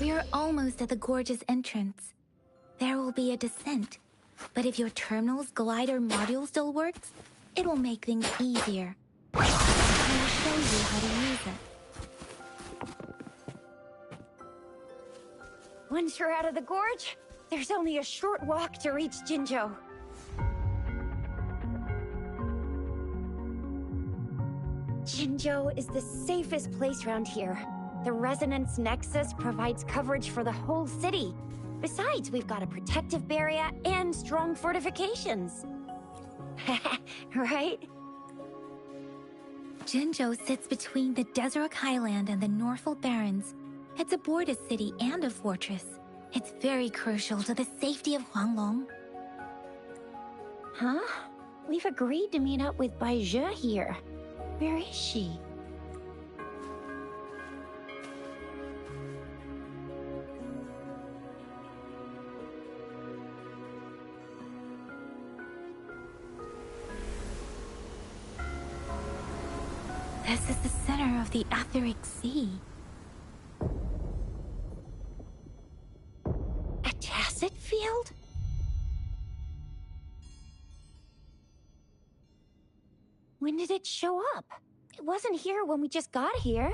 We are almost at the gorge's entrance. There will be a descent, but if your terminal's glider module still works, it will make things easier. I will show you how to use it. Once you're out of the gorge, there's only a short walk to reach Jinzhou. Jinzhou is the safest place around here. The Resonance Nexus provides coverage for the whole city. Besides, we've got a protective barrier and strong fortifications. Right? Jinzhou sits between the Desert Highland and the Northful Barrens. It's a border city and a fortress. It's very crucial to the safety of Huanglong. Huh? We've agreed to meet up with Bai Zhe here. Where is she? This is the center of the Etheric Sea. A tacit field? When did it show up? It wasn't here when we just got here.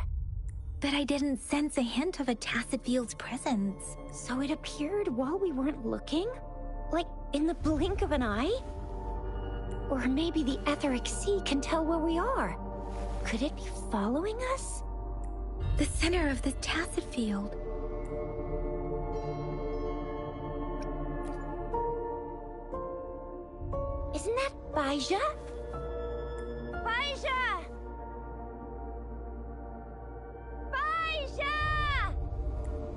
But I didn't sense a hint of a tacit field's presence. So it appeared while we weren't looking? Like in the blink of an eye? Or maybe the Etheric Sea can tell where we are. Could it be following us? The center of the tacit field. Isn't that Bai Zhe? Bai Zhe! Bai Zhe!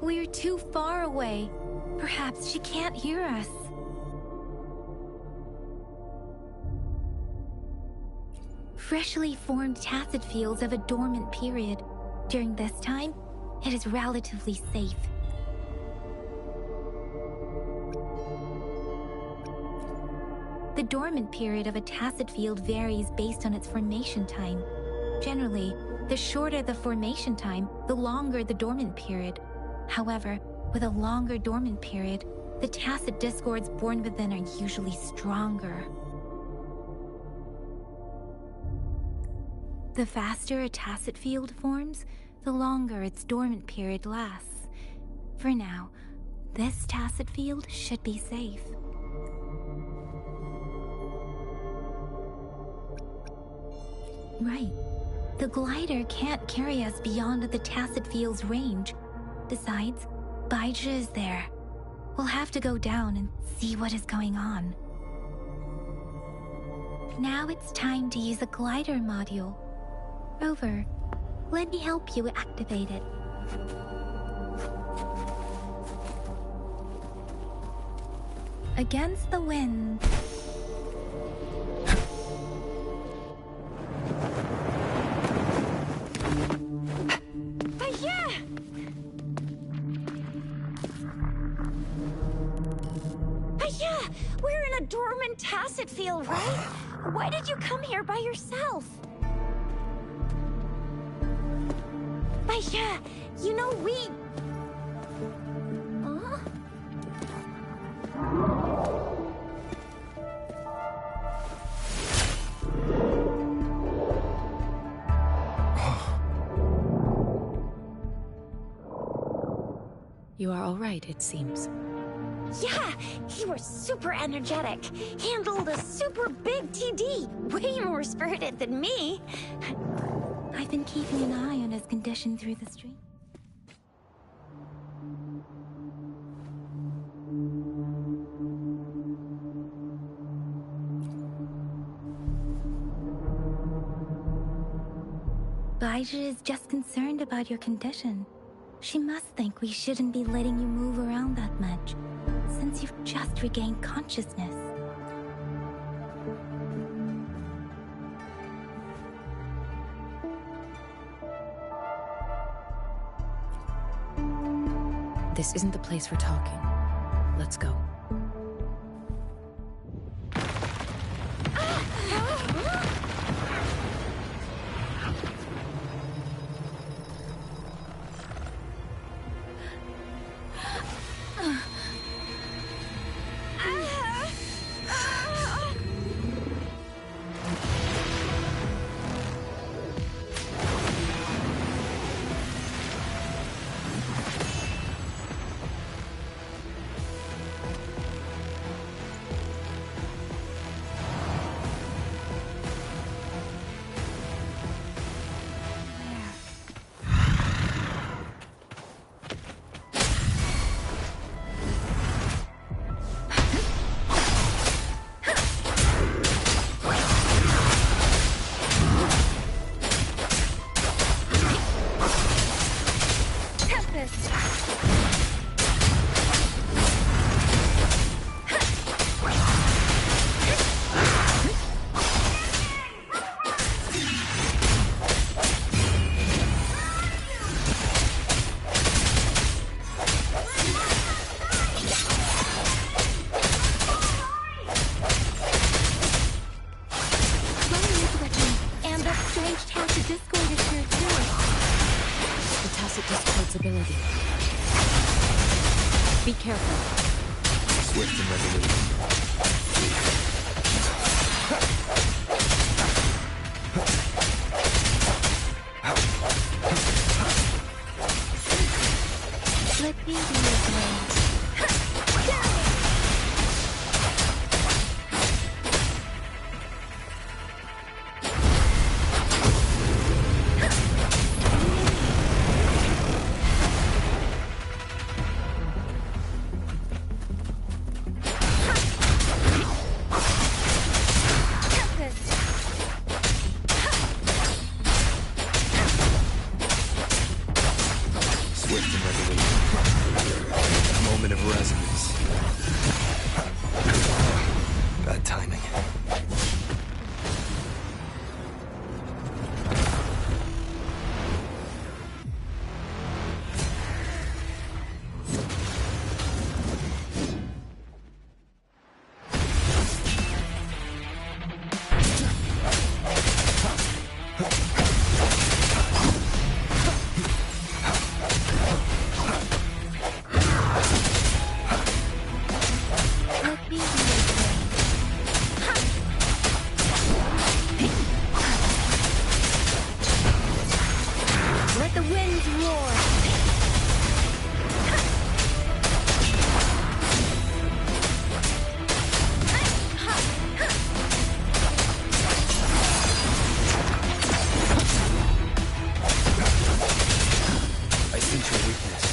We're too far away. Perhaps she can't hear us. Freshly formed tacit fields have a dormant period. During this time, it is relatively safe. The dormant period of a tacit field varies based on its formation time. Generally, the shorter the formation time, the longer the dormant period. However, with a longer dormant period, the tacit discords born within are usually stronger. The faster a tacit field forms, the longer its dormant period lasts. For now, this tacit field should be safe. Right. The glider can't carry us beyond the tacit field's range. Besides, Bai Zhe is there. We'll have to go down and see what is going on. Now it's time to use a glider module. Rover, let me help you activate it. Against the wind. We're in a dormant tacit field, right? Why did you come here by yourself? Bai Zhe, you know we... Huh? You are all right, it seems. Yeah, you were super energetic. Handled a super big TD. Way more spirited than me. I've been keeping an eye on his condition through the stream. Bai Zhe is just concerned about your condition. She must think we shouldn't be letting you move around that much, since you've just regained consciousness. This isn't the place for talking. Let's go. responsibility. Be careful. Swift and resolute. Let me be your blade. Swift and resolute. Moment of resonance. Bad timing. Let me be your blade. Let the winds roar. I sense your weakness.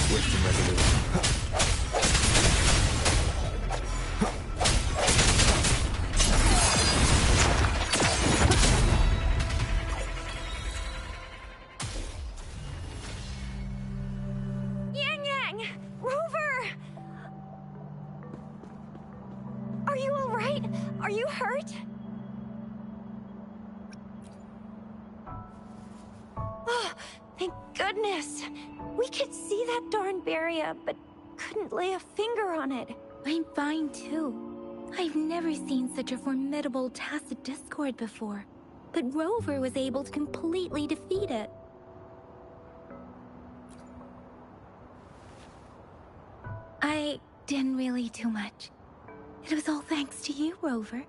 Swift and resolute. Yang Yang! Rover! Are you alright? Are you hurt? Oh, thank goodness. We could see that darn barrier, but couldn't lay a finger on it. I'm fine too. I've never seen such a formidable tacit discord before, but Rover was able to completely defeat it. I didn't really do much. It was all thanks to you, Rover.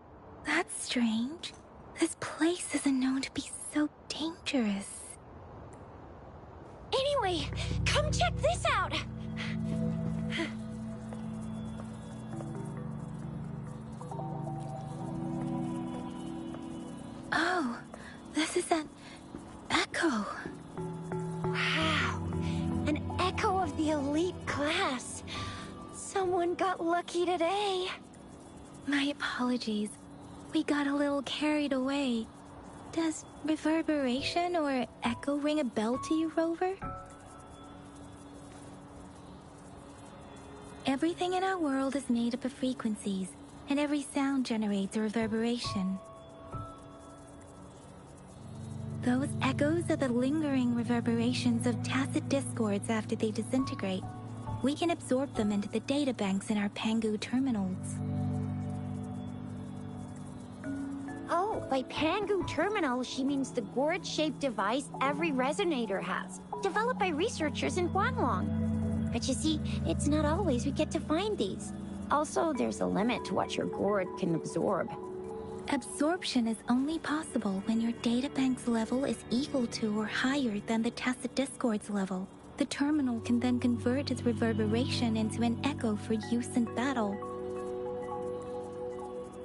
That's strange. This place isn't known to be so dangerous. Anyway, come check this out! Oh, this is an echo. Wow, an echo of the elite class. Someone got lucky today. My apologies. We got a little carried away. Does reverberation or echo ring a bell to you, Rover? Everything in our world is made up of frequencies, and every sound generates a reverberation. Those echoes are the lingering reverberations of tacit discords after they disintegrate. We can absorb them into the data banks in our Pangu terminals. Oh, by Pangu Terminal, she means the gourd-shaped device every resonator has, developed by researchers in Guanlong. But you see, it's not always we get to find these. Also, there's a limit to what your gourd can absorb. Absorption is only possible when your databank's level is equal to or higher than the tacit discord's level. The terminal can then convert its reverberation into an echo for use in battle.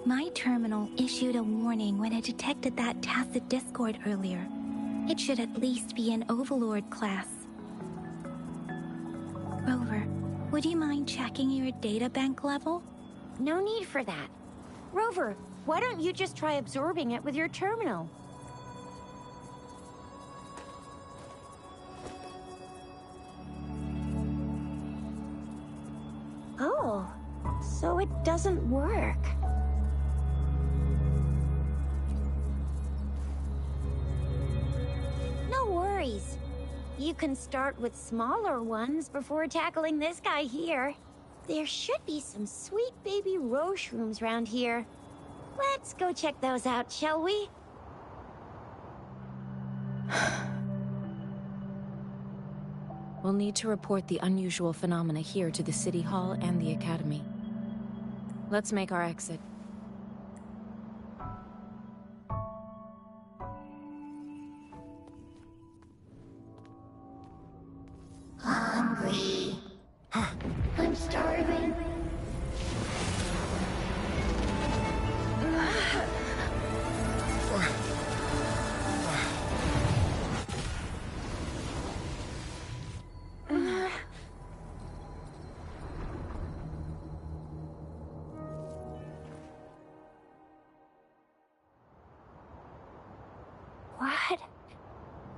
My terminal issued a warning when it detected that tacit discord earlier. It should at least be an Overlord class. Rover, would you mind checking your databank level? No need for that. Rover, why don't you just try absorbing it with your terminal? Oh, so it doesn't work. No worries. You can start with smaller ones before tackling this guy here. There should be some sweet baby Roche rooms around here. Let's go check those out, shall we? We'll need to report the unusual phenomena here to the City Hall and the Academy. Let's make our exit. Hungry. I'm starving.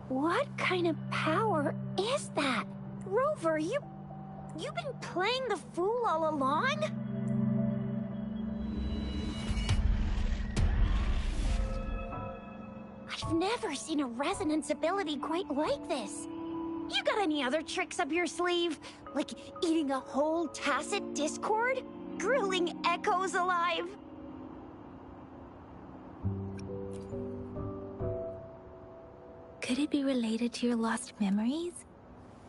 What kind of power is that? Rover, you've been playing the fool all along? I've never seen a resonance ability quite like this. You got any other tricks up your sleeve? Like eating a whole tacit discord? Grilling echoes alive? Could it be related to your lost memories?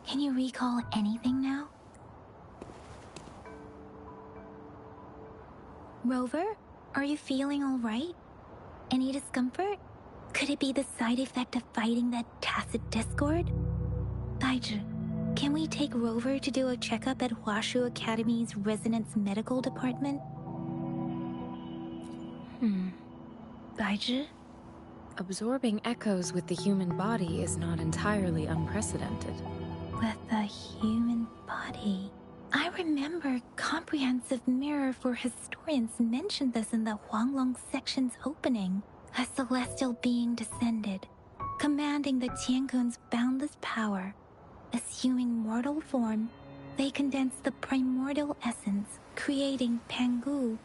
Can you recall anything now? Rover, are you feeling all right? Any discomfort? Could it be the side effect of fighting that tacit discord? Baizhi, can we take Rover to do a checkup at Huashu Academy's Resonance Medical Department? Baizhi? Absorbing echoes with the human body is not entirely unprecedented. With the human body. I remember Comprehensive Mirror for Historians mentioned this in the Huanglong section's opening. A celestial being descended, commanding the Tiankun's boundless power. Assuming mortal form, they condensed the primordial essence, creating Pangu.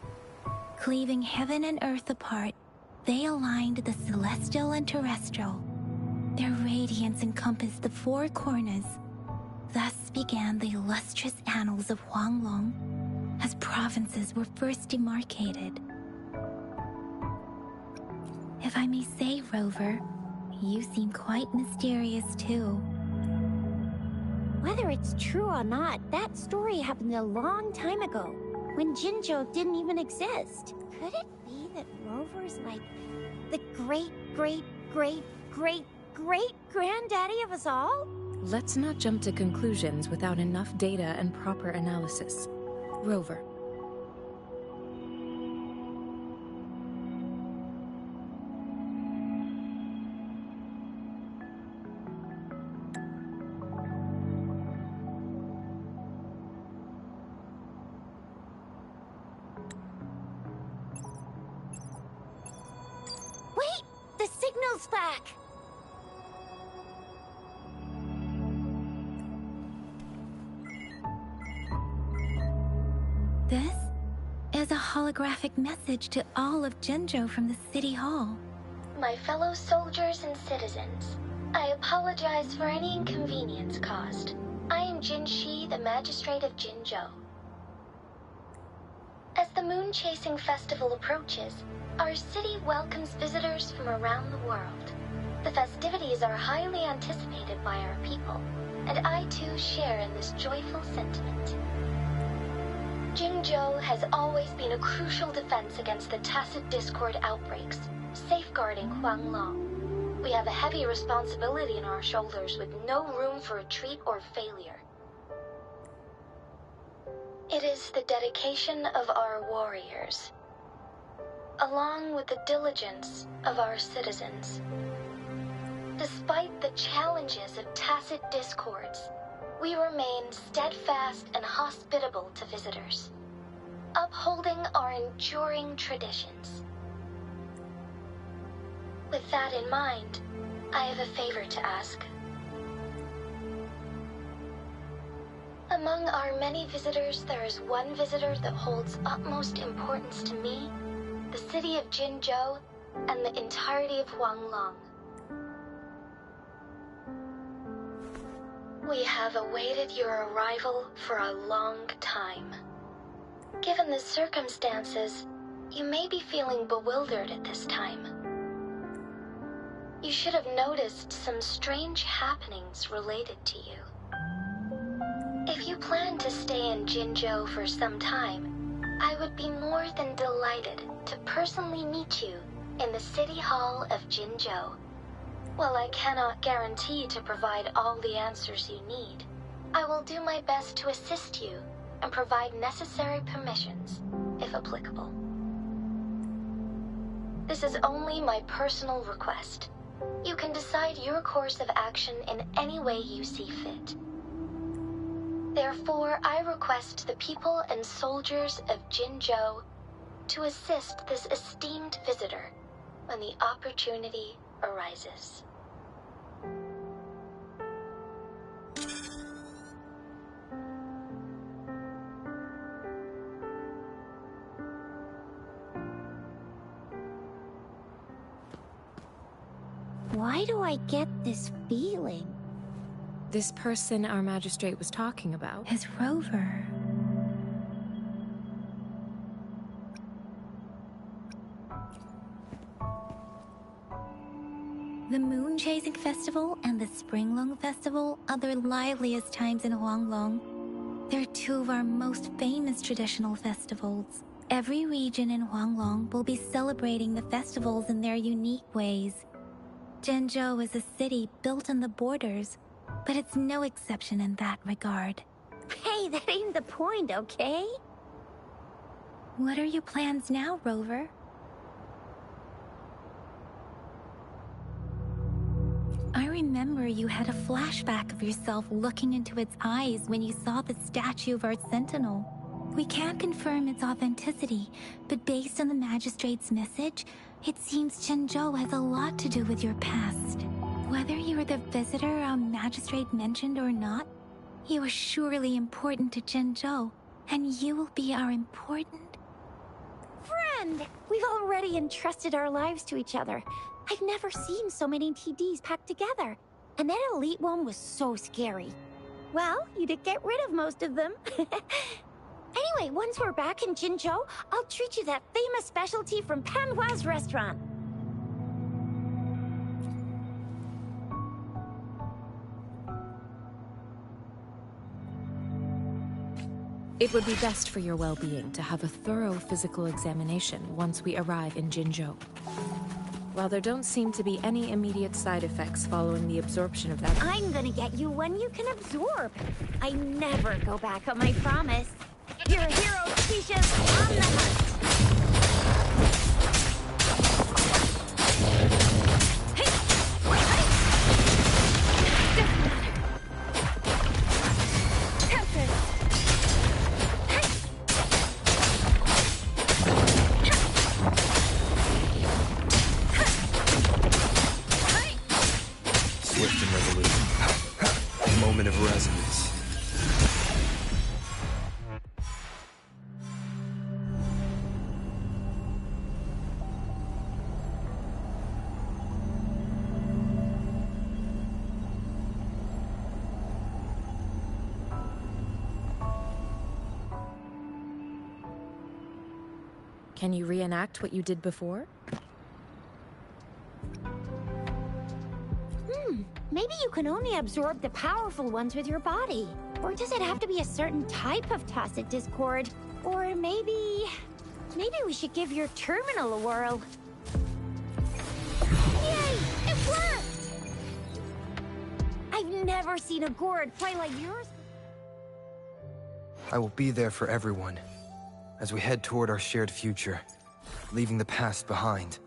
Cleaving heaven and earth apart, they aligned the celestial and terrestrial. Their radiance encompassed the four corners. Thus began the illustrious annals of Huanglong, as provinces were first demarcated. If I may say, Rover, you seem quite mysterious too. Whether it's true or not, that story happened a long time ago, when Jinzhou didn't even exist. Could it be that Rover's like the great-great-great-great-great-granddaddy of us all? Let's not jump to conclusions without enough data and proper analysis. Rover. Wait! The signal's back! This is a holographic message to all of Jinzhou from the City Hall. My fellow soldiers and citizens, I apologize for any inconvenience caused. I am Jin Shi, the Magistrate of Jinzhou. As the Moon-Chasing Festival approaches, our city welcomes visitors from around the world. The festivities are highly anticipated by our people, and I too share in this joyful sentiment. Jinzhou has always been a crucial defense against the tacit discord outbreaks, safeguarding Huanglong. We have a heavy responsibility on our shoulders with no room for retreat or failure. It is the dedication of our warriors, along with the diligence of our citizens. Despite the challenges of tacit discords, we remain steadfast and hospitable to visitors, upholding our enduring traditions. With that in mind, I have a favor to ask. Among our many visitors, there is one visitor that holds utmost importance to me, the city of Jinzhou, and the entirety of Huanglong. We have awaited your arrival for a long time. Given the circumstances, you may be feeling bewildered at this time. You should have noticed some strange happenings related to you. If you plan to stay in Jinzhou for some time, I would be more than delighted to personally meet you in the City Hall of Jinzhou. While I cannot guarantee to provide all the answers you need, I will do my best to assist you and provide necessary permissions, if applicable. This is only my personal request. You can decide your course of action in any way you see fit. Therefore, I request the people and soldiers of Jinzhou to assist this esteemed visitor when the opportunity arises. Why do I get this feeling? This person our magistrate was talking about. His rover. The Moon Chasing Festival and the Springlong Festival are the liveliest times in Huanglong. They're two of our most famous traditional festivals. Every region in Huanglong will be celebrating the festivals in their unique ways. Jinzhou is a city built on the borders, but it's no exception in that regard. Hey, that ain't the point, okay? What are your plans now, Rover? I remember you had a flashback of yourself looking into its eyes when you saw the statue of our sentinel. We can't confirm its authenticity, but based on the magistrate's message, it seems Jinzhou has a lot to do with your past. Whether you are the visitor our magistrate mentioned or not, you are surely important to Jinzhou, and you will be our important... Friend! We've already entrusted our lives to each other. I've never seen so many TDs packed together. And that elite one was so scary. Well, you did get rid of most of them. Anyway, once we're back in Jinzhou, I'll treat you that famous specialty from Panhua's restaurant. It would be best for your well-being to have a thorough physical examination once we arrive in Jinzhou. While there don't seem to be any immediate side effects following the absorption of that... I'm gonna get you one you can absorb. I never go back on my promise. You're a hero, Keisha's on the hunt. Swift and resolute. A moment of resonance. Can you reenact what you did before? Maybe you can only absorb the powerful ones with your body. Or does it have to be a certain type of tacit discord? Or maybe we should give your terminal a whirl. Yay! It worked! I've never seen a gourd play like yours. I will be there for everyone as we head toward our shared future, leaving the past behind.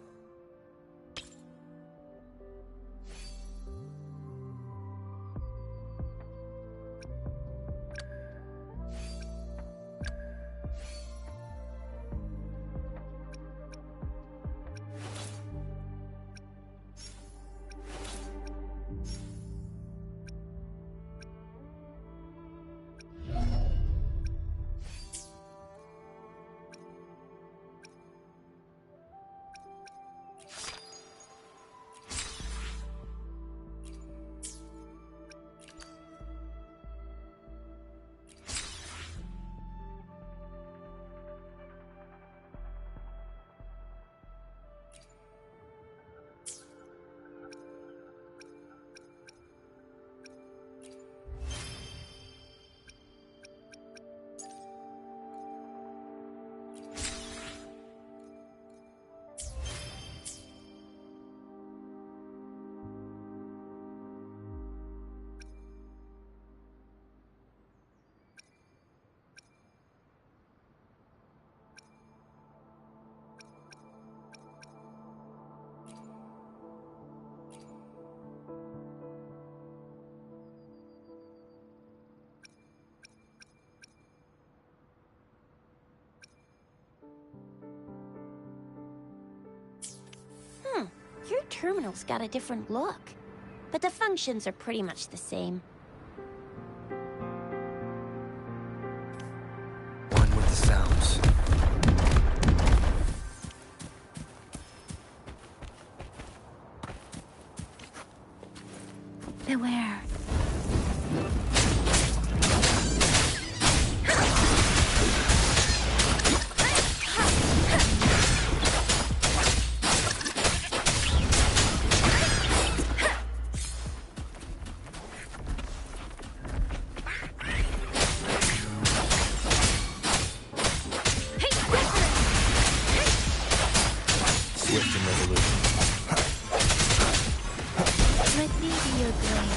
Your terminal's got a different look, but the functions are pretty much the same. One with the sounds. Beware. Swift and resolute. Let me be your blade.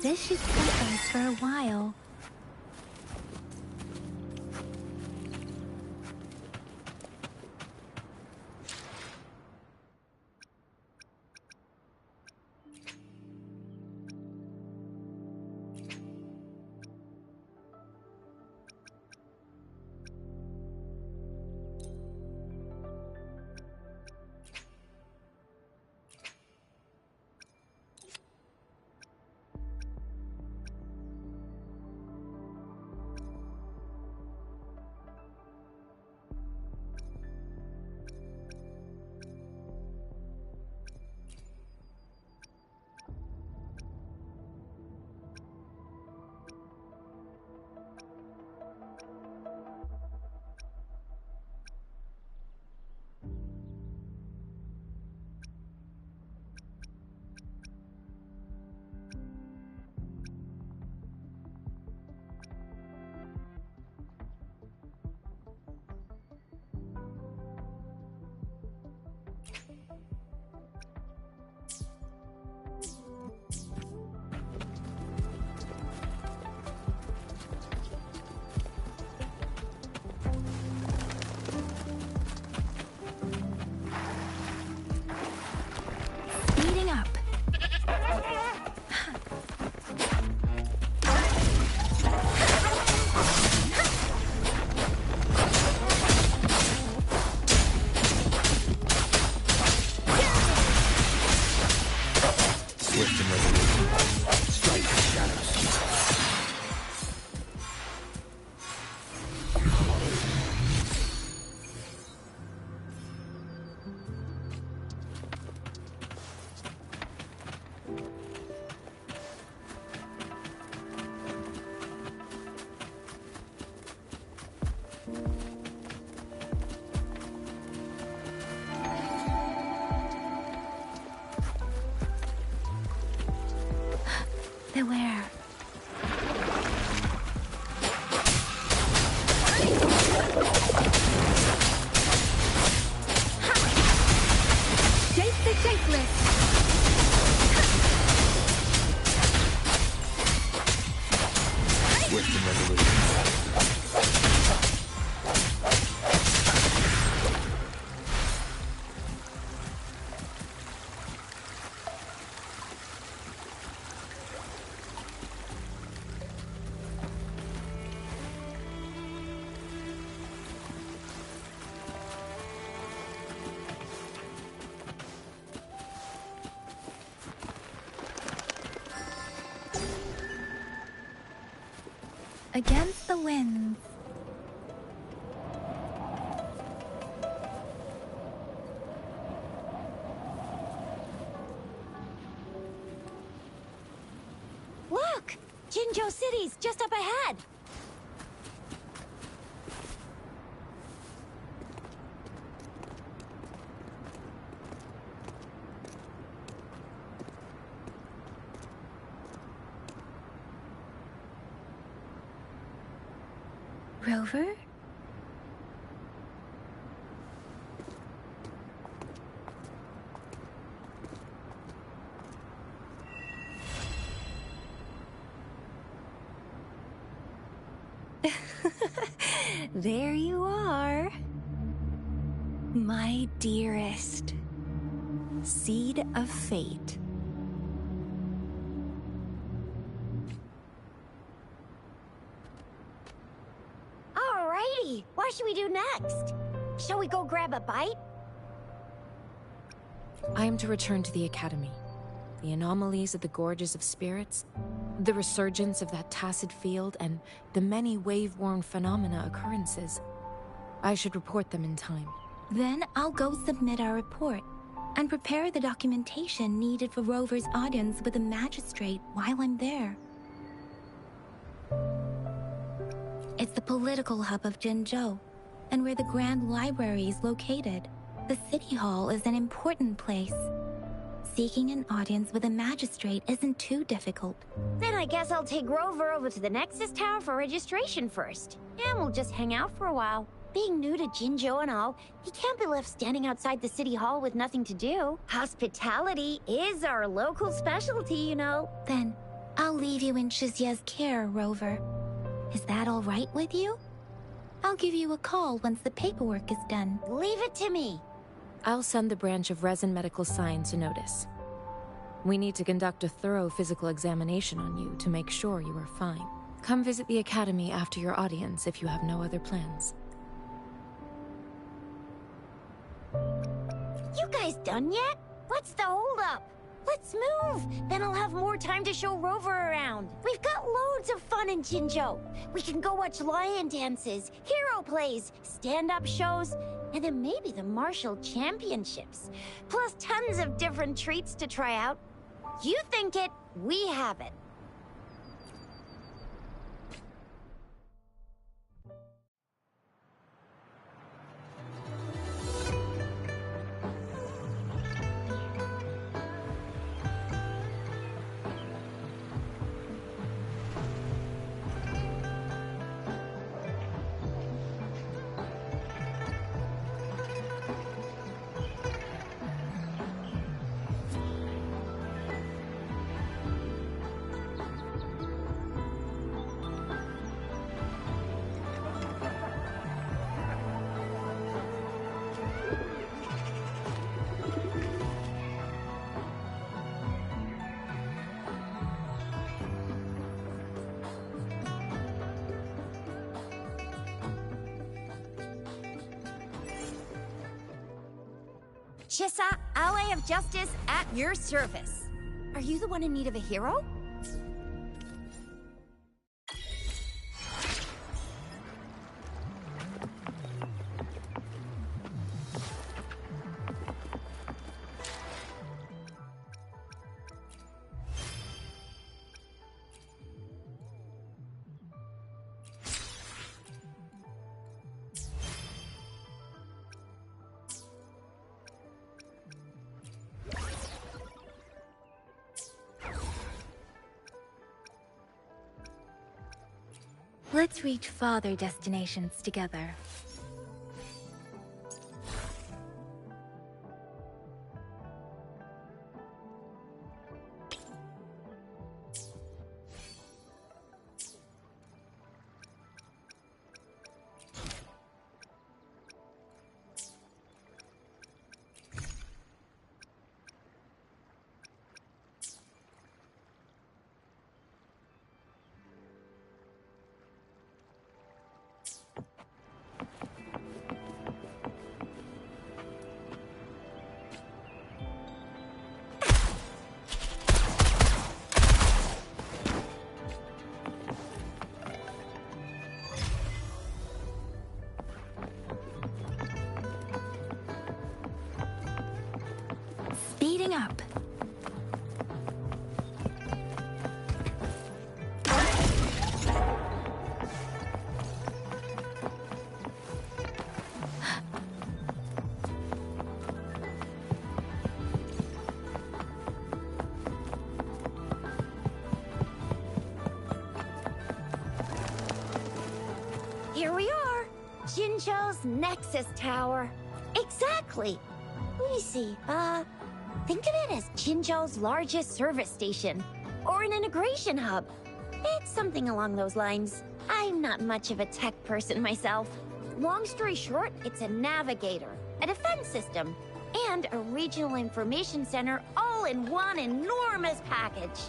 This should keep us for a while. Speeding up. Swift and resolute. Strike the shadows. Beware. Chase the chaseless. Swift and resolute. Against the winds. Look! Jinzhou City's just up ahead! Rover? There you are. My dearest. Seed of Fate. Alrighty, what should we do next? Shall we go grab a bite? I am to return to the Academy. The anomalies of the Gorges of Spirits, the resurgence of that tacit field, and the many wave-worn phenomena occurrences. I should report them in time. Then I'll go submit our report and prepare the documentation needed for Rover's audience with the magistrate while I'm there. It's the political hub of Jinzhou, and where the Grand Library is located. The City Hall is an important place. Seeking an audience with a magistrate isn't too difficult. Then I guess I'll take Rover over to the Nexus Tower for registration first. And we'll just hang out for a while. Being new to Jinzhou and all, he can't be left standing outside the City Hall with nothing to do. Hospitality is our local specialty, you know. Then, I'll leave you in Shizuya's care, Rover. Is that all right with you? I'll give you a call once the paperwork is done. Leave it to me. I'll send the branch of Resin Medical Science a notice. We need to conduct a thorough physical examination on you to make sure you are fine. Come visit the Academy after your audience if you have no other plans. You guys done yet? What's the holdup? Let's move! Then I'll have more time to show Rover around. We've got loads of fun in Jinzhou. We can go watch lion dances, hero plays, stand-up shows, and then maybe the martial championships. Plus tons of different treats to try out. You think it, we have it. Chissa, ally of justice at your service. Are you the one in need of a hero? Let's reach farther destinations together. Speeding up. Here we are, Jinzhou's Nexus Tower. Exactly. Let me see, think of it as Jinzhou's largest service station, or an integration hub. It's something along those lines. I'm not much of a tech person myself. Long story short, it's a navigator, a defense system, and a regional information center all in one enormous package.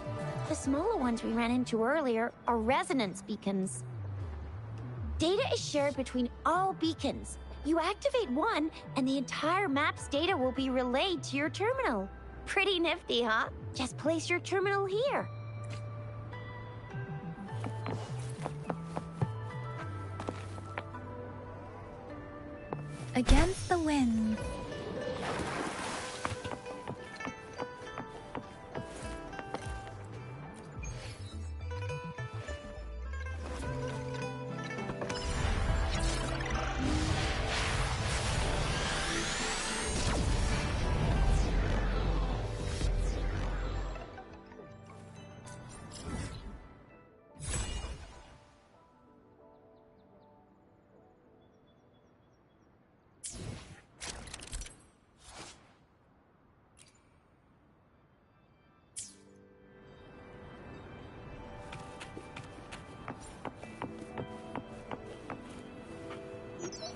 The smaller ones we ran into earlier are resonance beacons. Data is shared between all beacons. You activate one, and the entire map's data will be relayed to your terminal. Pretty nifty, huh? Just place your terminal here. Against the wind.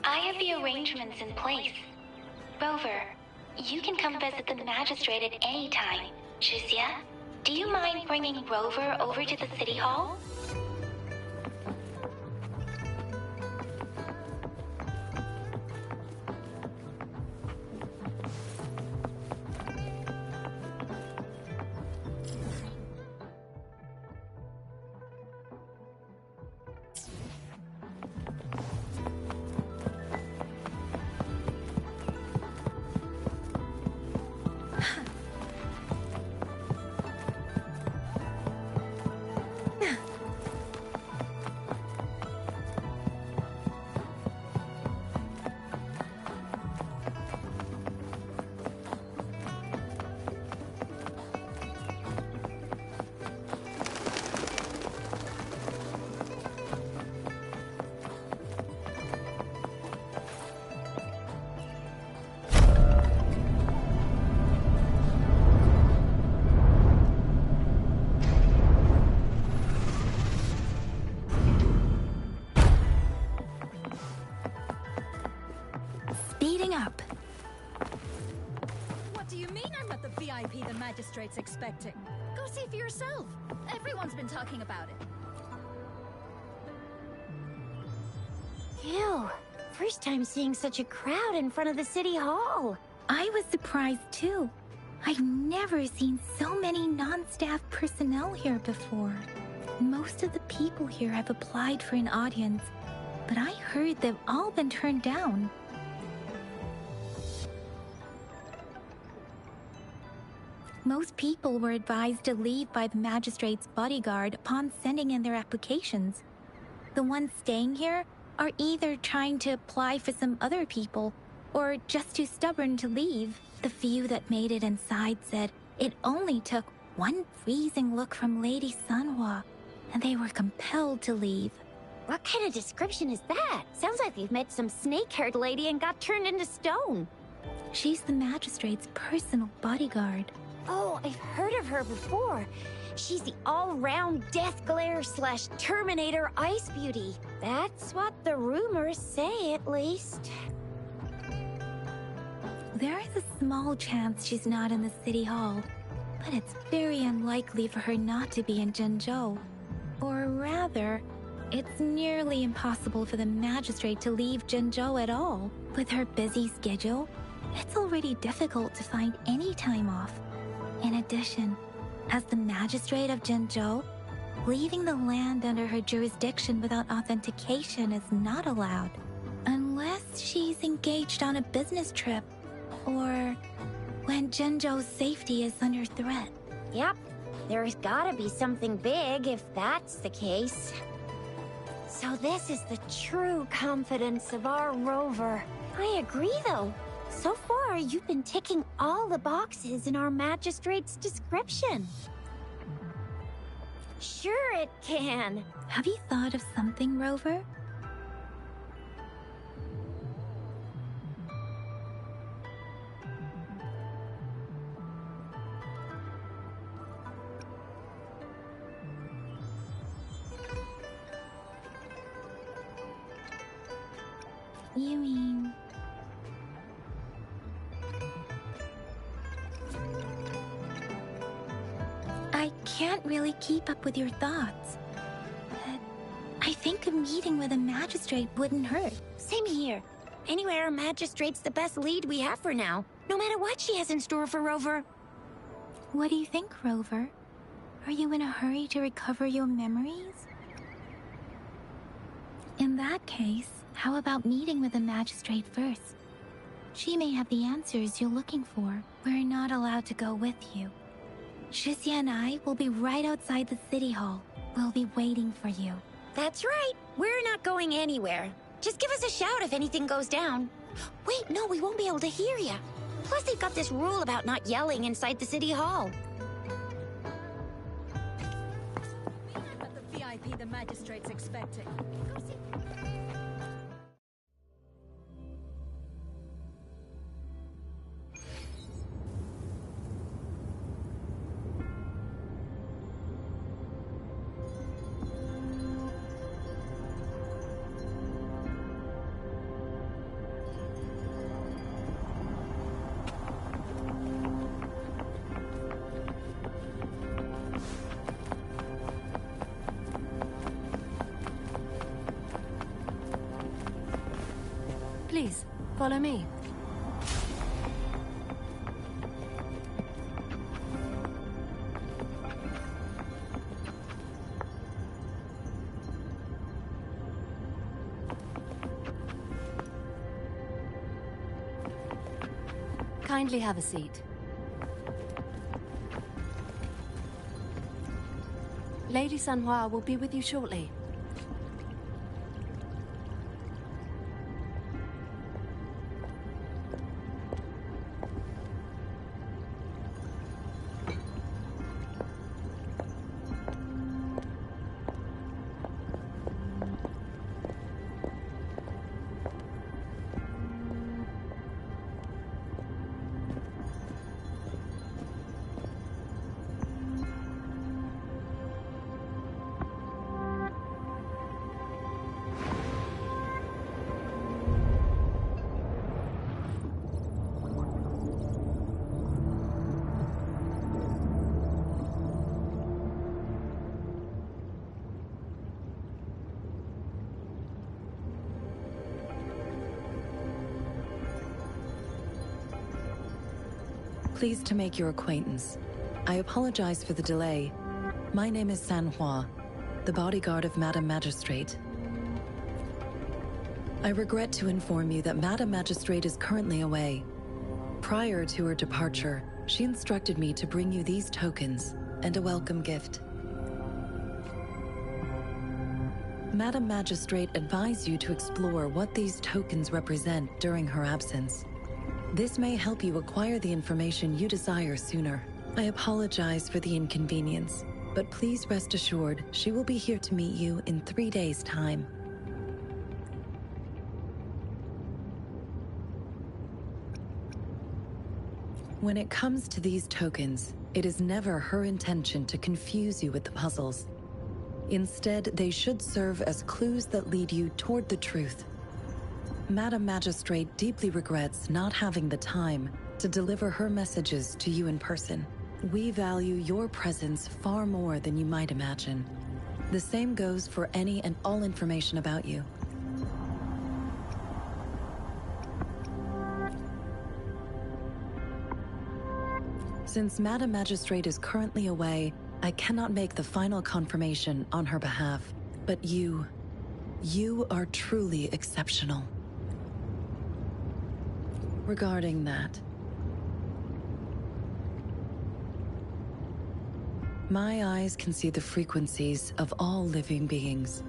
I have the arrangements in place. Rover, you can come visit the magistrate at any time. Shuzia, do you mind bringing Rover over to the city hall? Speeding up. What do you mean I'm not the VIP the magistrate's expecting? Go see for yourself. Everyone's been talking about it. Ew. First time seeing such a crowd in front of the city hall. I was surprised too. I've never seen so many non-staff personnel here before. Most of the people here have applied for an audience, but I heard they've all been turned down. Most people were advised to leave by the magistrate's bodyguard upon sending in their applications. The ones staying here are either trying to apply for some other people or just too stubborn to leave. The few that made it inside said it only took one freezing look from Lady Sanhua, and they were compelled to leave. What kind of description is that? Sounds like they've met some snake-haired lady and got turned into stone. She's the magistrate's personal bodyguard. Oh, I've heard of her before. She's the all-round Death Glare / Terminator Ice Beauty. That's what the rumors say, at least. There is a small chance she's not in the city hall, but it's very unlikely for her not to be in Jinzhou. Or rather, it's nearly impossible for the magistrate to leave Jinzhou at all. With her busy schedule, it's already difficult to find any time off. In addition, as the magistrate of Jinzhou, leaving the land under her jurisdiction without authentication is not allowed, unless she's engaged on a business trip, or when Jinzhou's safety is under threat. Yep, there's gotta be something big if that's the case. So this is the true confidence of our Rover. I agree, though. So far, you've been ticking all the boxes in our magistrate's description. Sure it can. Have you thought of something, Rover? You mean... I can't really keep up with your thoughts. But I think a meeting with a magistrate wouldn't hurt. Same here. Anyway, our magistrate's the best lead we have for now, no matter what she has in store for Rover. What do you think, Rover? Are you in a hurry to recover your memories? In that case, how about meeting with the magistrate first? She may have the answers you're looking for. We're not allowed to go with you. Shixia and I will be right outside the city hall. We'll be waiting for you. That's right. We're not going anywhere. Just give us a shout if anything goes down. Wait, no, we won't be able to hear you. Plus, they've got this rule about not yelling inside the city hall. At the VIP the magistrate's expecting. Go see. Please, follow me. Kindly have a seat. Lady Sanhua will be with you shortly. Pleased to make your acquaintance. I apologize for the delay. My name is Sanhua, the bodyguard of Madam Magistrate. I regret to inform you that Madam Magistrate is currently away. Prior to her departure, she instructed me to bring you these tokens and a welcome gift. Madam Magistrate advised you to explore what these tokens represent during her absence. This may help you acquire the information you desire sooner. I apologize for the inconvenience, but please rest assured she will be here to meet you in 3 days' time. When it comes to these tokens, it is never her intention to confuse you with the puzzles. Instead, they should serve as clues that lead you toward the truth. Madam Magistrate deeply regrets not having the time to deliver her messages to you in person. We value your presence far more than you might imagine. The same goes for any and all information about you. Since Madam Magistrate is currently away, I cannot make the final confirmation on her behalf. But you are truly exceptional. Regarding that, my eyes can see the frequencies of all living beings.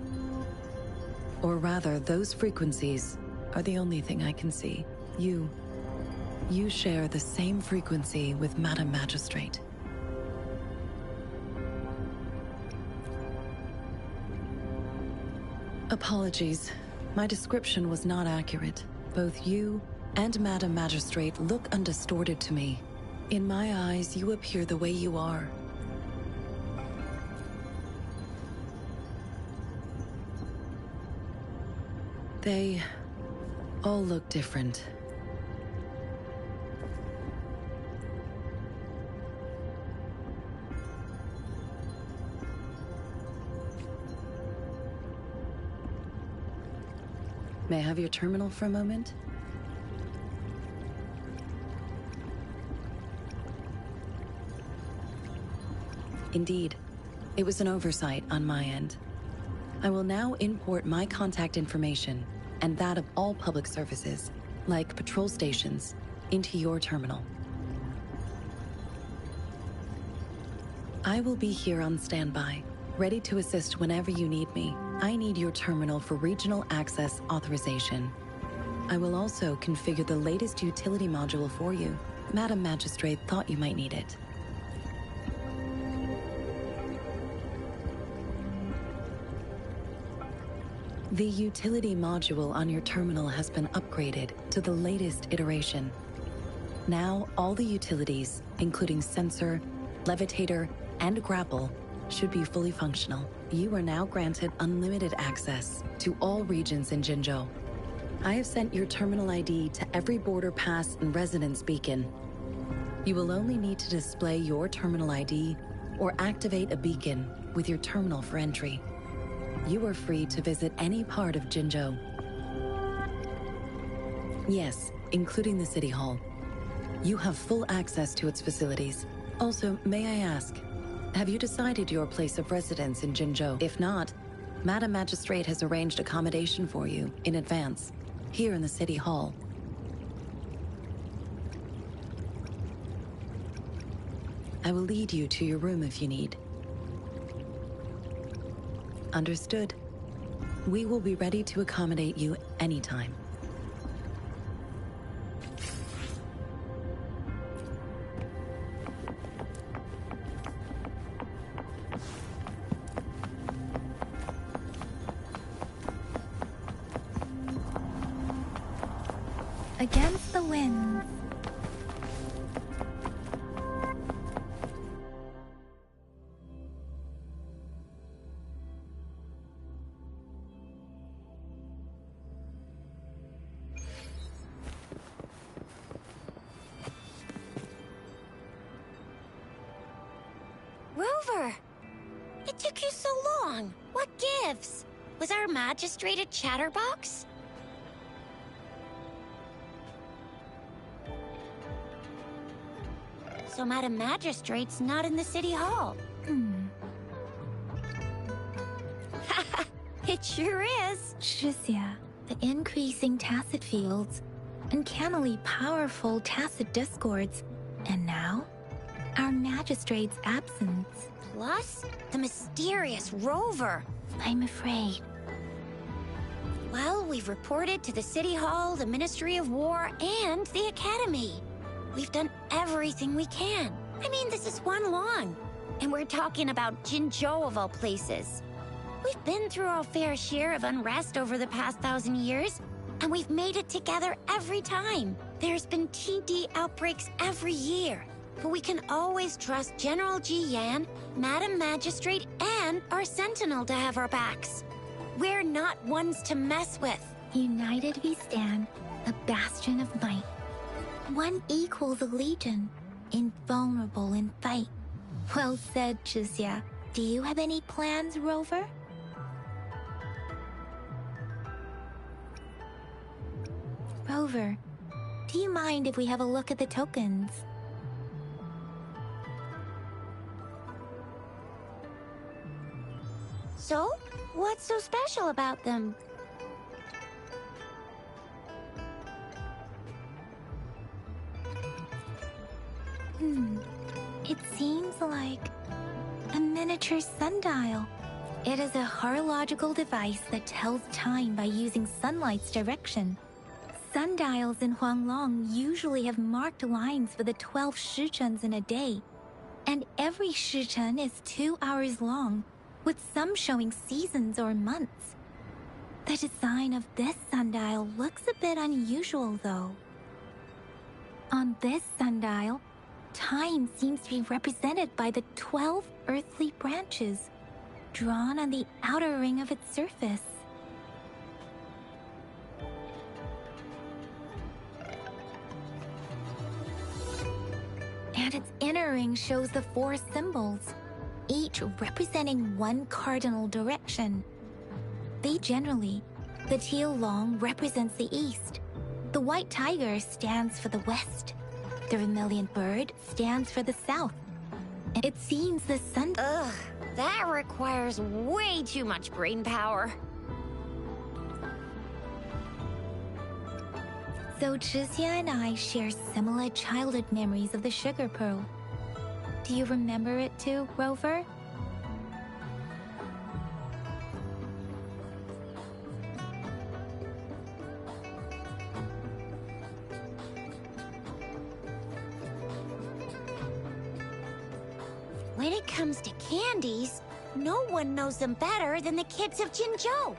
Or rather, those frequencies are the only thing I can see. You share the same frequency with Madam Magistrate. Apologies, my description was not accurate. Both you and Madam Magistrate look undistorted to me. In my eyes, you appear the way you are. all look different. May I have your terminal for a moment? Indeed, it was an oversight on my end. I will now import my contact information and that of all public services, like patrol stations, into your terminal. I will be here on standby, ready to assist whenever you need me. I need your terminal for regional access authorization. I will also configure the latest utility module for you. Madam Magistrate thought you might need it. The utility module on your terminal has been upgraded to the latest iteration. Now, all the utilities, including sensor, levitator, and grapple, should be fully functional. You are now granted unlimited access to all regions in Jinzhou. I have sent your terminal ID to every border pass and residence beacon. You will only need to display your terminal ID or activate a beacon with your terminal for entry. You are free to visit any part of Jinzhou. Yes, including the City Hall. You have full access to its facilities. Also, may I ask, have you decided your place of residence in Jinzhou? If not, Madam Magistrate has arranged accommodation for you in advance, here in the City Hall. I will lead you to your room if you need. Understood. We will be ready to accommodate you anytime. Against the winds. Rover! It took you so long. What gives? Was our magistrate a chatterbox? So Madam Magistrate's not in the City Hall. It sure is. Shizia, the increasing tacit fields, uncannily powerful tacit discords, and now, our magistrate's absence. Plus, the mysterious Rover. I'm afraid. Well, we've reported to the City Hall, the Ministry of War, and the Academy. We've done everything we can. I mean, this is one long. And we're talking about Jinzhou of all places. We've been through our fair share of unrest over the past 1,000 years, and we've made it together every time. There's been TD outbreaks every year, but we can always trust General Ji Yan, Madam Magistrate, and our Sentinel to have our backs. We're not ones to mess with. United we stand, a bastion of might. One equals a legion, invulnerable in fight. Well said, Shizia. Do you have any plans, Rover? Rover, do you mind if we have a look at the tokens? So, what's so special about them? It seems like a miniature sundial. It is a horological device that tells time by using sunlight's direction. Sundials in Huanglong usually have marked lines for the 12 shichens in a day, and every shichen is 2 hours long, with some showing seasons or months. The design of this sundial looks a bit unusual, though. On this sundial, time seems to be represented by the 12 earthly branches, drawn on the outer ring of its surface. and its inner ring shows the 4 symbols, each representing one cardinal direction. The teal long represents the east, the white tiger stands for the west, the vermilion bird stands for the south, and it seems the sun— Ugh, that requires way too much brain power. So Zhixia and I share similar childhood memories of the sugar pearl. Do you remember it too, Rover? When it comes to candies, no one knows them better than the kids of Jinzhou.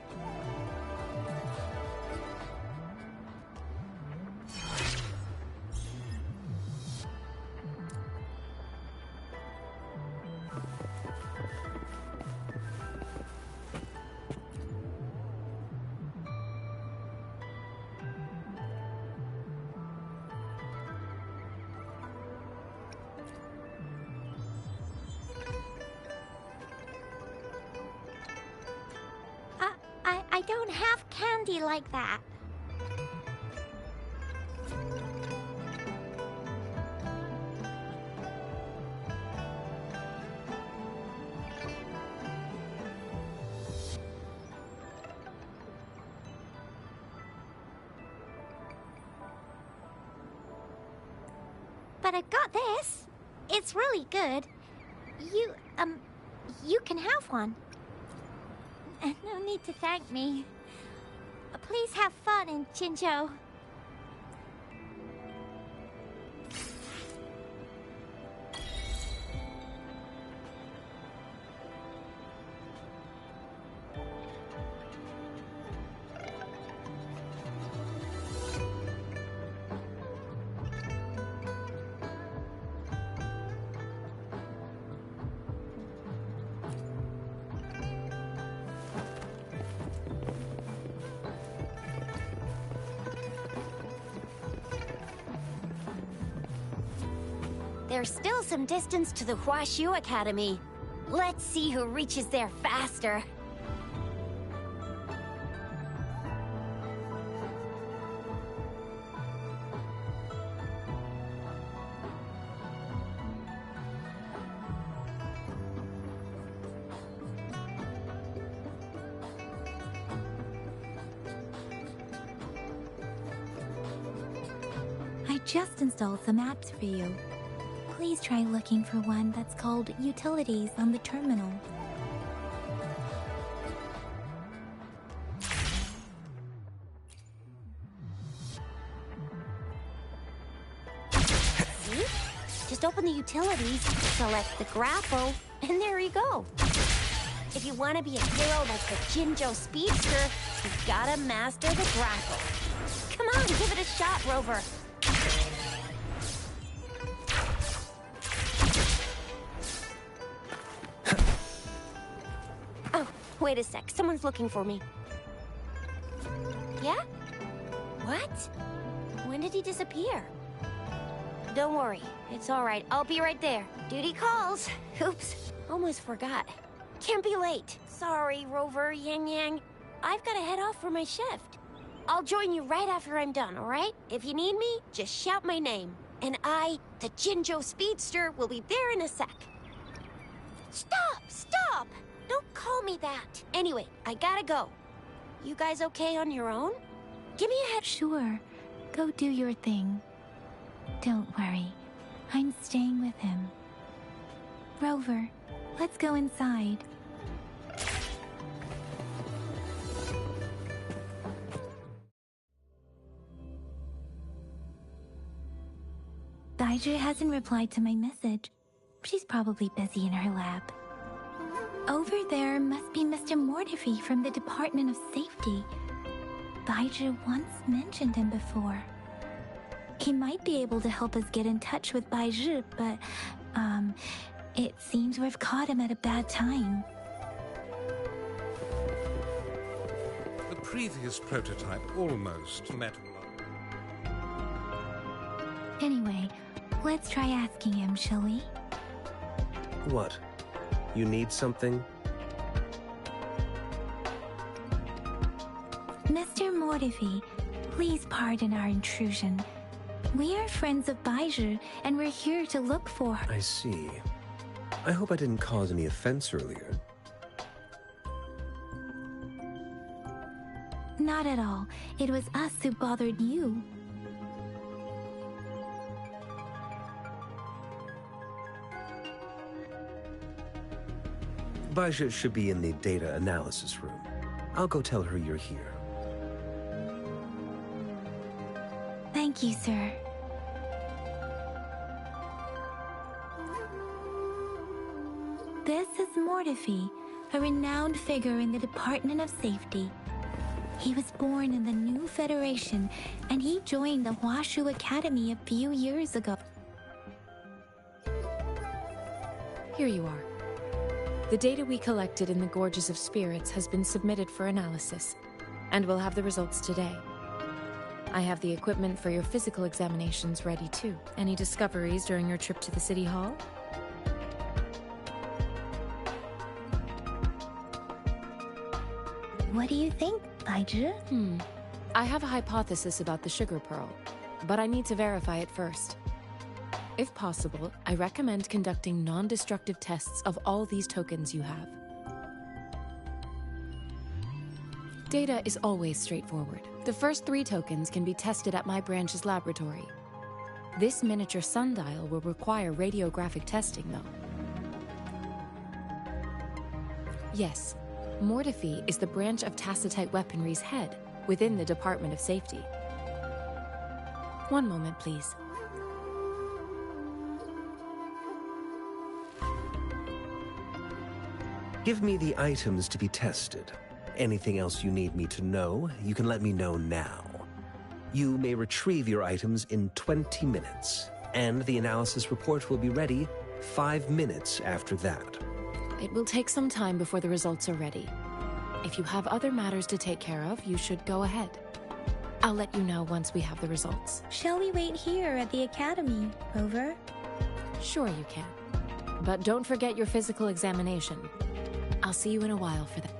I don't have candy like that. But I've got this. It's really good. You can have one. No need to thank me. Please have fun in Jinzhou. There's still some distance to the Huaxu Academy. Let's see who reaches there faster. I just installed some apps for you. Please try looking for one that's called Utilities on the terminal. See? Just open the utilities, select the grapple, and there you go. If you want to be a hero like the Jinzhou Speedster, you've gotta master the grapple. Come on, give it a shot, Rover. Wait a sec, someone's looking for me. Yeah? What? When did he disappear? Don't worry, it's all right. I'll be right there. Duty calls. Oops, almost forgot. Can't be late. Sorry, Rover, Yang Yang. I've got to head off for my shift. I'll join you right after I'm done, all right? If you need me, just shout my name. And I, the Jinzhou Speedster, will be there in a sec. Stop! Stop! Don't call me that. Anyway, I gotta go. You guys okay on your own? Give me a head— Sure, go do your thing. Don't worry, I'm staying with him. Rover, let's go inside. Baizhi hasn't replied to my message. She's probably busy in her lab. Over there must be Mr. Mortefi from the Department of Safety. Baizhi once mentioned him before. He might be able to help us get in touch with Baizhi, but, it seems we've caught him at a bad time. The previous prototype almost met all our— Anyway, Let's try asking him, shall we? What? You need something? Mr. Mortifi, please pardon our intrusion. We are friends of Baizhi, and we're here to look for her. I see. I hope I didn't cause any offense earlier. Not at all. It was us who bothered you. Baizhi should be in the data analysis room. I'll go tell her you're here. Thank you, sir. This is Mortifi, a renowned figure in the Department of Safety. He was born in the new Federation, and he joined the Huashu Academy a few years ago. Here you are. The data we collected in the Gorges of Spirits has been submitted for analysis, and we'll have the results today. I have the equipment for your physical examinations ready too. Any discoveries during your trip to the City Hall? What do you think, Baizhi? I have a hypothesis about the sugar pearl, but I need to verify it first. If possible, I recommend conducting non-destructive tests of all these tokens you have. Data is always straightforward. The first 3 tokens can be tested at my branch's laboratory. This miniature sundial will require radiographic testing, though. Yes, Mortifi is the branch of Tacitite Weaponry's head within the Department of Safety. One moment, please. Give me the items to be tested. Anything else you need me to know, you can let me know now. You may retrieve your items in 20 minutes, and the analysis report will be ready 5 minutes after that. It will take some time before the results are ready. If you have other matters to take care of, you should go ahead. I'll let you know once we have the results. Shall we wait here at the Academy, Rover? Sure you can. But don't forget your physical examination. I'll see you in a while for that.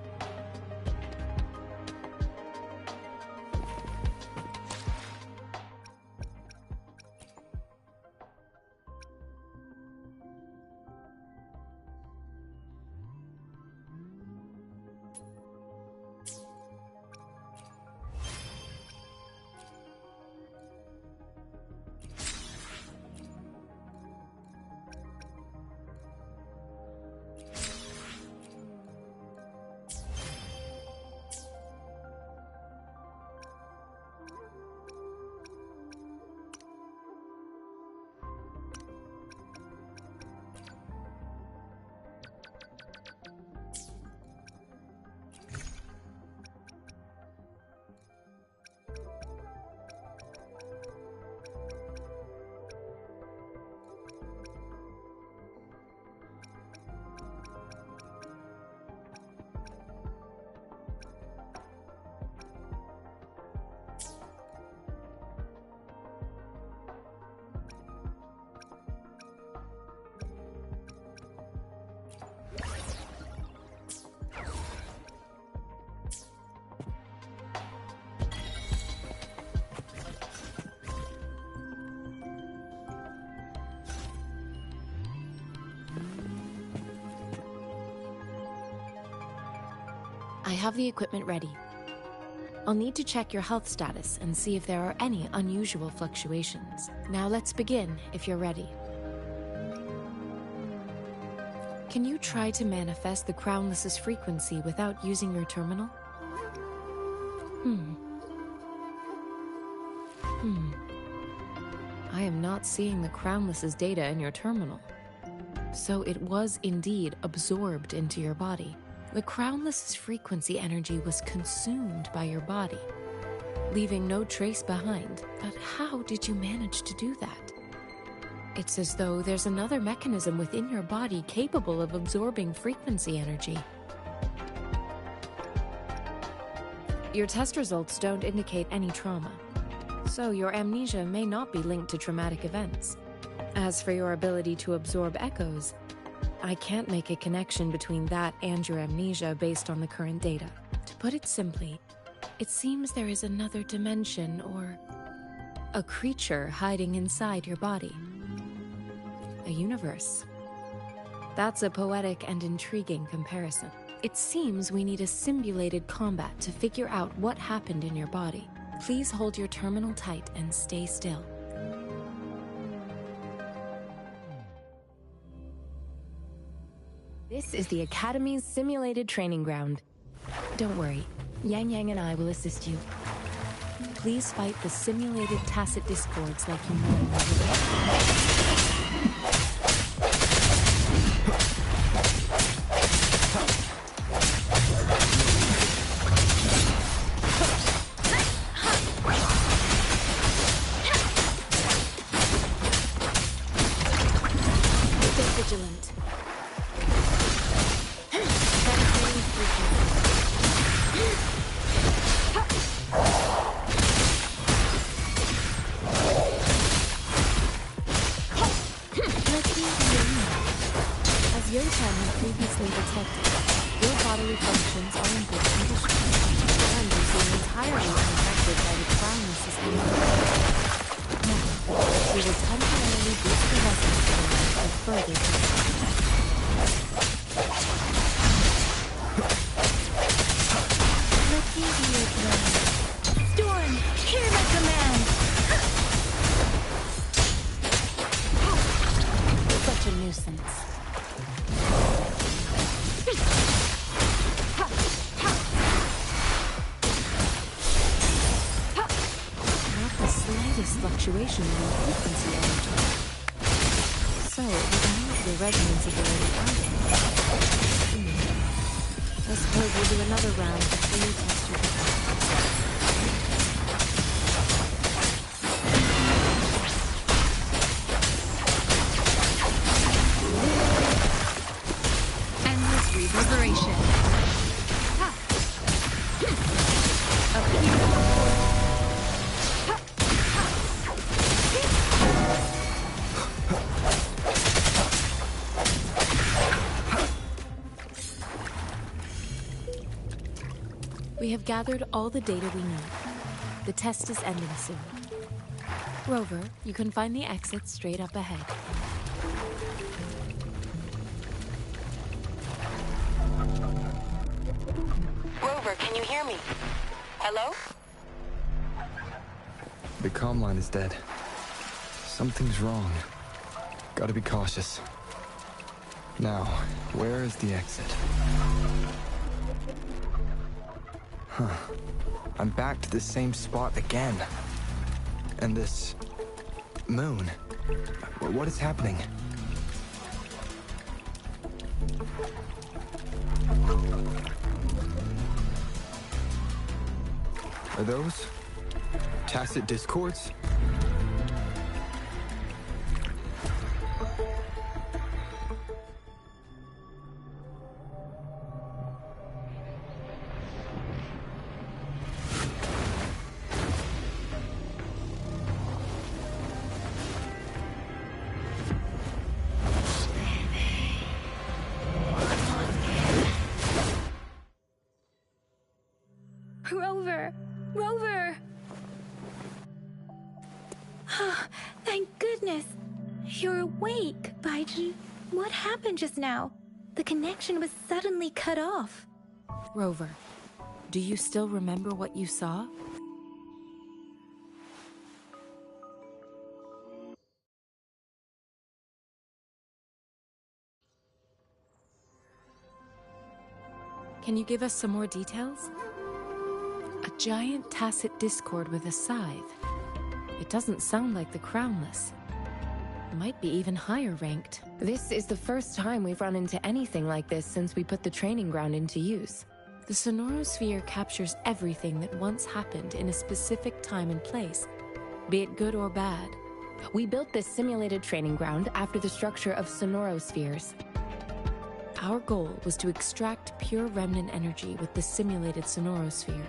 I have the equipment ready. I'll need to check your health status and see if there are any unusual fluctuations. Now let's begin, if you're ready. Can you try to manifest the Crownless's frequency without using your terminal? I am not seeing the Crownless's data in your terminal. So it was indeed absorbed into your body. The Crownless's frequency energy was consumed by your body, leaving no trace behind. But how did you manage to do that? It's as though there's another mechanism within your body capable of absorbing frequency energy. Your test results don't indicate any trauma, so your amnesia may not be linked to traumatic events. As for your ability to absorb echoes, I can't make a connection between that and your amnesia based on the current data. To put it simply, it seems there is another dimension or a creature hiding inside your body. A universe. That's a poetic and intriguing comparison. It seems we need a simulated combat to figure out what happened in your body. Please hold your terminal tight and stay still. This is the Academy's simulated training ground. Don't worry, Yang Yang and I will assist you. Please fight the simulated tacit discords like you normally would. Vigilant. As Yotan had previously detected, your bodily functions are in good condition, and you seem entirely unaffected by the crownless's energy. Now, we will temporarily boost the resonance power with further testing. Let me be your command. Storm, hear my command! Such a nuisance. Not the slightest fluctuation in the frequency energy. So, with the resonance ability I suppose we'll do another round before you test your endless reverberation. Up here. We have gathered all the data we need. The test is ending soon. Rover, you can find the exit straight up ahead. Rover, can you hear me? Hello? The comm line is dead. Something's wrong. Gotta be cautious. Now, where is the exit? Huh. I'm back to the same spot again. And this... moon. What is happening? Are those... tacit discords? Rover! Rover! Thank goodness! You're awake, Baiju. What happened just now? The connection was suddenly cut off. Rover, do you still remember what you saw? Can you give us some more details? A giant tacit discord with a scythe. It doesn't sound like the crownless. Might be even higher ranked. This is the first time we've run into anything like this since we put the training ground into use. The sonorosphere captures everything that once happened in a specific time and place, be it good or bad. We built this simulated training ground after the structure of sonorospheres. Our goal was to extract pure remnant energy with the simulated sonorosphere.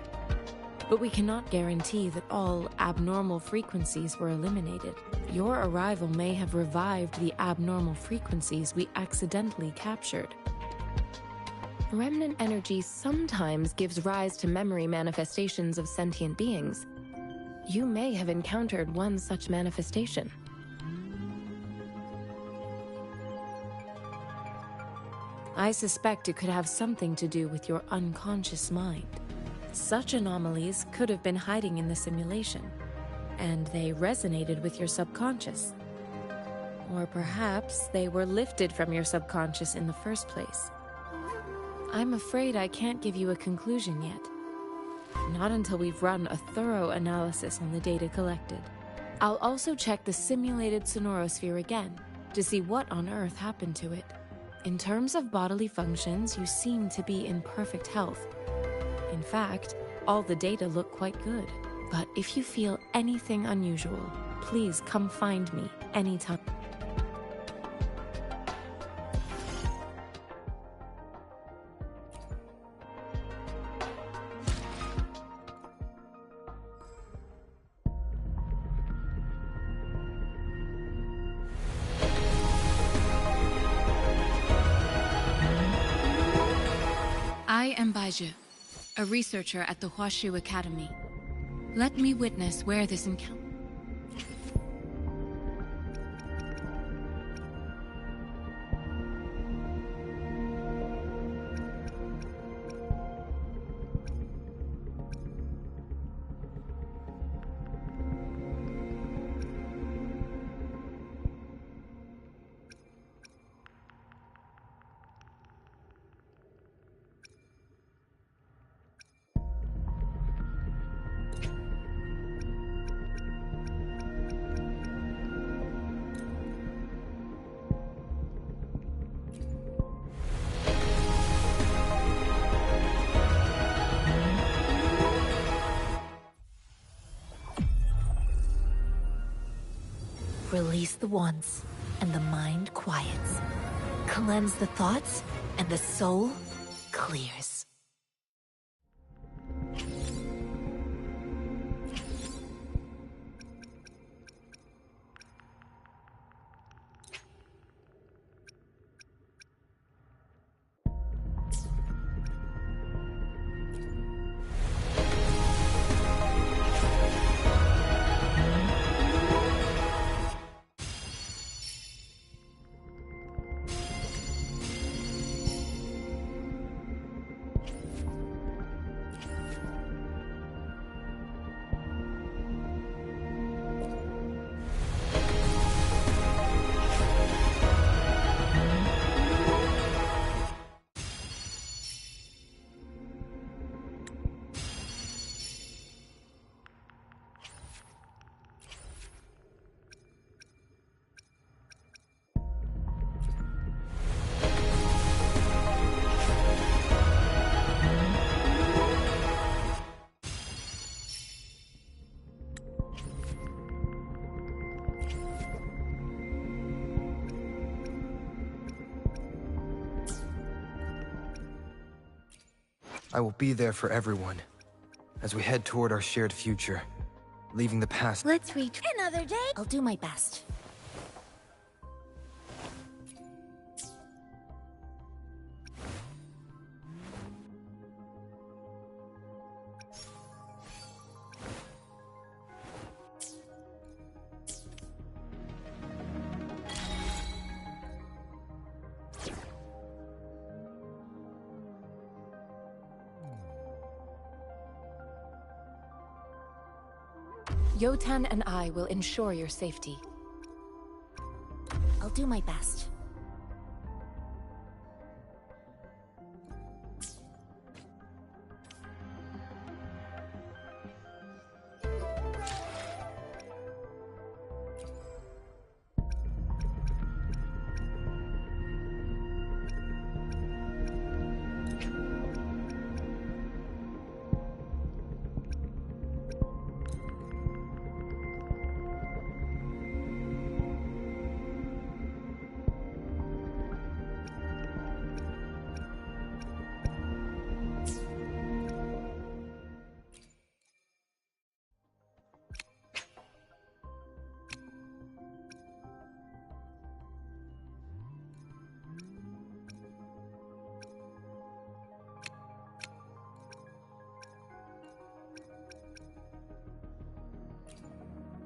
but we cannot guarantee that all abnormal frequencies were eliminated. Your arrival may have revived the abnormal frequencies we accidentally captured. Remnant energy sometimes gives rise to memory manifestations of sentient beings. You may have encountered one such manifestation. I suspect it could have something to do with your unconscious mind. Such anomalies could have been hiding in the simulation, and they resonated with your subconscious. Or perhaps they were lifted from your subconscious in the first place. I'm afraid I can't give you a conclusion yet. Not until we've run a thorough analysis on the data collected. I'll also check the simulated sonorosphere again to see what on earth happened to it. In terms of bodily functions, you seem to be in perfect health. In fact, all the data look quite good. But if you feel anything unusual, please come find me anytime. I am Baiju, a researcher at the Huashu Academy. Let me witness where this encounter... Release the wands, and the mind quiets. Cleanse the thoughts, and the soul clears. I will be there for everyone as we head toward our shared future, leaving the past. Let's reach another day. I'll do my best. Yotan and I will ensure your safety. I'll do my best.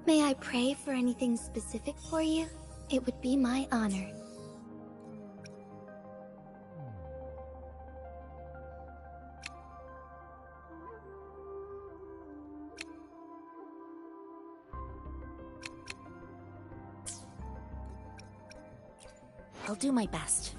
May I pray for anything specific for you? It would be my honor. I'll do my best.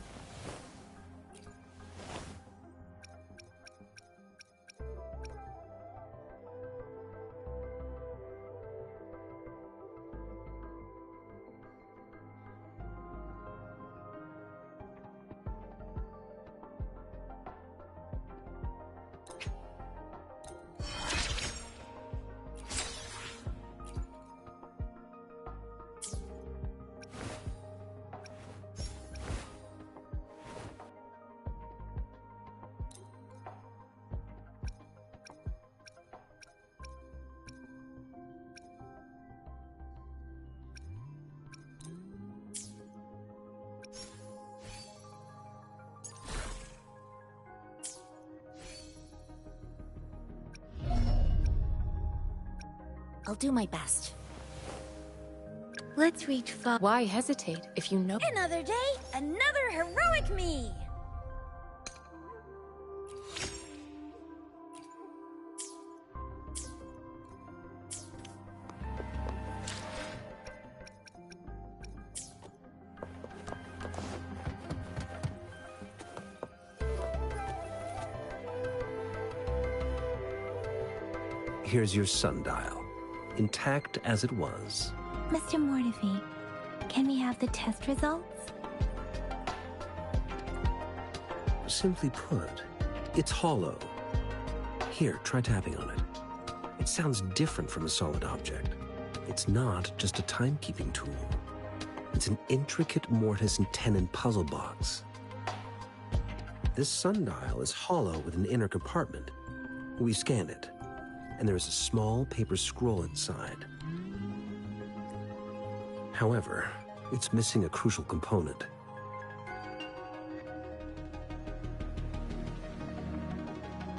I'll do my best. Let's reach far. Why hesitate if you know? Another day, another heroic me! Here's your sundial, intact as it was. Mr. Mortefi, can we have the test results? Simply put, it's hollow. Here, try tapping on it. It sounds different from a solid object. It's not just a timekeeping tool. It's an intricate mortise and tenon puzzle box. This sundial is hollow with an inner compartment. We scanned it, and there is a small paper scroll inside. However, it's missing a crucial component.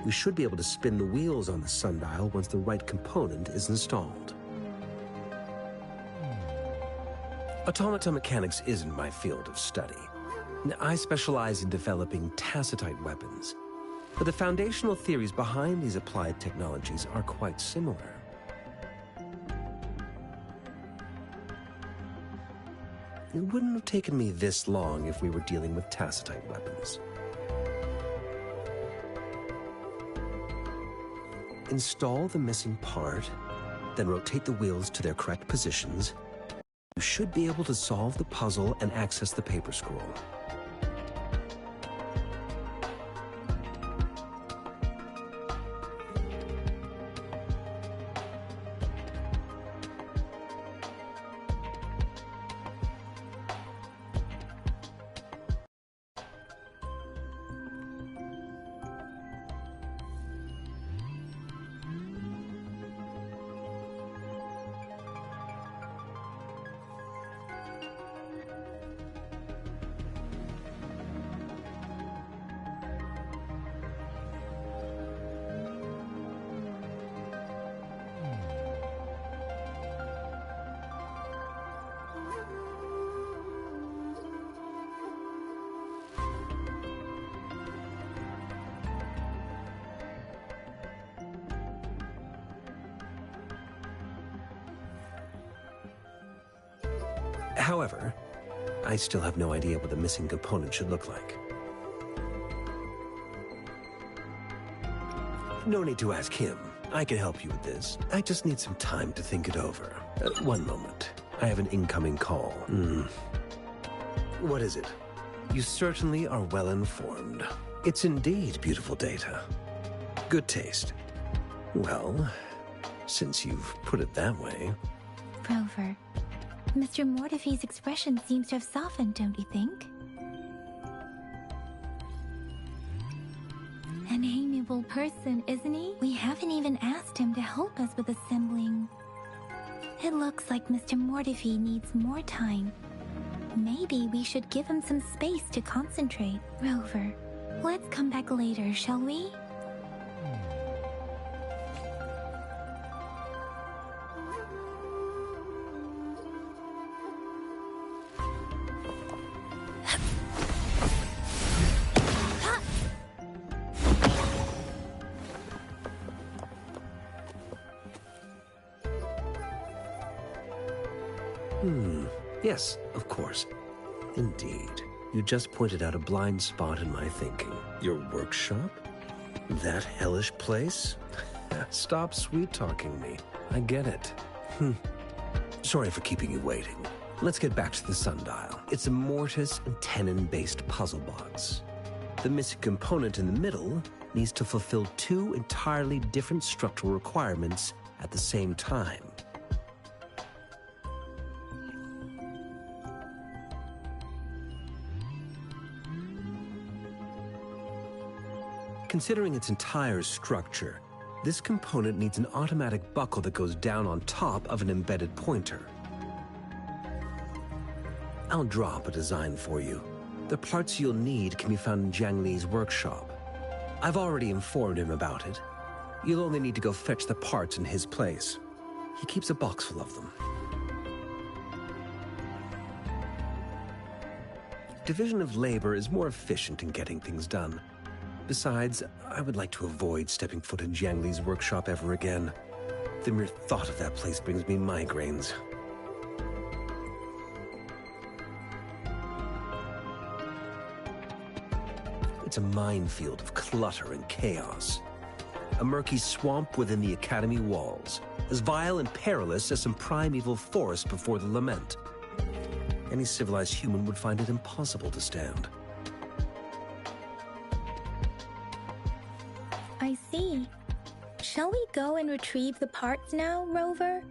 We should be able to spin the wheels on the sundial once the right component is installed. Automata mechanics isn't my field of study. I specialize in developing tacitite weapons, but the foundational theories behind these applied technologies are quite similar. It wouldn't have taken me this long if we were dealing with tacitite weapons. Install the missing part, then rotate the wheels to their correct positions. You should be able to solve the puzzle and access the paper scroll. However, I still have no idea what the missing component should look like. No need to ask him. I can help you with this. I just need some time to think it over. One moment. I have an incoming call. What is it? You certainly are well informed. It's indeed beautiful data. Good taste. Well, since you've put it that way... Rover, Mr. Mortefi's expression seems to have softened, don't you think? An amiable person, isn't he? We haven't even asked him to help us with assembling. It looks like Mr. Mortefi needs more time. Maybe we should give him some space to concentrate. Rover, let's come back later, shall we? Yes, of course. Indeed. You just pointed out a blind spot in my thinking. Your workshop? That hellish place? Stop sweet-talking me. I get it. Sorry for keeping you waiting. Let's get back to the sundial. It's a mortise and tenon-based puzzle box. The missing component in the middle needs to fulfill two entirely different structural requirements at the same time. Considering its entire structure, this component needs an automatic buckle that goes down on top of an embedded pointer. I'll draw up a design for you. The parts you'll need can be found in Jiang Li's workshop. I've already informed him about it. You'll only need to go fetch the parts in his place. He keeps a box full of them. Division of labor is more efficient in getting things done. Besides, I would like to avoid stepping foot in Jiang Li's workshop ever again. The mere thought of that place brings me migraines. It's a minefield of clutter and chaos. A murky swamp within the Academy walls, as vile and perilous as some primeval forest before the lament. Any civilized human would find it impossible to stand. I see. Shall we go and retrieve the parts now, Rover?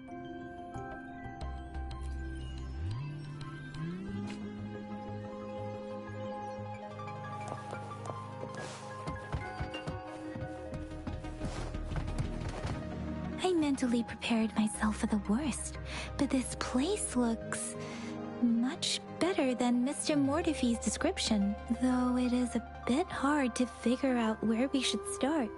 I mentally prepared myself for the worst, but this place looks much better than Mr. Mortify's description, though it is a bit hard to figure out where we should start.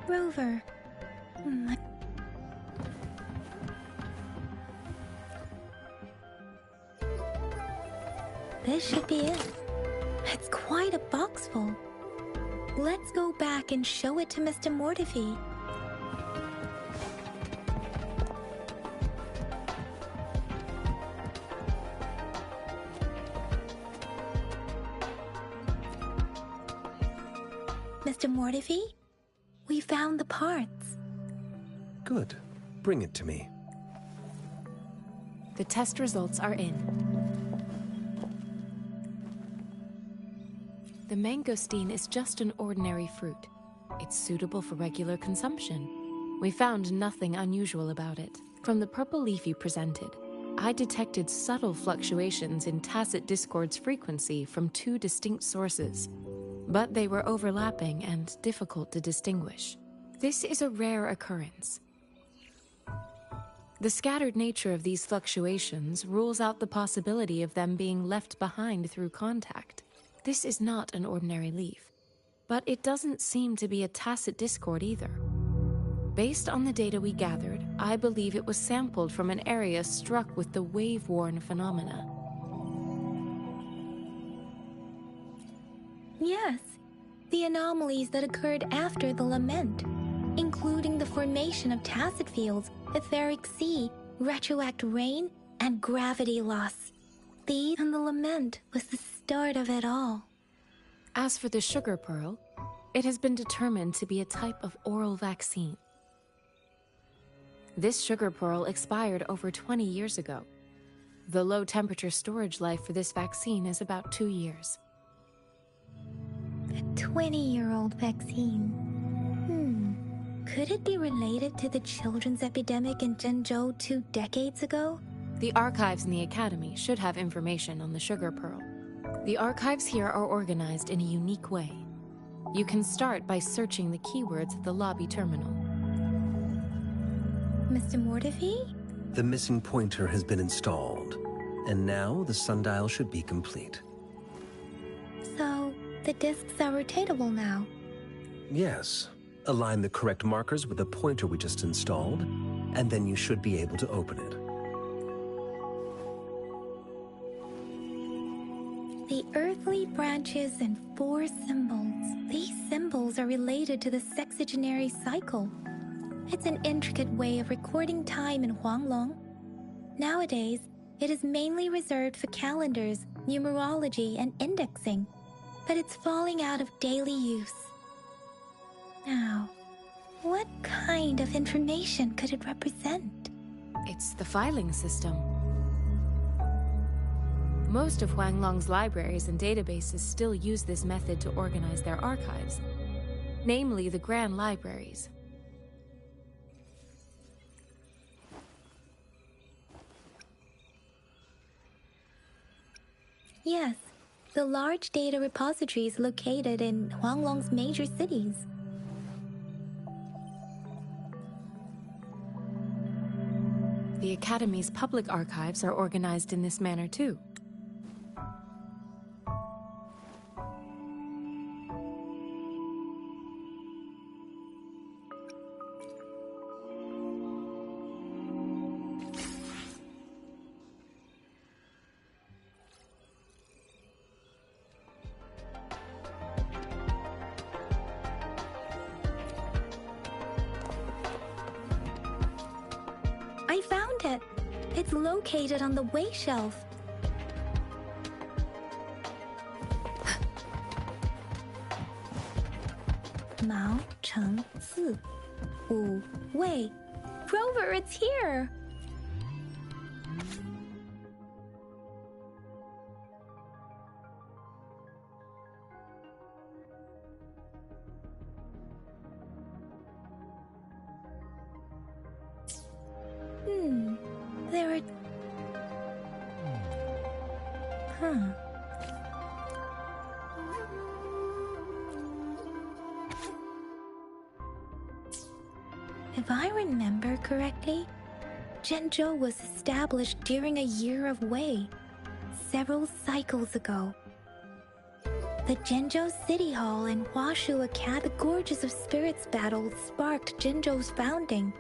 Rover. This should be it. It's quite a box full. Let's go back and show it to Mr. Mortify. Mr. Mortify, we found the parts. Good. Bring it to me. The test results are in. The mangosteen is just an ordinary fruit. It's suitable for regular consumption. We found nothing unusual about it. From the purple leaf you presented, I detected subtle fluctuations in tacit discord's frequency from two distinct sources, but they were overlapping and difficult to distinguish. This is a rare occurrence. The scattered nature of these fluctuations rules out the possibility of them being left behind through contact. This is not an ordinary leaf, but it doesn't seem to be a tacit discord either. Based on the data we gathered, I believe it was sampled from an area struck with the wave-worn phenomena. Yes, the anomalies that occurred after the lament, including the formation of tacit fields, etheric sea, retroact rain, and gravity loss. These and the lament was the start of it all. As for the sugar pearl, it has been determined to be a type of oral vaccine. This sugar pearl expired over 20 years ago. The low-temperature storage life for this vaccine is about 2 years. A 20-year-old vaccine. Could it be related to the children's epidemic in Zhengzhou 2 decades ago? The archives in the Academy should have information on the sugar pearl. The archives here are organized in a unique way. You can start by searching the keywords at the lobby terminal. Mr. Mortify? The missing pointer has been installed, and now the sundial should be complete. So, the discs are rotatable now? Yes. Align the correct markers with the pointer we just installed, and then you should be able to open it. The earthly branches and 4 symbols. These symbols are related to the sexagenary cycle. It's an intricate way of recording time in Huanglong. Nowadays, it is mainly reserved for calendars, numerology, and indexing, but it's falling out of daily use. Now, what kind of information could it represent? It's the filing system. Most of Huanglong's libraries and databases still use this method to organize their archives, namely the Grand Libraries. Yes, the large data repositories located in Huanglong's major cities. The Academy's public archives are organized in this manner too. I found it. It's located on the way shelf. Mao Cheng Zi, Wu Wei. Rover, it's here! There are... If I remember correctly, Zhenzhou was established during a year of Wei, several cycles ago. The Zhenzhou City Hall and Huashu Academy, the Gorges of Spirits battle sparked Zhenzhou's founding.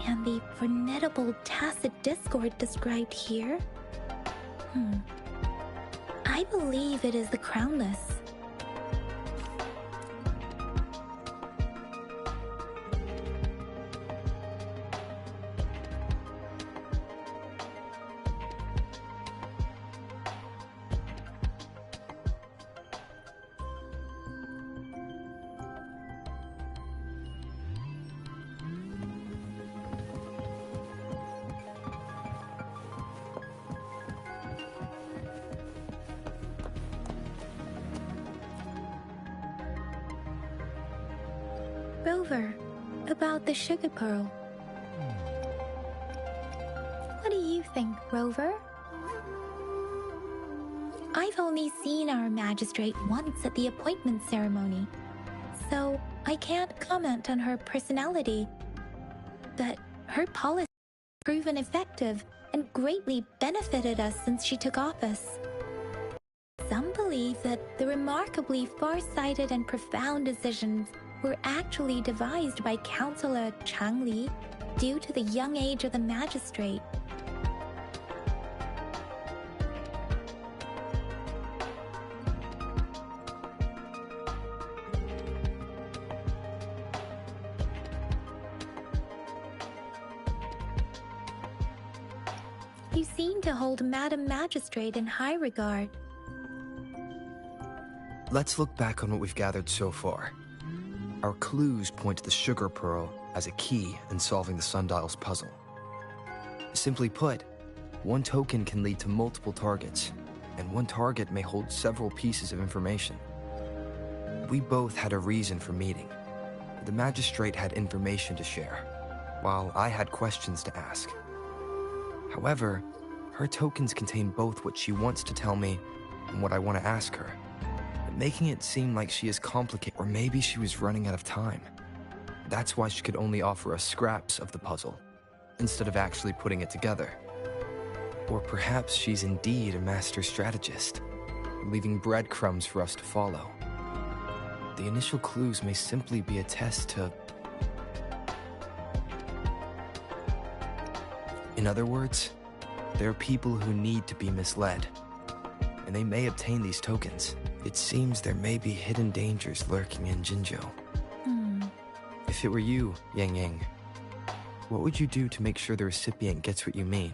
And the formidable tacit discord described here? I believe it is the Crownless. Rover, about the sugar pearl. What do you think, Rover? I've only seen our magistrate once at the appointment ceremony, so I can't comment on her personality. But her policy has proven effective and greatly benefited us since she took office. Some believe that the remarkably far-sighted and profound decisions were actually devised by Councillor Chang Li due to the young age of the magistrate. You seem to hold Madam Magistrate in high regard. Let's look back on what we've gathered so far. Our clues point to the sugar pearl as a key in solving the sundial's puzzle. Simply put, one token can lead to multiple targets, and one target may hold several pieces of information. We both had a reason for meeting. The magistrate had information to share, while I had questions to ask. However, her tokens contain both what she wants to tell me and what I want to ask her, making it seem like she is complicated, or maybe she was running out of time. That's why she could only offer us scraps of the puzzle, instead of actually putting it together. Or perhaps she's indeed a master strategist, leaving breadcrumbs for us to follow. The initial clues may simply be a test to... In other words, there are people who need to be misled, and they may obtain these tokens. It seems there may be hidden dangers lurking in Jinzhou. If it were you, Yang Yang, what would you do to make sure the recipient gets what you mean?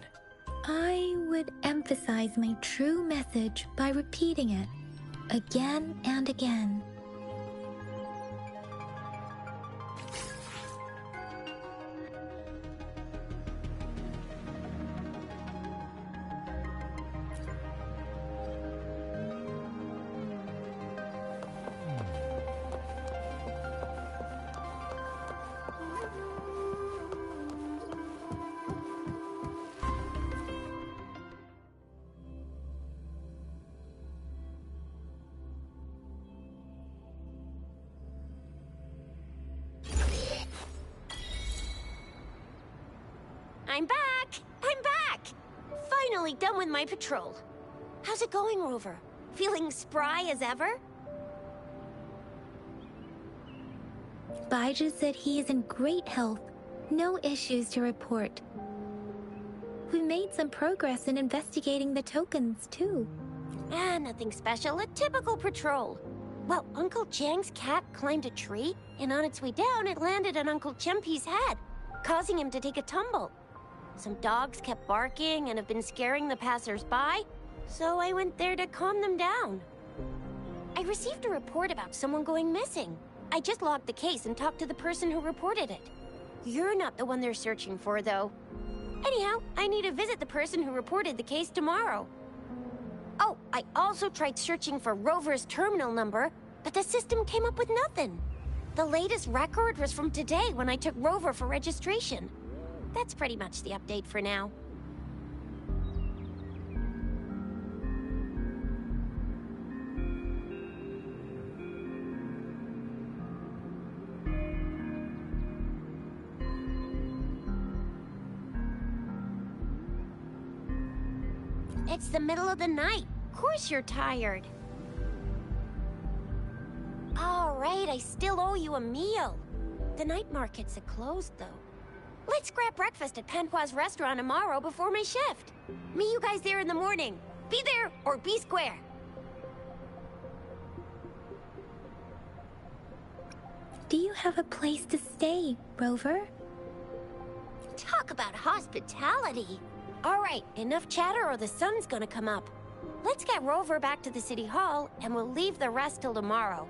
I would emphasize my true message by repeating it again and again. I'm back! I'm back! Finally done with my patrol. How's it going, Rover? Feeling spry as ever? Baiju said he is in great health. No issues to report. We made some progress in investigating the tokens, too. Nothing special. A typical patrol. Well, Uncle Chang's cat climbed a tree, and on its way down, it landed on Uncle Chempi's head, causing him to take a tumble. Some dogs kept barking and have been scaring the passers-by, so I went there to calm them down. I received a report about someone going missing. I just logged the case and talked to the person who reported it. You're not the one they're searching for, though. Anyhow, I need to visit the person who reported the case tomorrow. Oh, I also tried searching for Rover's terminal number, but the system came up with nothing. The latest record was from today when I took Rover for registration. That's pretty much the update for now. It's the middle of the night. Of course you're tired. All right, I still owe you a meal. The night markets are closed, though. Let's grab breakfast at Panhua's restaurant tomorrow before my shift. Meet you guys there in the morning. Be there or be square. Do you have a place to stay, Rover? Talk about hospitality. All right, enough chatter or the sun's gonna come up. Let's get Rover back to the city hall, and we'll leave the rest till tomorrow.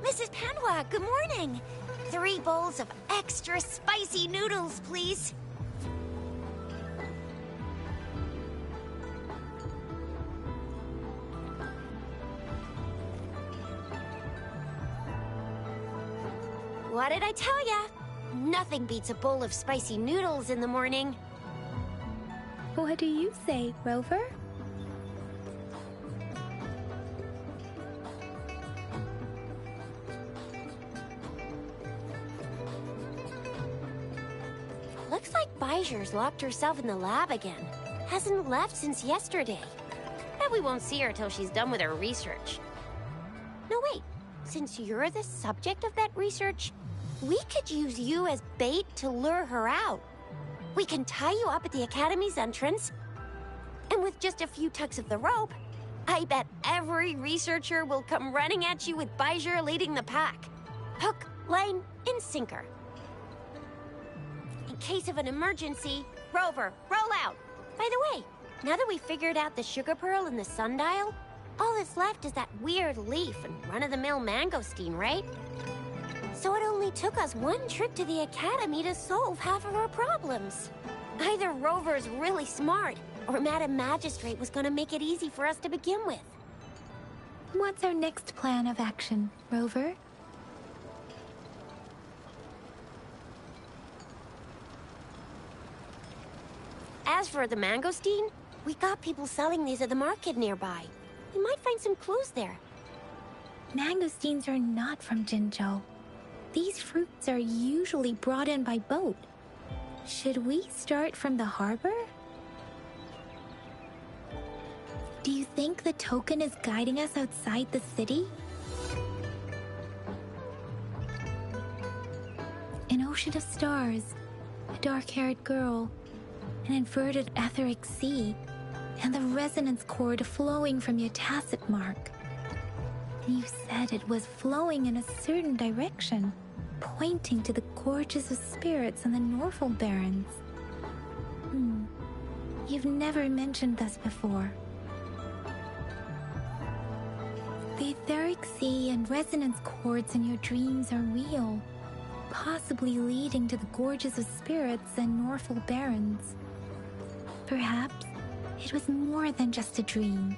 Mrs. Panhua, good morning. 3 bowls of extra spicy noodles, please. What did I tell ya? Nothing beats a bowl of spicy noodles in the morning. What do you say, Rover? Looks like Baijer's locked herself in the lab again. Hasn't left since yesterday. Bet we won't see her till she's done with her research. No, wait. Since you're the subject of that research, we could use you as bait to lure her out. We can tie you up at the Academy's entrance, and with just a few tugs of the rope, I bet every researcher will come running at you with Baijer leading the pack. Hook, line, and sinker. In case of an emergency, Rover, roll out. By the way, now that we figured out the sugar pearl and the sundial, all that's left is that weird leaf and run-of-the-mill mangosteen, right? So it only took us one trip to the Academy to solve half of our problems. Either Rover's really smart, or Madam Magistrate was gonna make it easy for us to begin with. What's our next plan of action, Rover? As for the mangosteen, we got people selling these at the market nearby. We might find some clues there. Mangosteens are not from Jinzhou. These fruits are usually brought in by boat. Should we start from the harbor? Do you think the token is guiding us outside the city? An ocean of stars, a dark-haired girl, an inverted etheric sea, and the resonance cord flowing from your tacit mark. You said it was flowing in a certain direction, pointing to the gorges of spirits and the Norful Barrens. You've never mentioned this before. The etheric sea and resonance cords in your dreams are real, possibly leading to the gorges of spirits and Norful Barrens. Perhaps it was more than just a dream.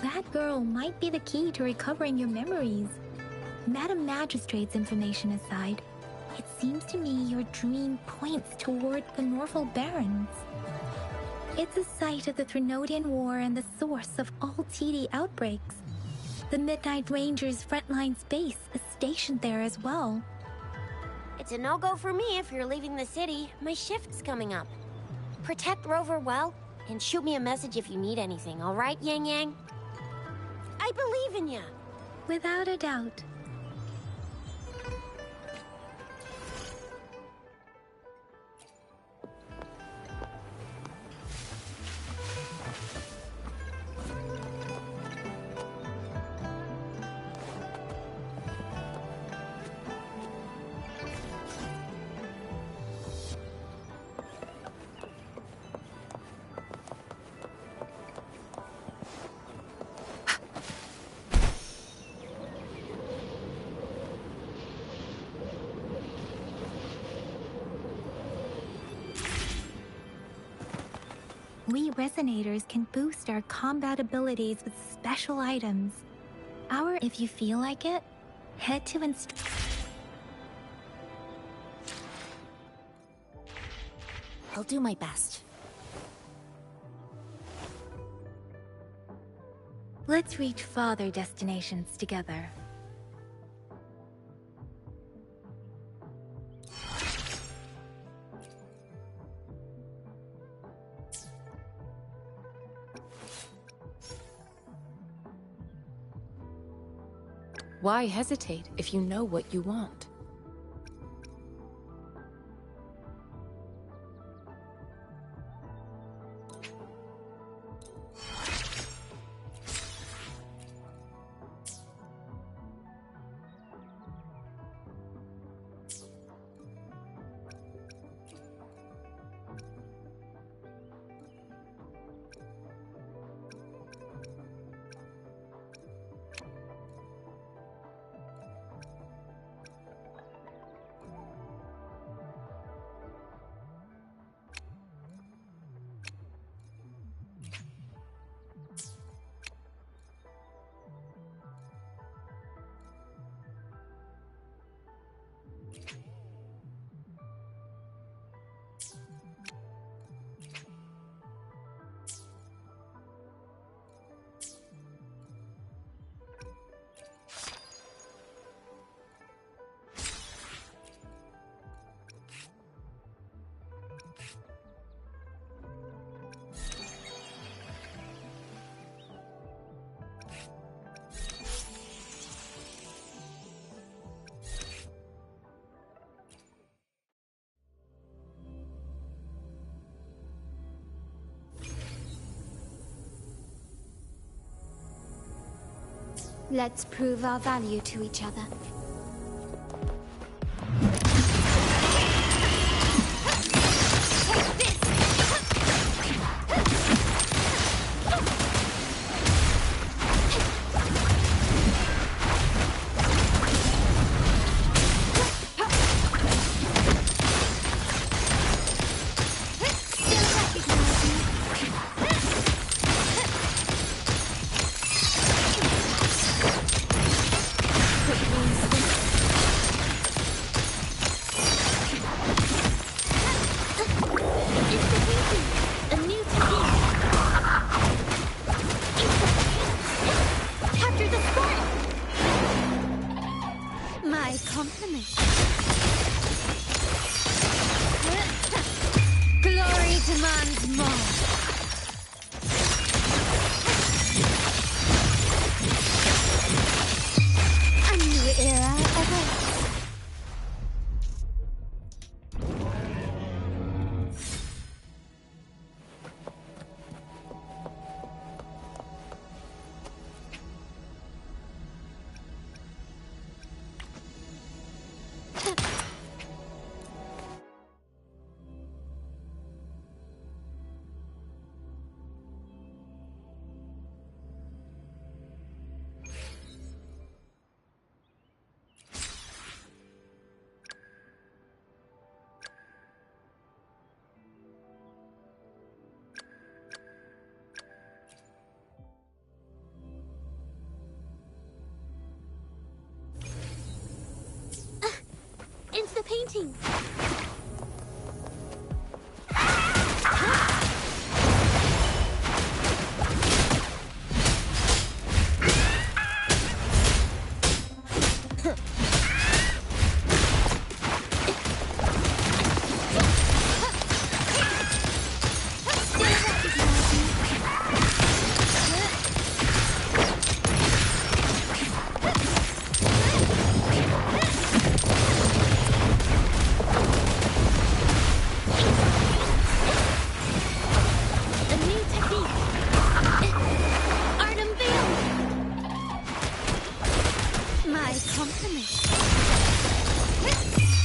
That girl might be the key to recovering your memories. Madam Magistrate's information aside, it seems to me your dream points toward the Norful Barrens. It's a site of the Threnodian War and the source of all TD outbreaks. The Midnight Rangers' frontline base is stationed there as well. It's a no-go for me if you're leaving the city. My shift's coming up. Protect Rover well, and shoot me a message if you need anything, all right, Yang Yang? I believe in ya! Without a doubt. We resonators can boost our combat abilities with special items. If you feel like it, head to I'll do my best. Let's reach farther destinations together. Why hesitate if you know what you want? Let's prove our value to each other. Glory demands more. A new era awaits. It's the painting.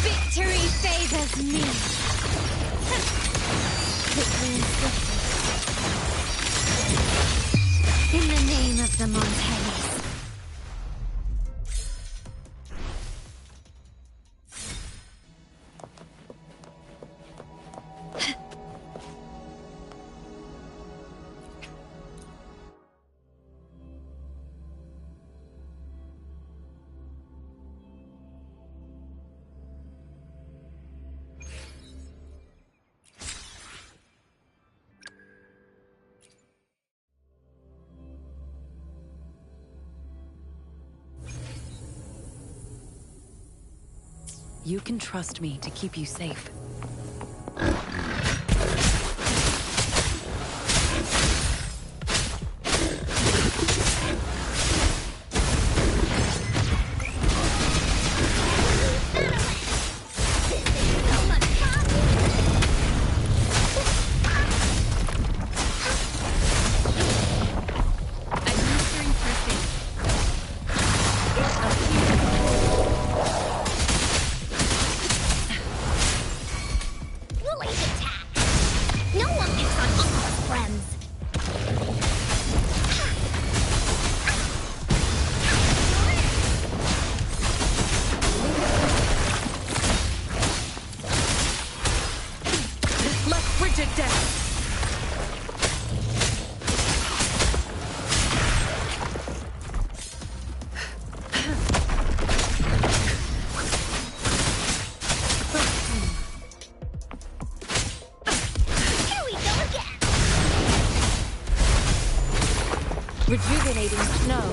Victory favors me. In the name of the Montanes. You can trust me to keep you safe. Rejuvenating snow.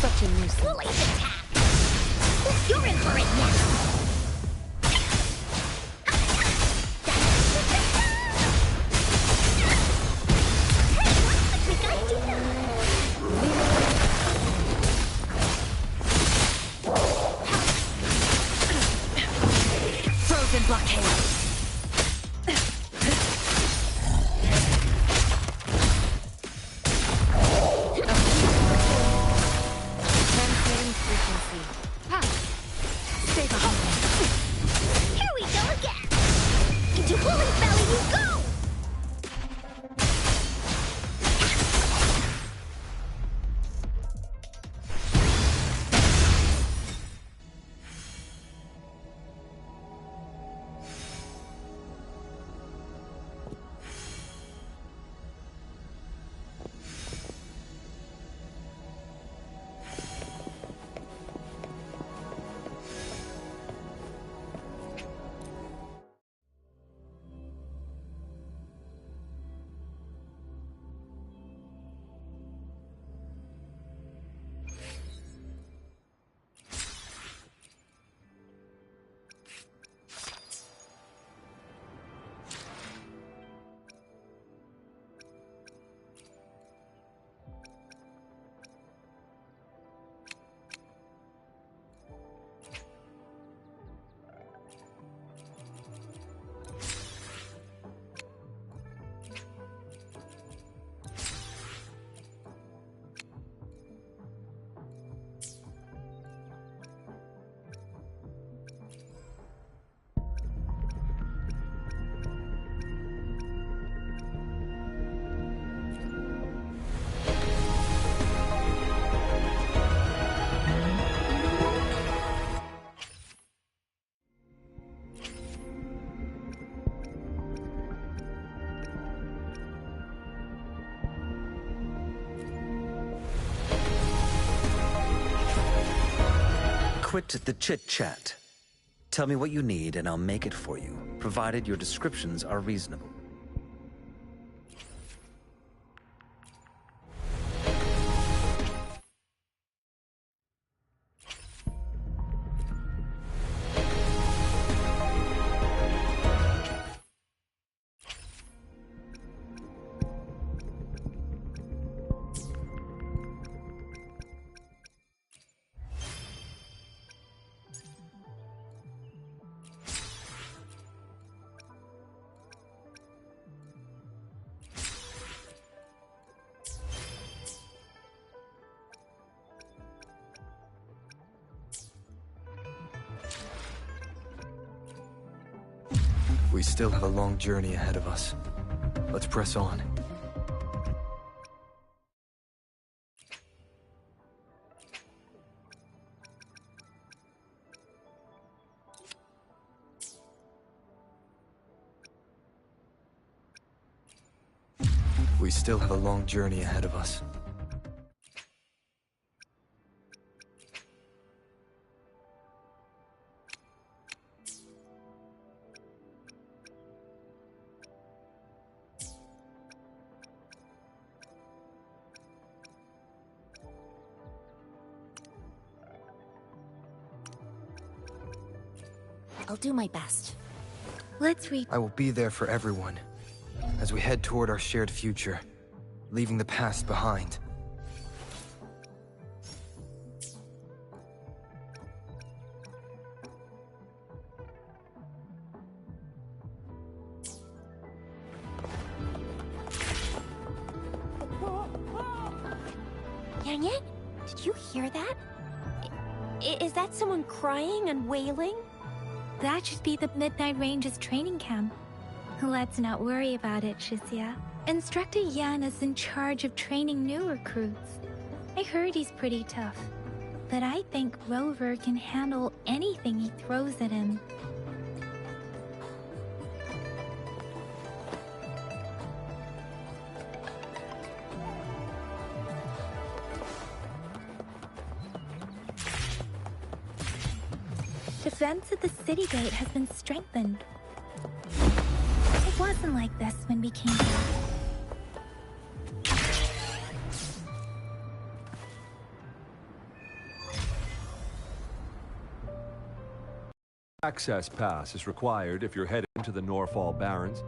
Such a nuisance. Police attack! You're in for it now! Frozen blockade. quit the chit-chat. Tell me what you need and I'll make it for you, provided your descriptions are reasonable. We still have a long journey ahead of us. Let's press on. We still have a long journey ahead of us. I'll do my best. Let's read. I will be there for everyone as we head toward our shared future, leaving the past behind. Yang Yang, did you hear that? Is that someone crying and wailing? That should be the Midnight Range's training camp. Let's not worry about it, Shisia. Instructor Yan is in charge of training new recruits. I heard he's pretty tough, but I think Rover can handle anything he throws at him. Defense at the city gate has been strengthened. It wasn't like this when we came here. Access pass is required if you're heading to the Norfall Barrens.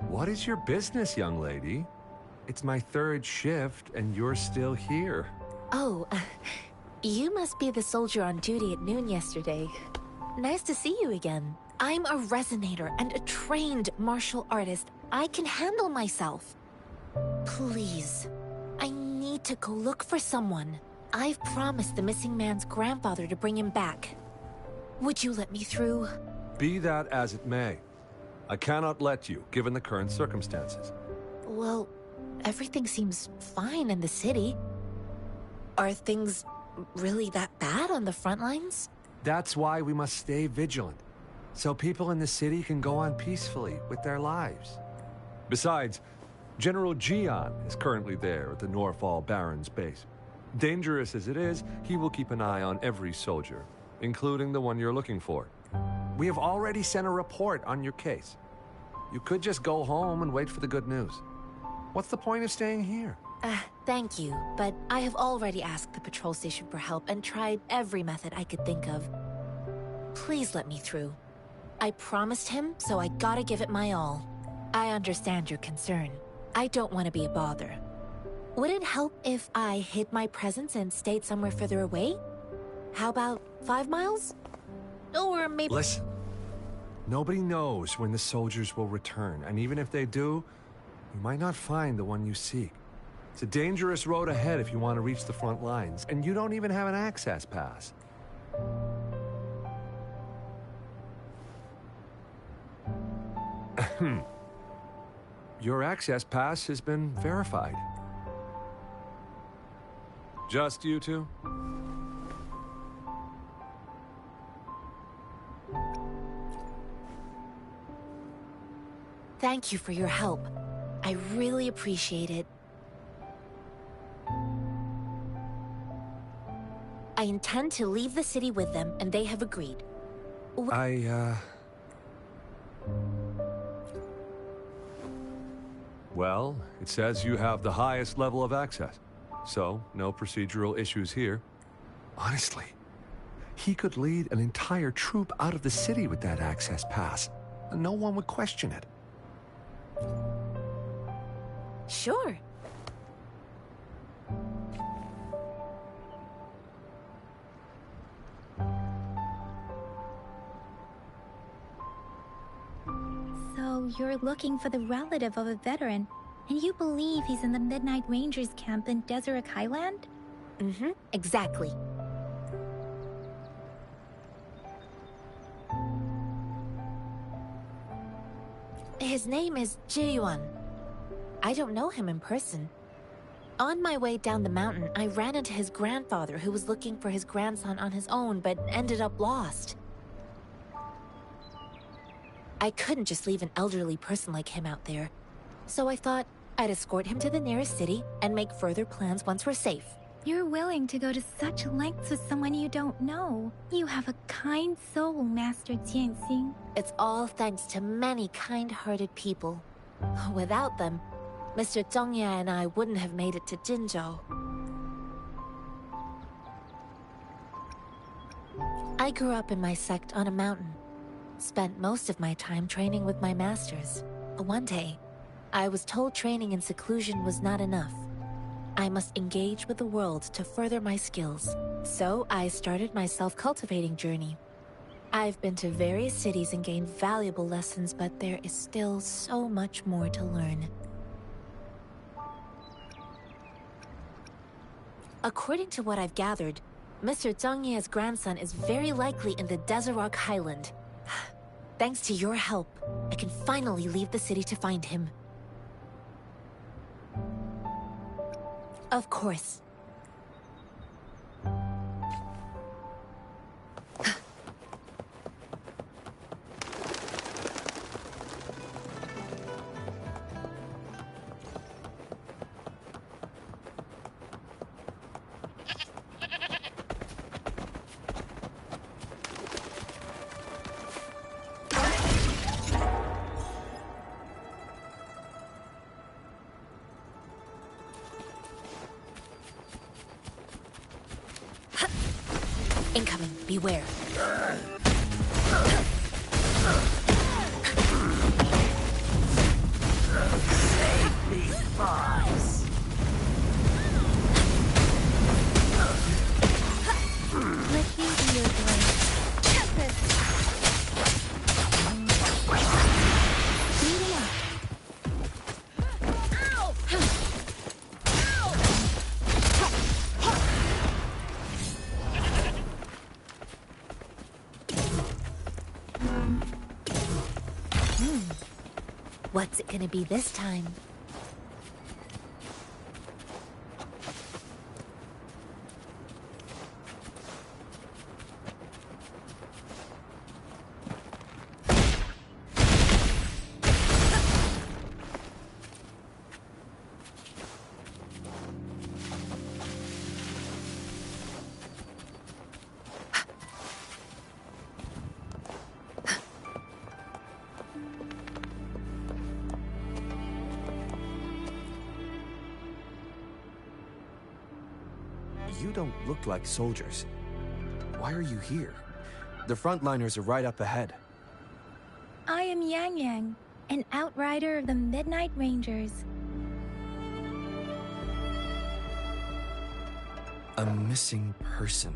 What is your business, young lady? It's my third shift and you're still here. Oh, you must be the soldier on duty at noon yesterday. Nice to see you again. I'm a resonator and a trained martial artist. I can handle myself. Please, I need to go look for someone. I've promised the missing man's grandfather to bring him back. Would you let me through? Be that as it may, I cannot let you, given the current circumstances. Well, everything seems fine in the city. Are things really that bad on the front lines? That's why we must stay vigilant, so people in the city can go on peacefully with their lives. Besides, General Jian is currently there at the Norfall Barrens base. Dangerous as it is, he will keep an eye on every soldier, including the one you're looking for. We have already sent a report on your case. You could just go home and wait for the good news. What's the point of staying here? Thank you, but I have already asked the patrol station for help and tried every method I could think of. Please let me through. I promised him, so I gotta give it my all. I understand your concern. I don't want to be a bother. Would it help if I hid my presence and stayed somewhere further away? How about 5 miles? Or maybe— Listen. Nobody knows when the soldiers will return, and even if they do, you might not find the one you seek. It's a dangerous road ahead if you want to reach the front lines, and you don't even have an access pass. Your access pass has been verified. Just you two? Thank you for your help. I really appreciate it. I intend to leave the city with them, and they have agreed. Well, it says you have the highest level of access, so no procedural issues here. Honestly, he could lead an entire troop out of the city with that access pass, and no one would question it. Sure. So you're looking for the relative of a veteran, and you believe he's in the Midnight Rangers camp in Deseret Highland? Mm-hmm, exactly. His name is Ji-yuan. I don't know him in person. On my way down the mountain, I ran into his grandfather who was looking for his grandson on his own but ended up lost. I couldn't just leave an elderly person like him out there, so I thought I'd escort him to the nearest city and make further plans once we're safe. You're willing to go to such lengths with someone you don't know. You have a kind soul, Master Jianxing. It's all thanks to many kind-hearted people. Without them, Mr. Zhongye and I wouldn't have made it to Jinzhou. I grew up in my sect on a mountain. Spent most of my time training with my masters. One day, I was told training in seclusion was not enough. I must engage with the world to further my skills. So I started my self-cultivating journey. I've been to various cities and gained valuable lessons, but there is still so much more to learn. According to what I've gathered, Mr. Zhongye's grandson is very likely in the Deseret Highland. Thanks to your help, I can finally leave the city to find him. Of course. Incoming, beware. Save me, boss. Let me be your blade. Tempest! Beating up. Ow! What's it gonna be this time? You don't look like soldiers. Why are you here? The frontliners are right up ahead. I am Yang Yang, an outrider of the Midnight Rangers. A missing person.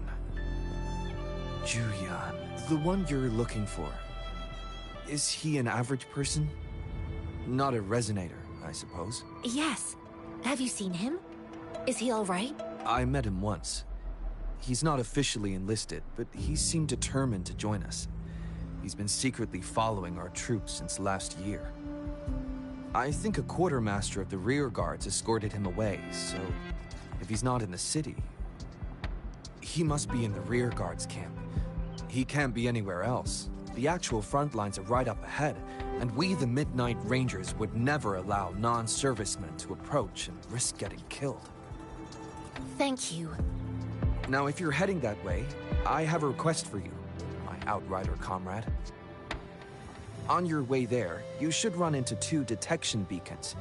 Juyan, the one you're looking for. Is he an average person? Not a resonator, I suppose. Yes. Have you seen him? Is he all right? I met him once. He's not officially enlisted, but he seemed determined to join us. He's been secretly following our troops since last year. I think a quartermaster of the rear guards escorted him away, so if he's not in the city, he must be in the rear guards camp. He can't be anywhere else. The actual front lines are right up ahead, and we, the Midnight Rangers, would never allow non-servicemen to approach and risk getting killed. Thank you. Now, if you're heading that way, I have a request for you, my outrider comrade. On your way there, you should run into 2 detection beacons.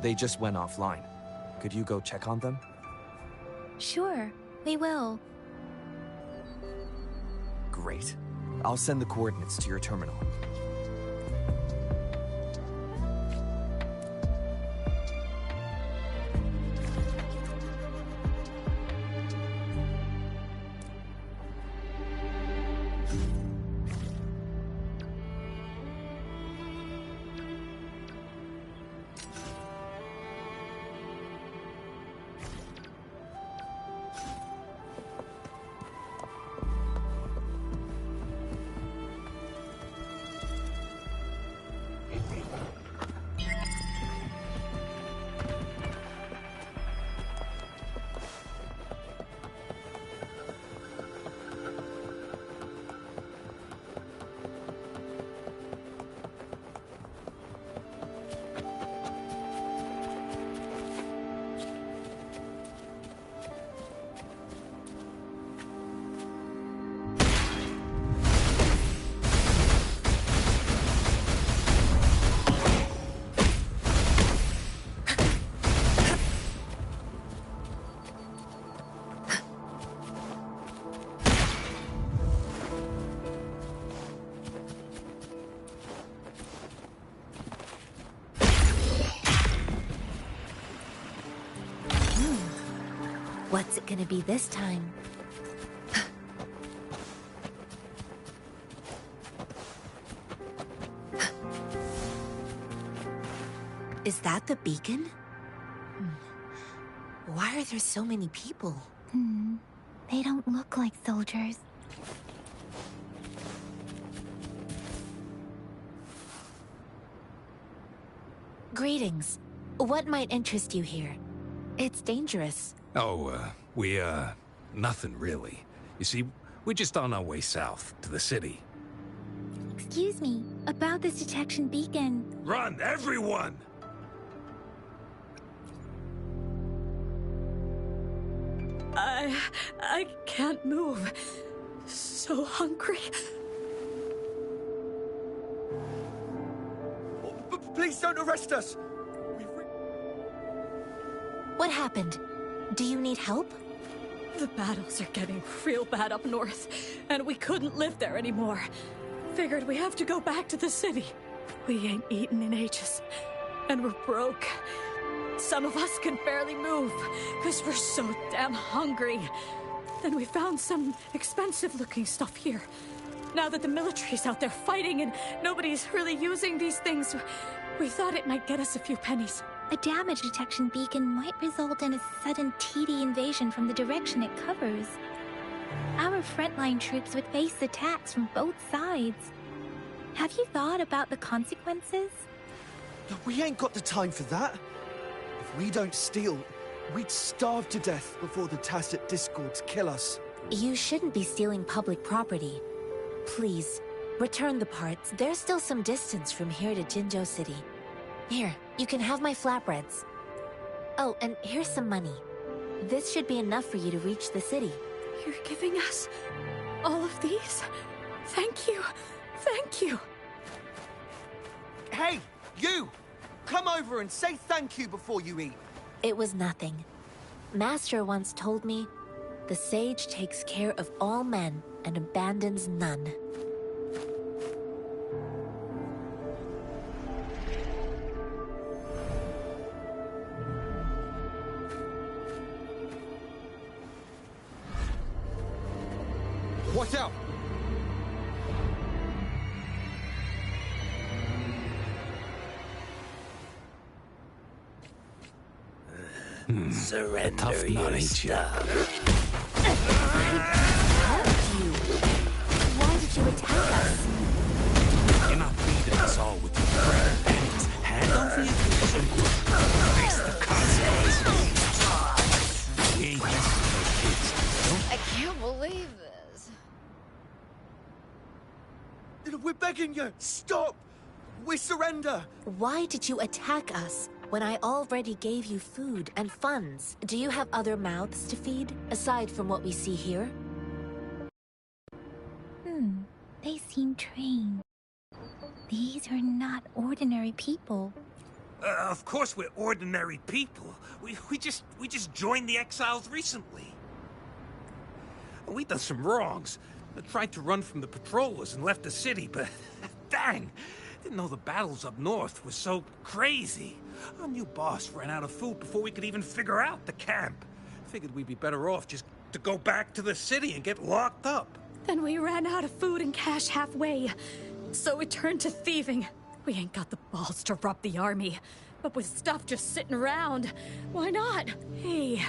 They just went offline. Could you go check on them? Sure, we will. Great. I'll send the coordinates to your terminal. What's it gonna be this time? Is that the beacon? Why are there so many people? They don't look like soldiers. Greetings. What might interest you here? It's dangerous. Oh, nothing really. You see, we're just on our way south, to the city. Excuse me, about this detection beacon. Run, everyone! I can't move. So hungry. Please don't arrest us! What happened? Do you need help? The battles are getting real bad up north, and we couldn't live there anymore. Figured we have to go back to the city. We ain't eaten in ages, and we're broke. Some of us can barely move, because we're so damn hungry. Then we found some expensive-looking stuff here. Now that the military's out there fighting and nobody's really using these things, we thought it might get us a few pennies. A damage detection beacon might result in a sudden TD invasion from the direction it covers. Our frontline troops would face attacks from both sides. Have you thought about the consequences? We ain't got the time for that. If we don't steal, we'd starve to death before the Tacit Discords kill us. You shouldn't be stealing public property. Please, return the parts. There's still some distance from here to Jinzhou City. Here, you can have my flatbreads. Oh, and here's some money. This should be enough for you to reach the city. You're giving us all of these? Thank you. Thank you. Hey, you! Come over and say thank you before you eat. It was nothing. Master once told me, the sage takes care of all men and abandons none. Watch out! Surrender tough nut, your ain't you? stuff. Why did you attack us? You're not feeding us all with your bread and pennies. Hand over your tools. Face the consequences. We ain't messing with those kids. I can't believe this. We're begging you, stop! We surrender! Why did you attack us? when I already gave you food and funds? Do you have other mouths to feed, aside from what we see here? They seem trained. These are not ordinary people. Of course we're ordinary people. We just joined the Exiles recently. We done some wrongs. Tried to run from the patrollers and left the city, but dang! Didn't know the battles up north were so crazy. Our new boss ran out of food before we could even figure out the camp. Figured we'd be better off just to go back to the city and get locked up. Then we ran out of food and cash halfway, so we turned to thieving. We ain't got the balls to rob the army, but with stuff just sitting around, why not? Hey,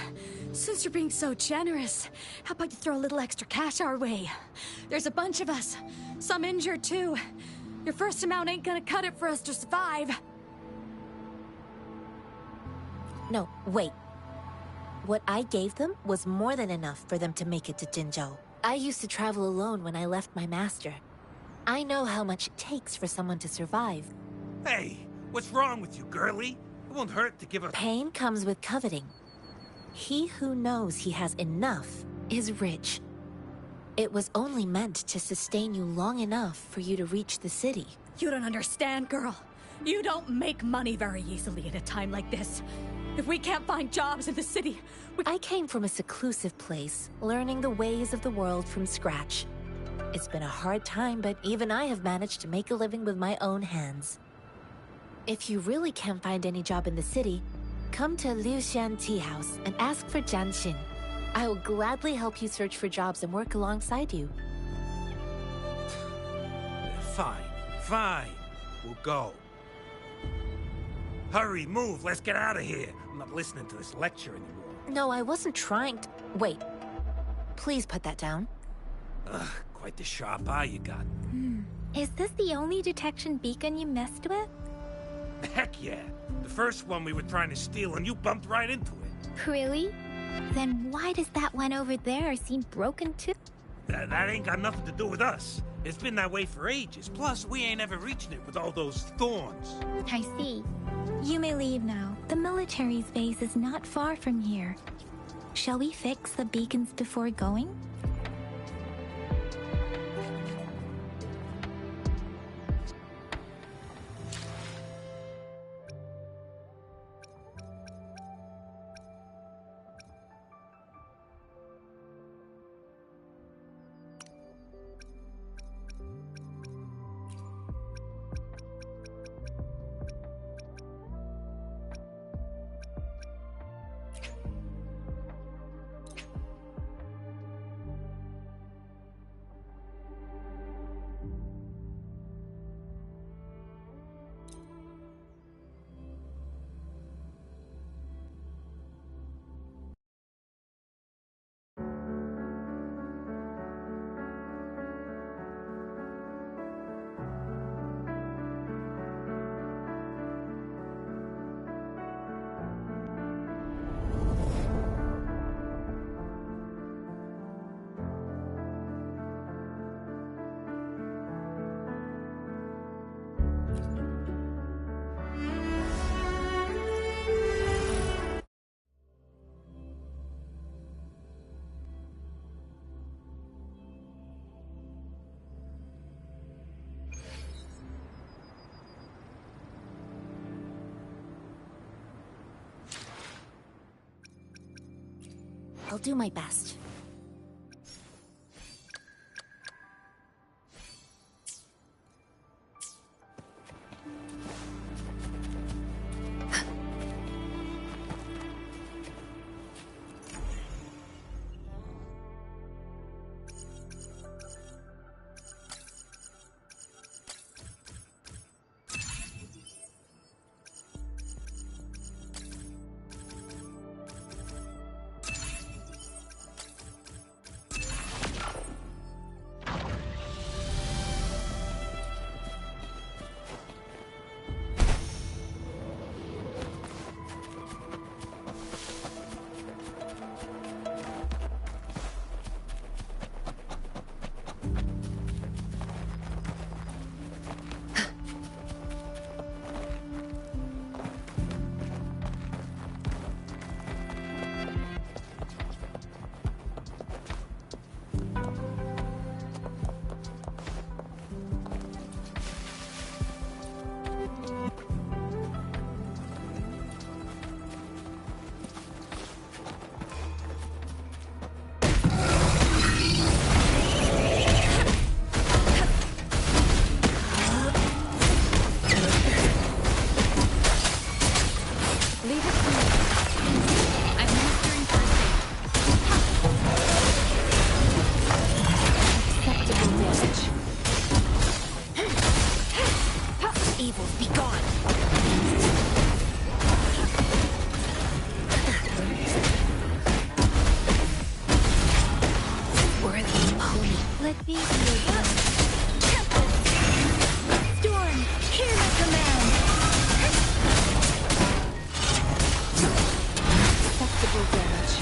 since you're being so generous, how about you throw a little extra cash our way? There's a bunch of us, some injured too. Your first amount ain't gonna cut it for us to survive. No, wait. What I gave them was more than enough for them to make it to Jinzhou. I used to travel alone when I left my master. I know how much it takes for someone to survive. Hey, what's wrong with you, girlie? It won't hurt to give a... Pain comes with coveting. He who knows he has enough is rich. It was only meant to sustain you long enough for you to reach the city. You don't understand, girl. You don't make money very easily at a time like this. If we can't find jobs in the city, I came from a seclusive place, learning the ways of the world from scratch. It's been a hard time, but even I have managed to make a living with my own hands. If you really can't find any job in the city, come to Liu Xian Tea House and ask for Jian Xin. I will gladly help you search for jobs and work alongside you. Fine. We'll go. Hurry, move, let's get out of here. I'm not listening to this lecture anymore. No, I wasn't trying to... Wait. Please put that down. Ugh, quite the sharp eye you got. Is this the only detection beacon you messed with? Heck yeah. The first one we were trying to steal and you bumped right into it. Really? Then why does that one over there seem broken too? That ain't got nothing to do with us. It's been that way for ages. Plus, we ain't ever reached it with all those thorns. I see. You may leave now. The military's base is not far from here. Shall we fix the beacons before going? I'll do my best. Let me be your guide. Storm, hear my command. Acceptable damage.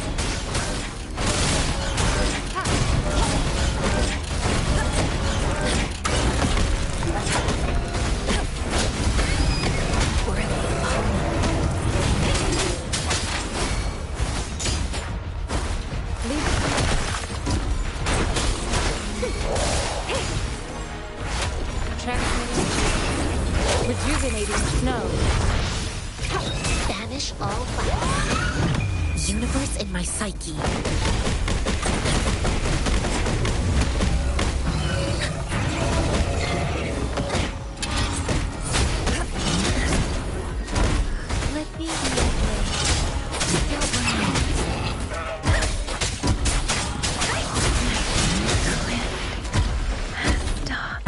Rejuvenating snow. Banish all violence. Universe in my psyche. Let me be your blade. Don't worry. Stop.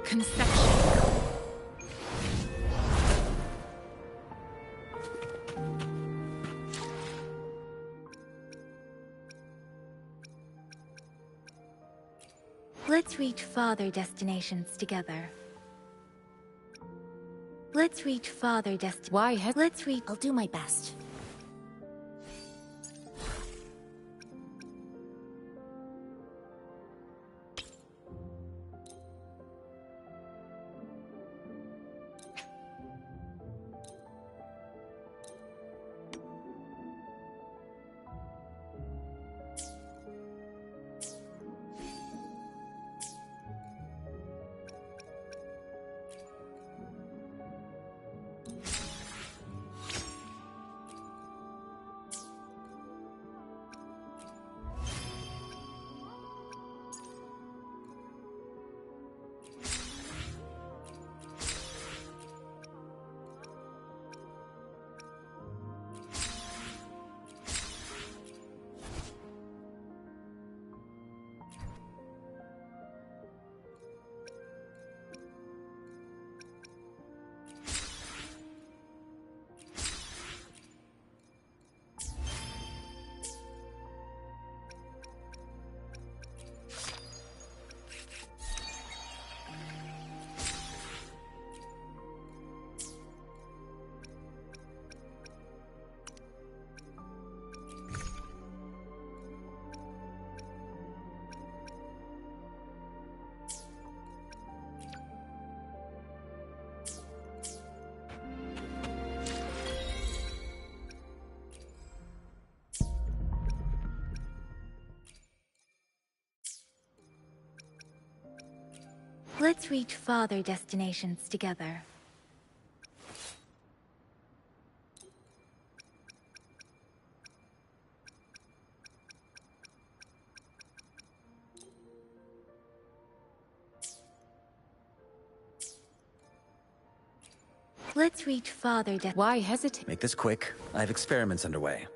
Conception. Let's reach farther destinations together. Let's reach farther Why Let's reach. I'll do my best. Let's reach farther destinations together. Let's reach farther. Why hesitate? Make this quick. I have experiments underway.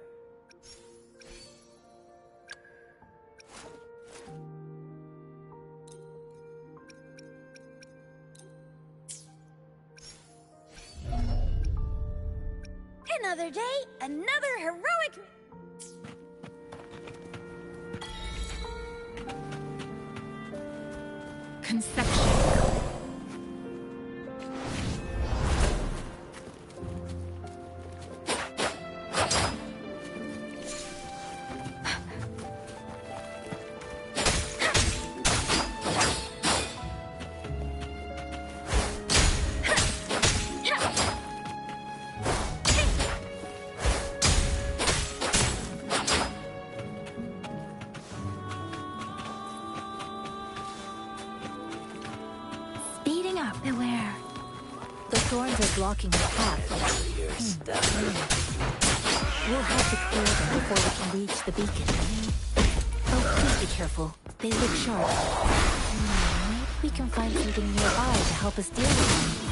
Another day, another heroic... Conception. Speeding up. Beware. The thorns are blocking the path. We'll have to clear them before we can reach the beacon. Oh, please be careful. They look sharp. Maybe we can find something nearby to help us deal with them.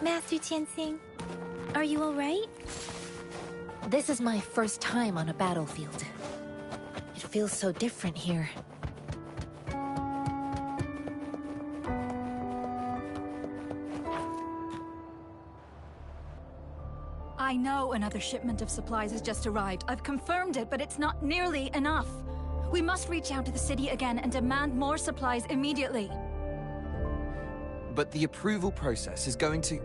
Master Tianxing, are you alright? This is my first time on a battlefield. It feels so different here. I know another shipment of supplies has just arrived. I've confirmed it, but it's not nearly enough. We must reach out to the city again and demand more supplies immediately. But the approval process is going to...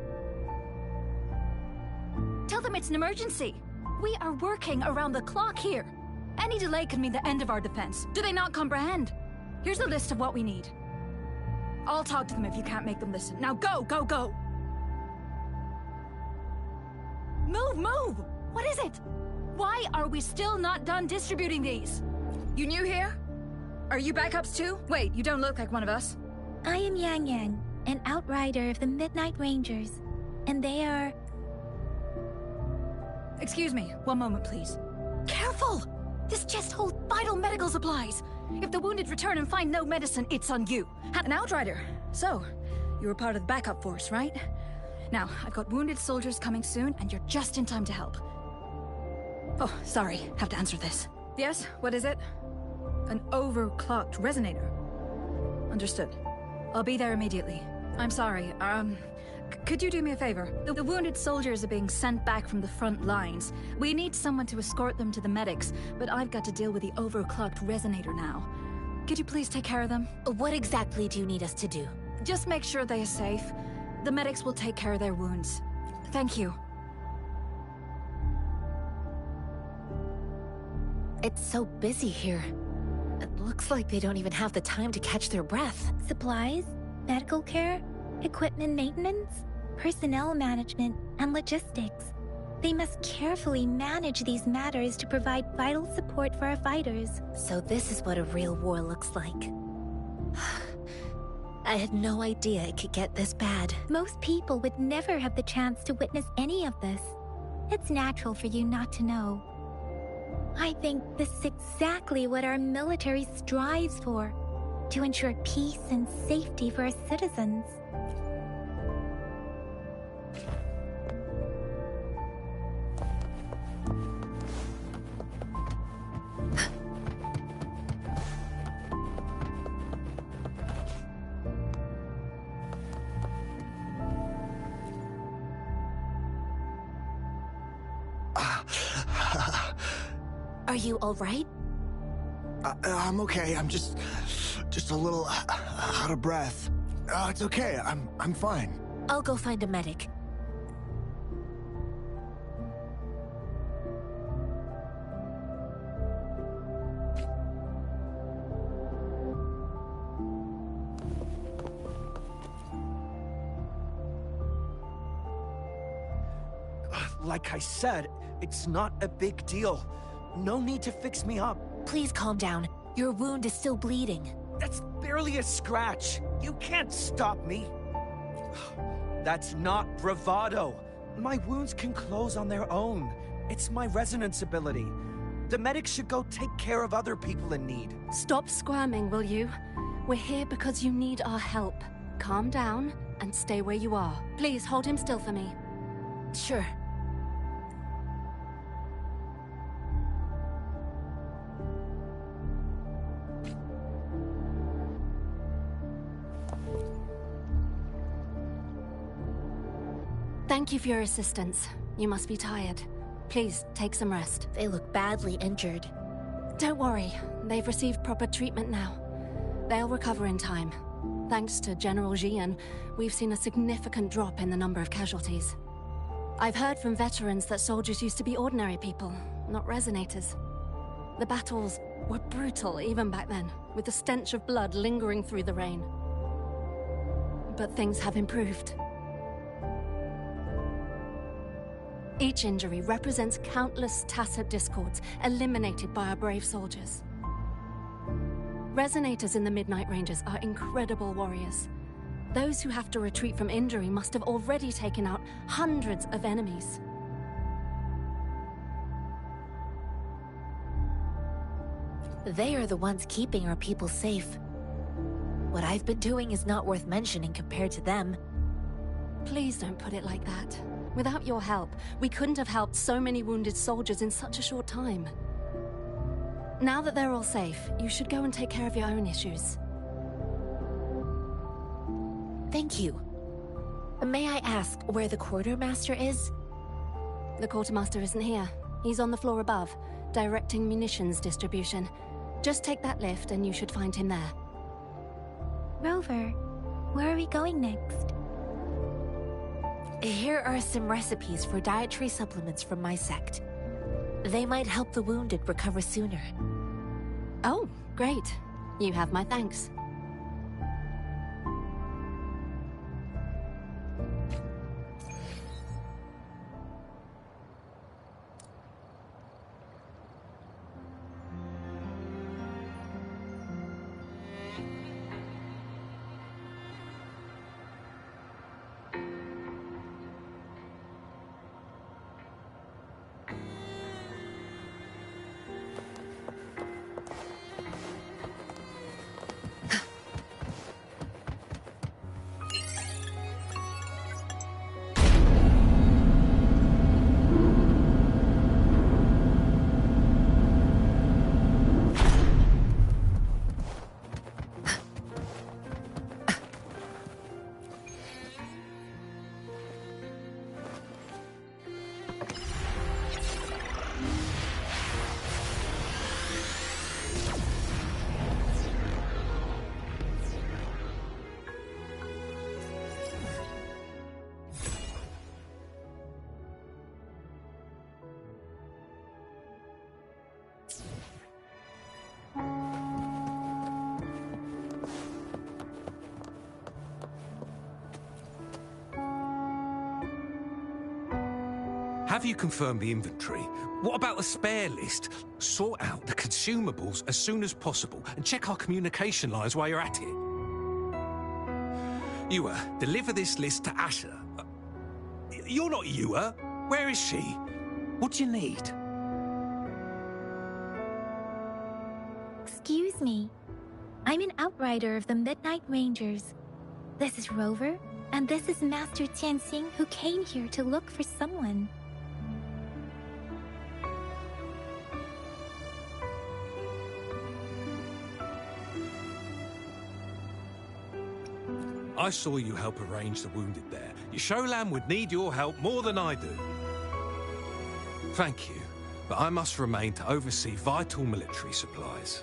Tell them it's an emergency. We are working around the clock here. Any delay could mean the end of our defense. Do they not comprehend? Here's a list of what we need. I'll talk to them if you can't make them listen. Now go, go, go! Move, move! What is it? Why are we still not done distributing these? You new here? Are you backups too? Wait, you don't look like one of us. I am Yang Yang, an outrider of the Midnight Rangers, and they are... Excuse me, one moment please. Careful! This chest holds vital medical supplies. If the wounded return and find no medicine, it's on you. An outrider. So, you were part of the backup force, right? Now, I've got wounded soldiers coming soon, and you're just in time to help. Oh, sorry, have to answer this. Yes, what is it? An overclocked resonator. Understood. I'll be there immediately. I'm sorry, could you do me a favor? The wounded soldiers are being sent back from the front lines. We need someone to escort them to the medics, but I've got to deal with the overclocked resonator now. Could you please take care of them? What exactly do you need us to do? Just make sure they are safe. The medics will take care of their wounds. Thank you. It's so busy here. It looks like they don't even have the time to catch their breath. Supplies, medical care, equipment maintenance, personnel management, and logistics. They must carefully manage these matters to provide vital support for our fighters. So this is what a real war looks like. I had no idea it could get this bad. Most people would never have the chance to witness any of this. It's natural for you not to know. I think this is exactly what our military strives for, to ensure peace and safety for our citizens. Are you all right? I'm okay. I'm just a little out of breath. It's okay. I'm fine. I'll go find a medic. Like I said, it's not a big deal. No need to fix me up. Please calm down. Your wound is still bleeding. That's barely a scratch. You can't stop me. That's not bravado. My wounds can close on their own. It's my resonance ability. The medics should go take care of other people in need. Stop squirming, will you? We're here because you need our help. Calm down and stay where you are. Please hold him still for me. Sure. Thank you for your assistance. You must be tired. Please, take some rest. They look badly injured. Don't worry. They've received proper treatment now. They'll recover in time. Thanks to General Jian, we've seen a significant drop in the number of casualties. I've heard from veterans that soldiers used to be ordinary people, not resonators. The battles were brutal even back then, with the stench of blood lingering through the rain. But things have improved. Each injury represents countless tacit discords eliminated by our brave soldiers. Resonators in the Midnight Rangers are incredible warriors. Those who have to retreat from injury must have already taken out hundreds of enemies. They are the ones keeping our people safe. What I've been doing is not worth mentioning compared to them. Please don't put it like that. Without your help, we couldn't have helped so many wounded soldiers in such a short time. Now that they're all safe, you should go and take care of your own issues. Thank you. May I ask where the quartermaster is? The quartermaster isn't here. He's on the floor above, directing munitions distribution. Just take that lift and you should find him there. Rover, where are we going next? Here are some recipes for dietary supplements from my sect. They might help the wounded recover sooner. Oh, great. You have my thanks. Have you confirmed the inventory? What about the spare list? Sort out the consumables as soon as possible and check our communication lines while you're at it. Yua, deliver this list to Asher. You're not Yua. Where is she? What do you need? Excuse me. I'm an outrider of the Midnight Rangers. This is Rover, and this is Master Tianxing, who came here to look for someone. I saw you help arrange the wounded there. Your Sholan would need your help more than I do. Thank you, but I must remain to oversee vital military supplies.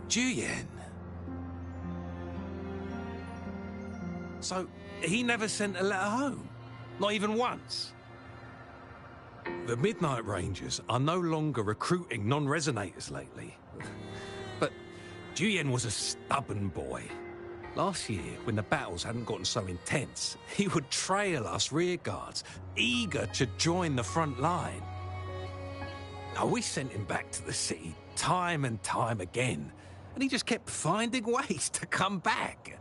Juyen. So, he never sent a letter home? Not even once? The Midnight Rangers are no longer recruiting non-resonators lately. But Juyen was a stubborn boy. Last year, when the battles hadn't gotten so intense, he would trail us rearguards, eager to join the front line. Now, we sent him back to the city time and time again, and he just kept finding ways to come back.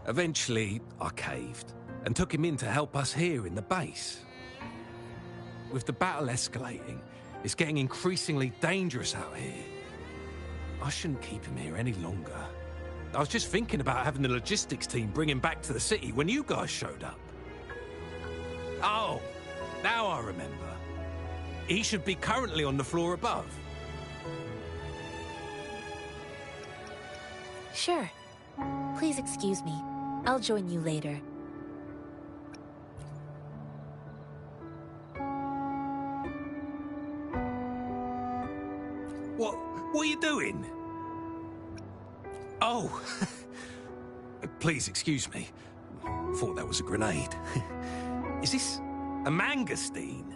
Eventually, I caved and took him in to help us here in the base. With the battle escalating, it's getting increasingly dangerous out here. I shouldn't keep him here any longer. I was just thinking about having the logistics team bring him back to the city when you guys showed up. Oh, now I remember. He should be currently on the floor above. Sure. Please excuse me. I'll join you later. What are you doing? Oh, please excuse me. Thought that was a grenade. Is this a mangosteen?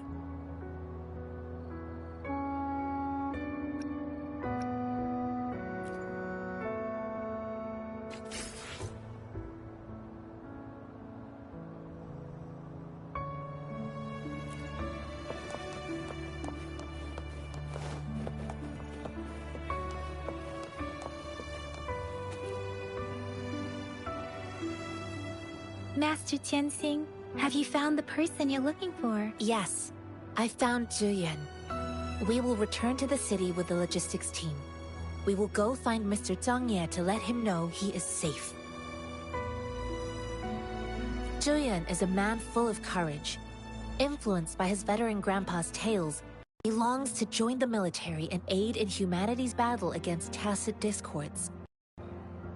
Master Tianxing, Have you found the person you're looking for? Yes, I found Julian. We will return to the city with the logistics team. We will go find Mr. Zhang Ye to let him know he is safe. Julian is a man full of courage. Influenced by his veteran grandpa's tales, he longs to join the military and aid in humanity's battle against tacit discords.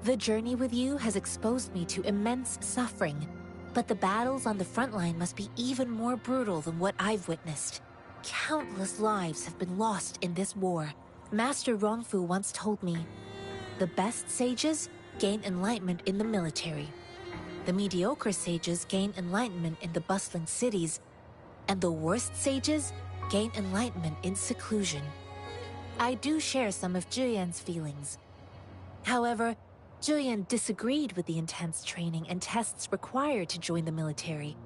The journey with you has exposed me to immense suffering, but the battles on the front line must be even more brutal than what I've witnessed. Countless lives have been lost in this war. Master Rongfu once told me, the best sages gain enlightenment in the military. The mediocre sages gain enlightenment in the bustling cities, and the worst sages gain enlightenment in seclusion. I do share some of Julian's feelings. However, Julian disagreed with the intense training and tests required to join the military.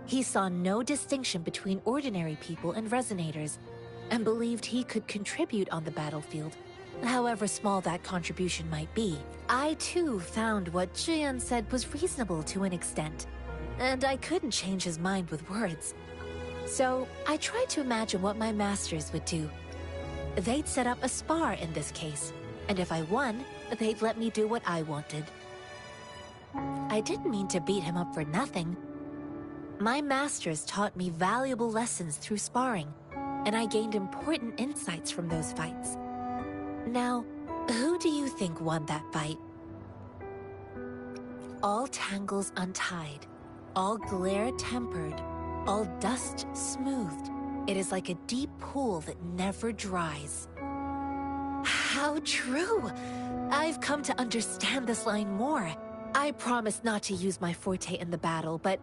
He saw no distinction between ordinary people and resonators, and believed he could contribute on the battlefield, however small that contribution might be. I too found what Julian said was reasonable to an extent, and I couldn't change his mind with words. So I tried to imagine what my masters would do. They'd set up a spar in this case, and if I won, they'd let me do what I wanted. I didn't mean to beat him up for nothing. My masters taught me valuable lessons through sparring, and I gained important insights from those fights. Now, who do you think won that fight? All tangles untied, all glare tempered, all dust smoothed. It is like a deep pool that never dries. How true! I've come to understand this line more. I promised not to use my forte in the battle, but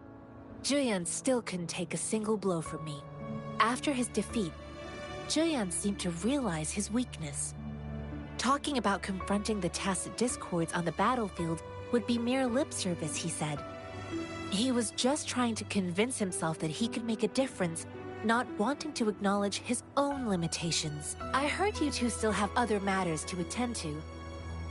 Julian still couldn't take a single blow from me. After his defeat, Julian seemed to realize his weakness. Talking about confronting the tacit discords on the battlefield would be mere lip service, he said. He was just trying to convince himself that he could make a difference, not wanting to acknowledge his own limitations. I heard you two still have other matters to attend to.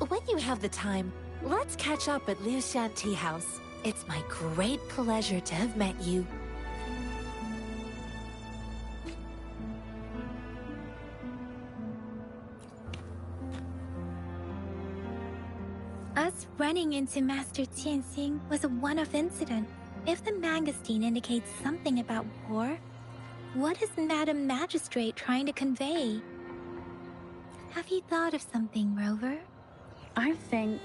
When you have the time, let's catch up at Liu Shan Tea House. It's my great pleasure to have met you. Us running into Master Tianxing was a one-off incident. If the magazine indicates something about war, what is Madam Magistrate trying to convey? Have you thought of something, Rover? I think...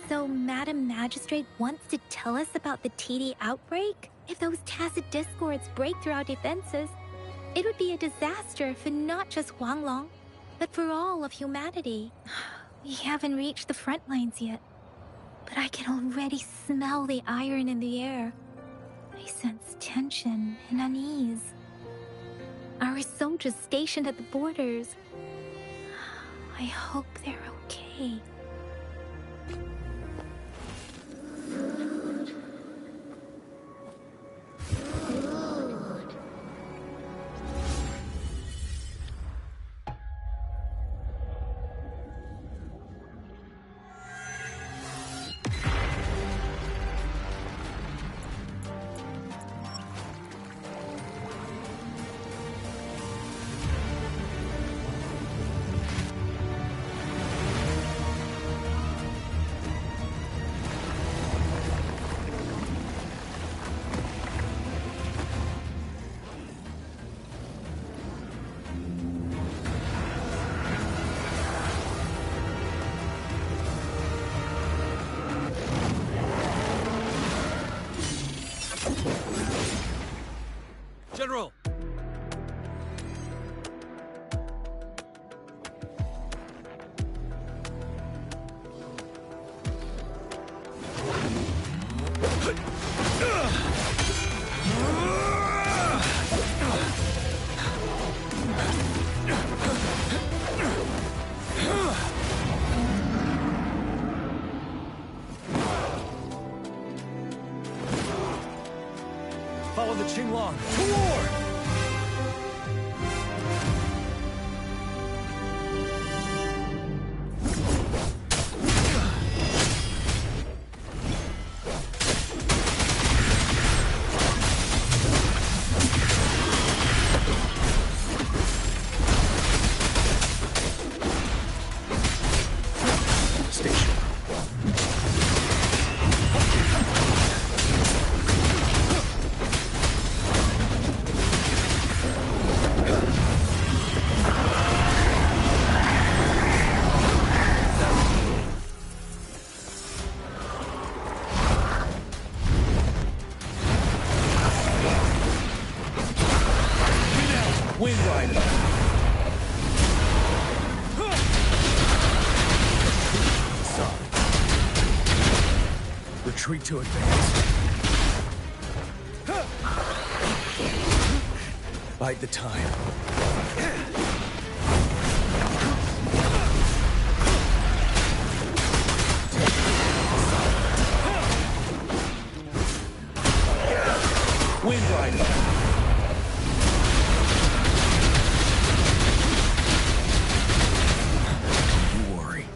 So Madam Magistrate wants to tell us about the TD outbreak? If those tacit discords break through our defenses, it would be a disaster for not just Huanglong, but for all of humanity. We haven't reached the front lines yet, but I can already smell the iron in the air. I sense tension and unease. Our soldiers stationed at the borders, I hope they're okay. General! Follow the Qinglong to war! Retreat to advance. Bide the time. Wind Rider. You worry.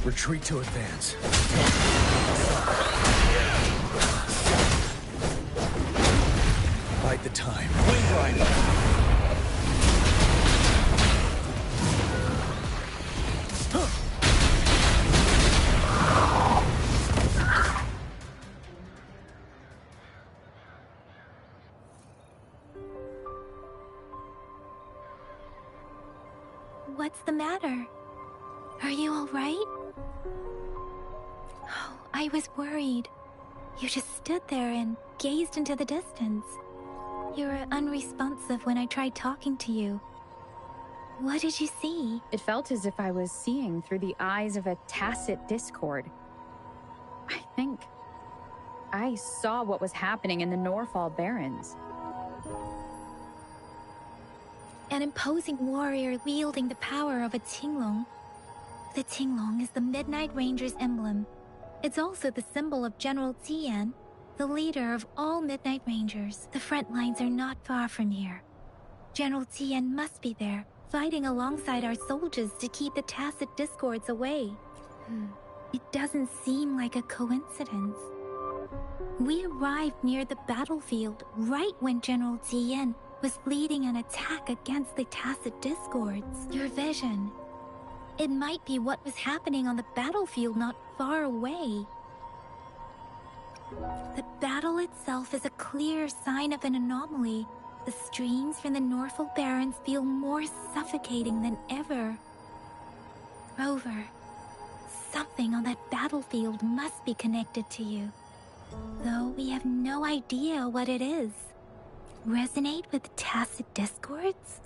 Retreat to advance. Bide the time. Wind Rider. What's the matter? Are you all right? Oh, I was worried. You just stood there and gazed into the distance. You were unresponsive when I tried talking to you. What did you see? It felt as if I was seeing through the eyes of a tacit discord. I think I saw what was happening in the Norfall Barrens. An imposing warrior wielding the power of a Tinglong. The Tinglong is the Midnight Ranger's emblem. It's also the symbol of General Tian, the leader of all Midnight Rangers. The front lines are not far from here. General Tian must be there, fighting alongside our soldiers to keep the tacit discords away. It doesn't seem like a coincidence. We arrived near the battlefield right when General Tian was leading an attack against the tacit discords. Your vision. It might be what was happening on the battlefield not far away. The battle itself is a clear sign of an anomaly. The streams from the Norfall Barrens feel more suffocating than ever. Rover, something on that battlefield must be connected to you. Though we have no idea what it is. Resonate with tacit discords?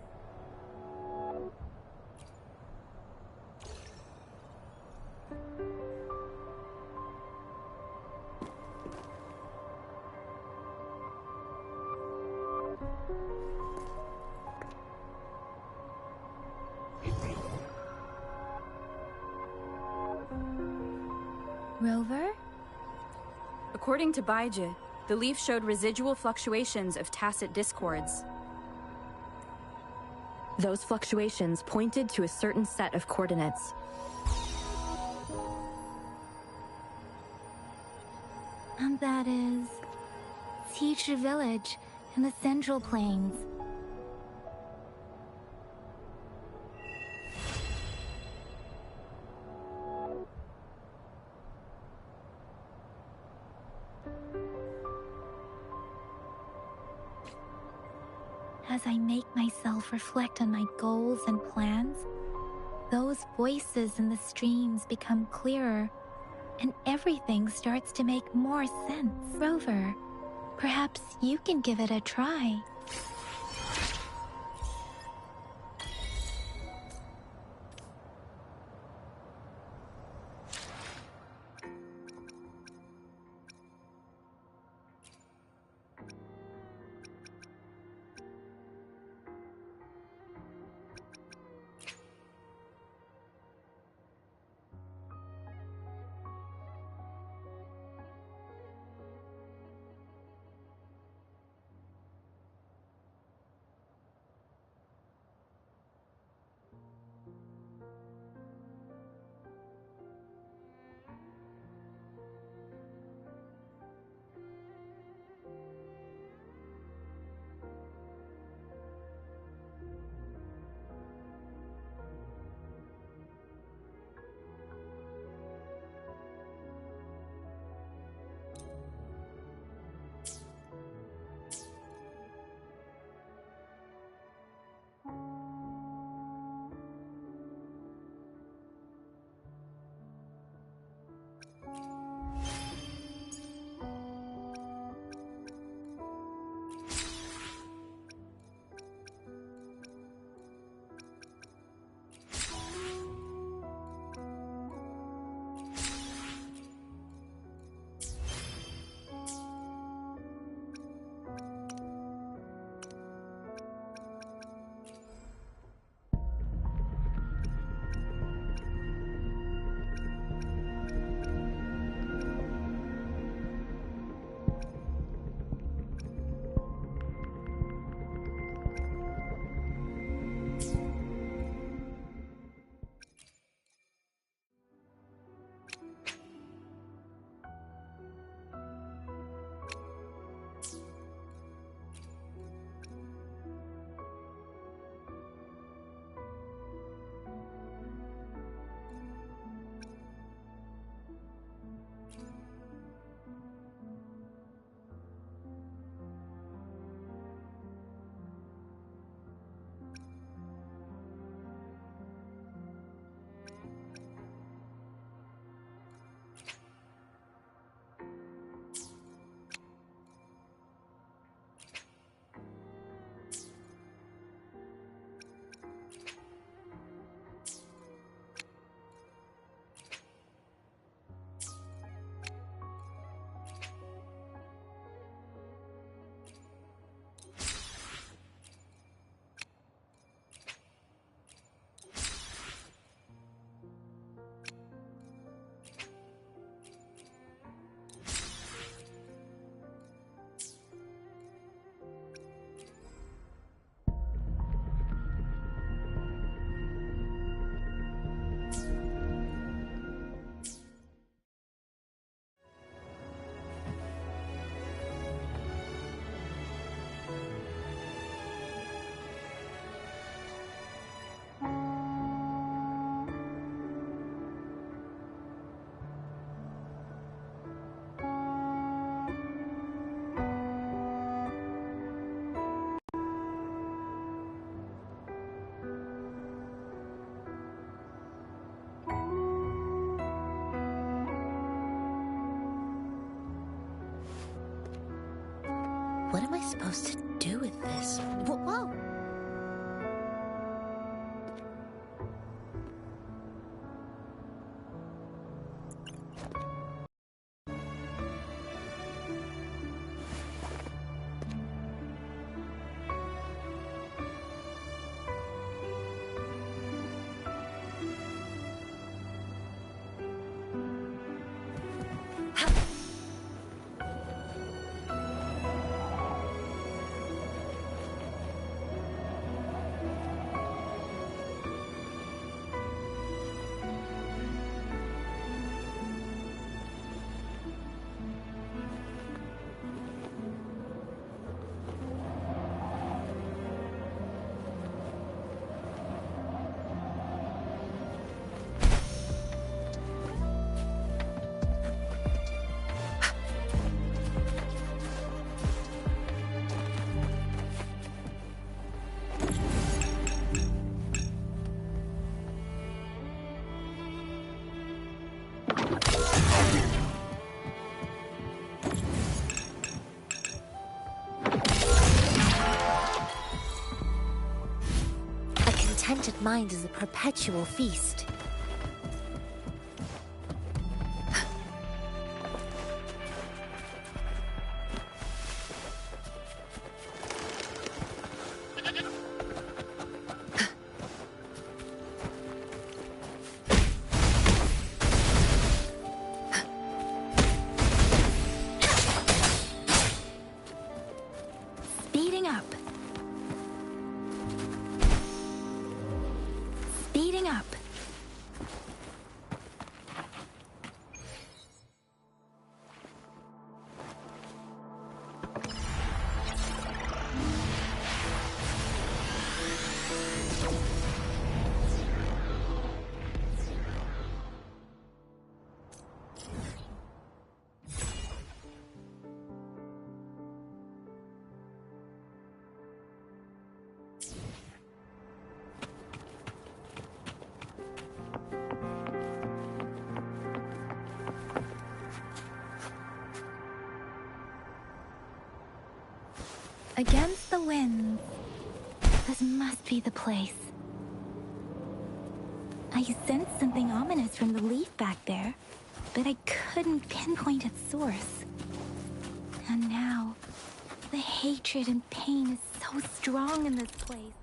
Rover? According to Baiji, the leaf showed residual fluctuations of tacit discords. Those fluctuations pointed to a certain set of coordinates. And that is... Teacher Village in the Central Plains. As I make myself reflect on my goals and plans, those voices in the streams become clearer, and everything starts to make more sense. Rover, perhaps you can give it a try. supposed to do with this? Whoa! Contented mind is a perpetual feast. Speeding up. Speeding up. Against the wind. This must be the place. I sensed something ominous from the leaf back there, but I couldn't pinpoint its source. And now, the hatred and pain is so strong in this place.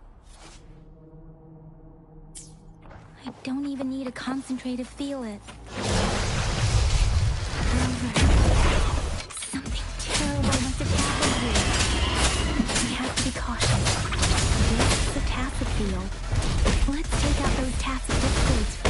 I don't even need to concentrate to feel it. Something terrible must have happened here. We have to be cautious. This is a tacet field. Let's take out those tacet discords first.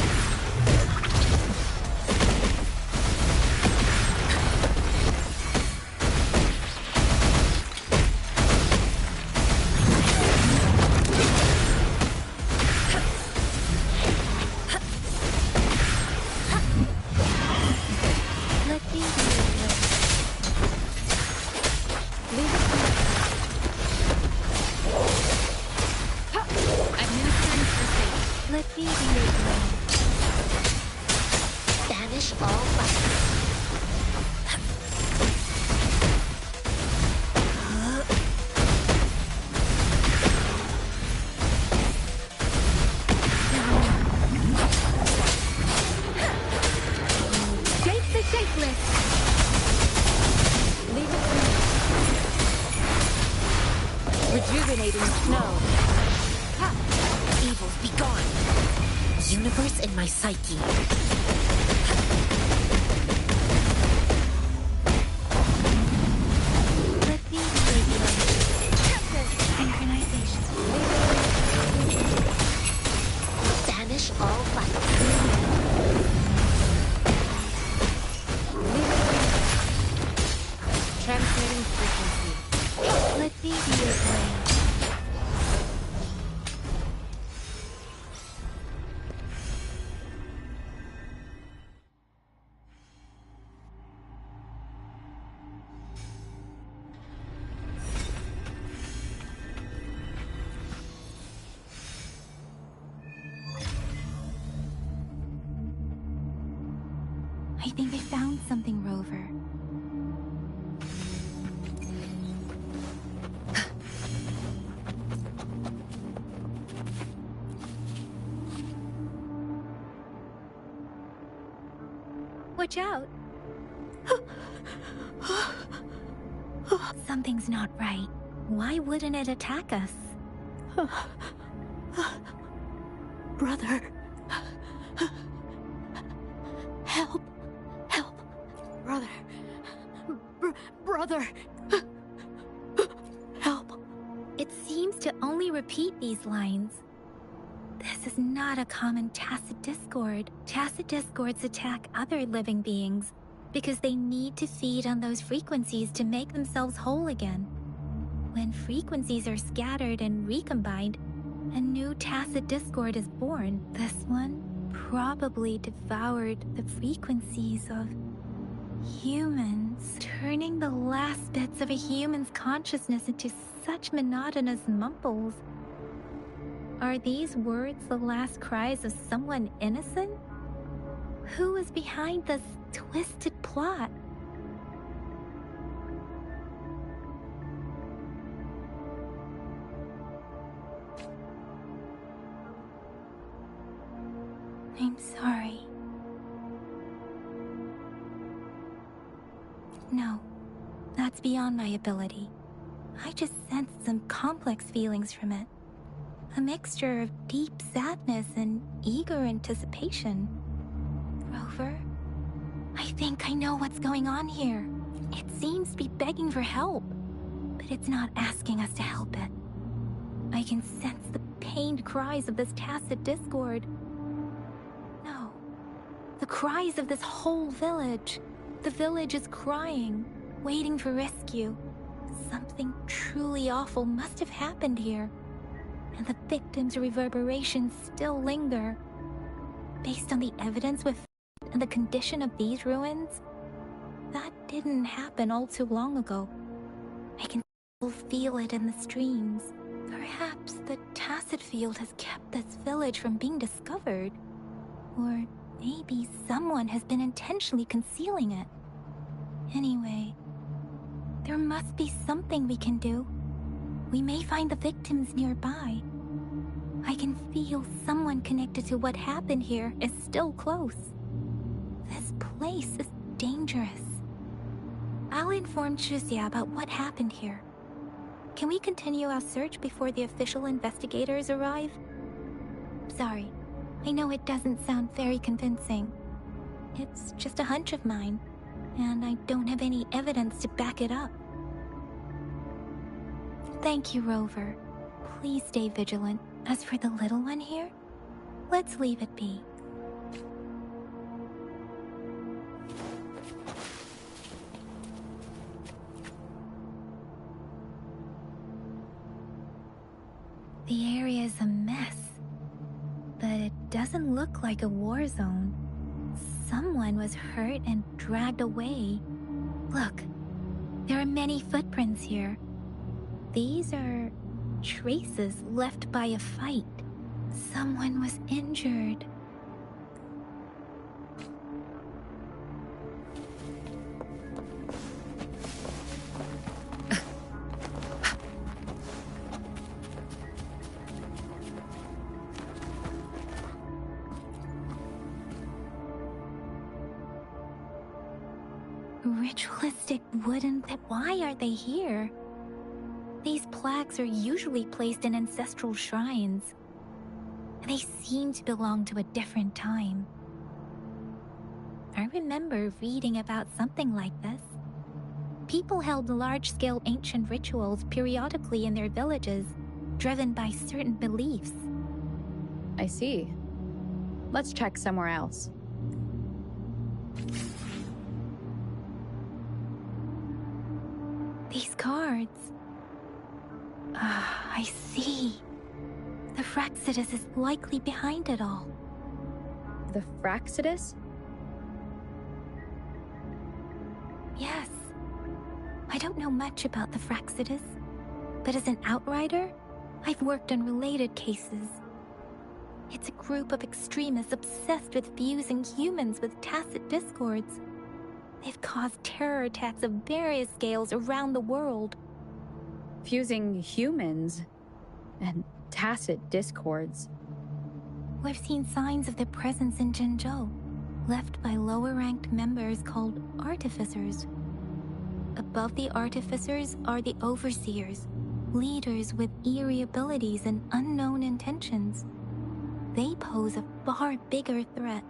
Rejuvenating snow. Ha! Evils be gone. Universe in my psyche. Let me synchronization. Banish all light. Transmitting frequency. Let me be your brain. I think I found something, Rover. Watch out. Something's not right. Why wouldn't it attack us? Brother. Help. Help. Brother. Brother. Help. It seems to only repeat these lines. This is not a common tacit discord. Tacit discords attack other living beings because they need to feed on those frequencies to make themselves whole again. When frequencies are scattered and recombined, a new tacit discord is born. This one probably devoured the frequencies of humans, turning the last bits of a human's consciousness into such monotonous mumbles. Are these words the last cries of someone innocent? Who is behind this twisted plot? I'm sorry. No, that's beyond my ability. I just sensed some complex feelings from it. A mixture of deep sadness and eager anticipation. Rover, I think I know what's going on here. It seems to be begging for help, but it's not asking us to help it. I can sense the pained cries of this tacit discord. No, the cries of this whole village. The village is crying, waiting for rescue. Something truly awful must have happened here, and the victims' reverberations still linger. Based on the evidence we've found and the condition of these ruins, that didn't happen all too long ago. I can still feel it in the streams. Perhaps the tacit field has kept this village from being discovered. Or maybe someone has been intentionally concealing it. Anyway, there must be something we can do. We may find the victims nearby. I can feel someone connected to what happened here is still close. This place is dangerous. I'll inform Chuzia about what happened here. Can we continue our search before the official investigators arrive? Sorry, I know it doesn't sound very convincing. It's just a hunch of mine, and I don't have any evidence to back it up. Thank you, Rover. Please stay vigilant. As for the little one here, let's leave it be. The area is a mess, but it doesn't look like a war zone. Someone was hurt and dragged away. Look, there are many footprints here. These are traces left by a fight. Someone was injured. Ritualistic wooden... Why are they here? These plaques are usually placed in ancestral shrines. They seem to belong to a different time. I remember reading about something like this. People held large-scale ancient rituals periodically in their villages, driven by certain beliefs. I see. Let's check somewhere else. These cards... I see. The Fraxidus is likely behind it all. The Fraxidus? Yes. I don't know much about the Fraxidus, but as an outrider, I've worked on related cases. It's a group of extremists obsessed with fusing humans with tacit discords. They've caused terror attacks of various scales around the world. Fusing humans and tacit discords. We've seen signs of their presence in Jinzhou. left by lower-ranked members called artificers. Above the artificers are the overseers, leaders with eerie abilities and unknown intentions. They pose a far bigger threat.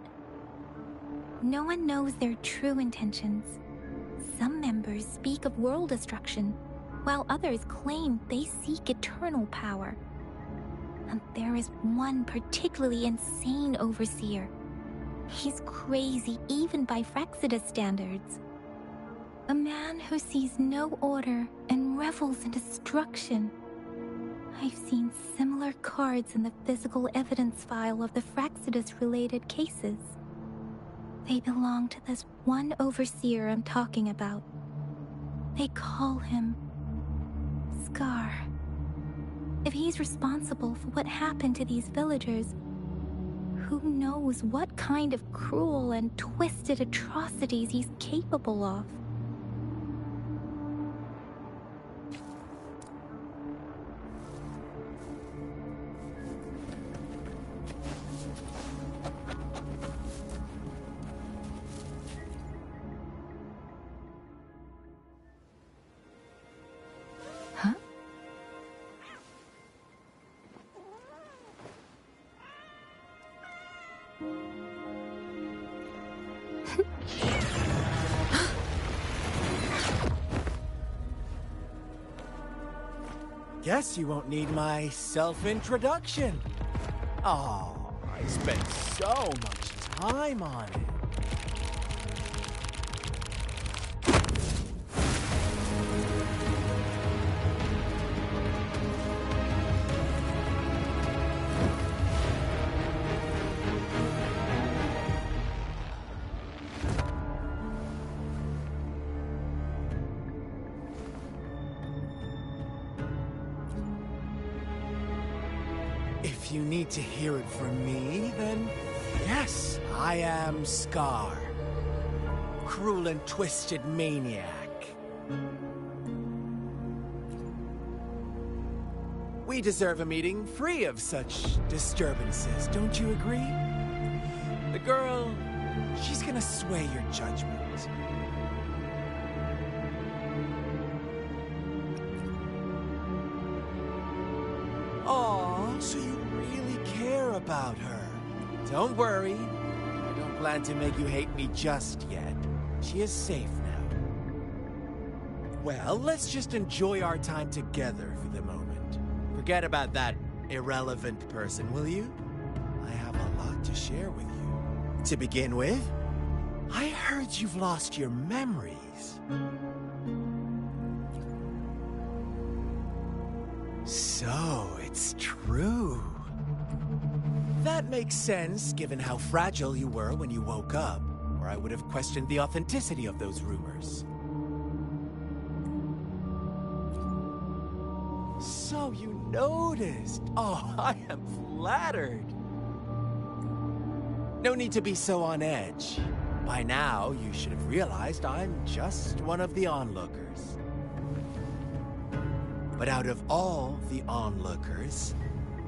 No one knows their true intentions. Some members speak of world destruction, while others claim they seek eternal power. And there is one particularly insane overseer. He's crazy even by Frexidus standards. A man who sees no order and revels in destruction. I've seen similar cards in the physical evidence file of the Frexidus-related cases. They belong to this one overseer I'm talking about. They call him Scar. If he's responsible for what happened to these villagers, who knows what kind of cruel and twisted atrocities he's capable of? Guess you won't need my self-introduction. Oh, I spent so much time on it. If you need to hear it from me, then yes, I am Scar. Cruel and twisted maniac. We deserve a meeting free of such disturbances, don't you agree? The girl, she's gonna sway your judgment. Aw, so you really care about her. Don't worry, I don't plan to make you hate me just yet. She is safe now. Well, let's just enjoy our time together for the moment. Forget about that irrelevant person, will you? I have a lot to share with you. To begin with, I heard you've lost your memories. So, it's true. That makes sense, given how fragile you were when you woke up, or I would have questioned the authenticity of those rumors. So you noticed. Oh, I am flattered. No need to be so on edge. By now, you should have realized I'm just one of the onlookers. But out of all the onlookers,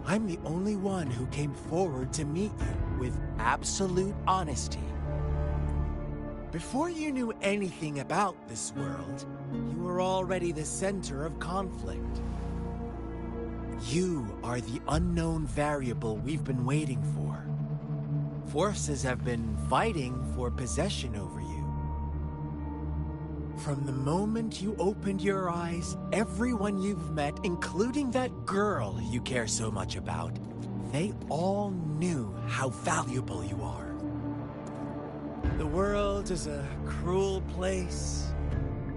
I'm the only one who came forward to meet you with absolute honesty. Before you knew anything about this world, you were already the center of conflict. You are the unknown variable we've been waiting for. Forces have been fighting for possession over you. From the moment you opened your eyes, everyone you've met, including that girl you care so much about, they all knew how valuable you are. The world is a cruel place.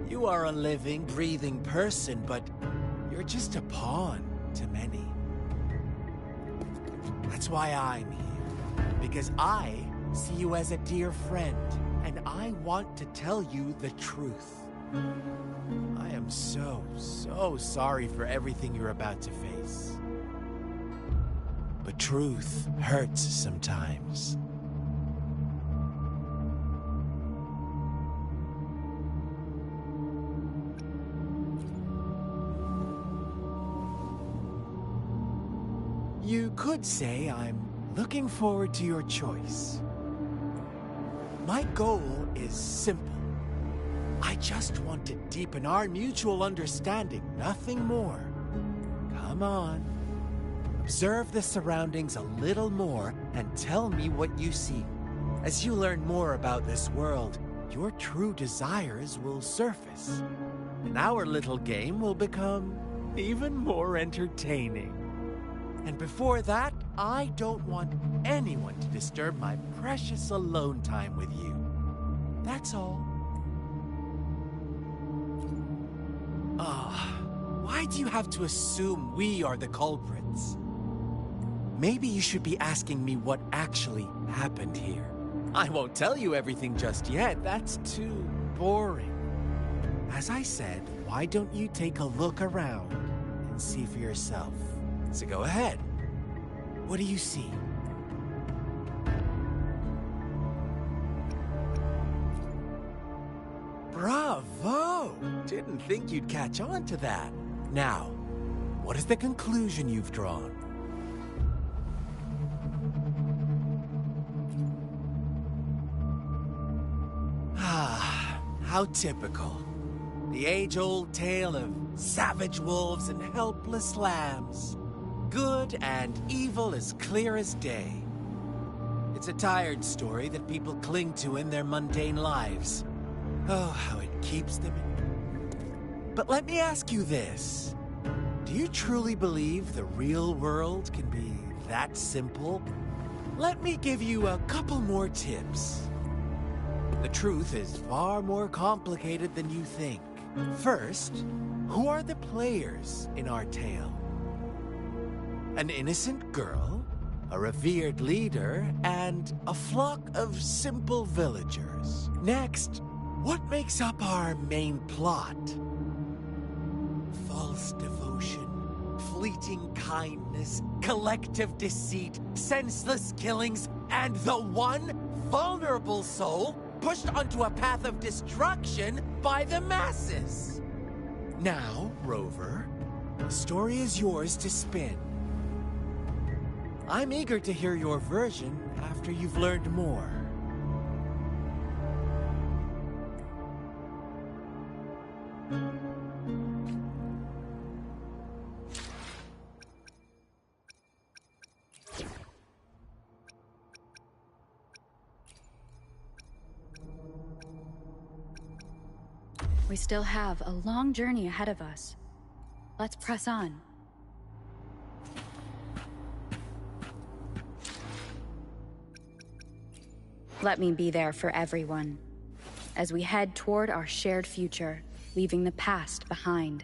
You are a living, breathing person, but you're just a pawn to many. That's why I'm here. Because I see you as a dear friend, and I want to tell you the truth. I am so sorry for everything you're about to face. But truth hurts sometimes. You could say I'm looking forward to your choice. My goal is simple. I just want to deepen our mutual understanding, nothing more. Come on. Observe the surroundings a little more and tell me what you see. As you learn more about this world, your true desires will surface. And our little game will become even more entertaining. And before that, I don't want anyone to disturb my precious alone time with you. That's all. Why do you have to assume we are the culprits? Maybe you should be asking me what actually happened here. I won't tell you everything just yet. That's too boring. As I said, why don't you take a look around and see for yourself? So go ahead. What do you see? Bravo! Didn't think you'd catch on to that. Now, what is the conclusion you've drawn? How typical. The age-old tale of savage wolves and helpless lambs. Good and evil as clear as day. It's a tired story that people cling to in their mundane lives. Oh, how it keeps them in. But let me ask you this. Do you truly believe the real world can be that simple? Let me give you a couple more tips. The truth is far more complicated than you think. First, who are the players in our tale? An innocent girl, a revered leader, and a flock of simple villagers. Next, what makes up our main plot? False devotion, fleeting kindness, collective deceit, senseless killings, and the one vulnerable soul pushed onto a path of destruction by the masses. Now, Rover, the story is yours to spin. I'm eager to hear your version after you've learned more. We still have a long journey ahead of us. Let's press on. Let me be there for everyone, as we head toward our shared future, leaving the past behind.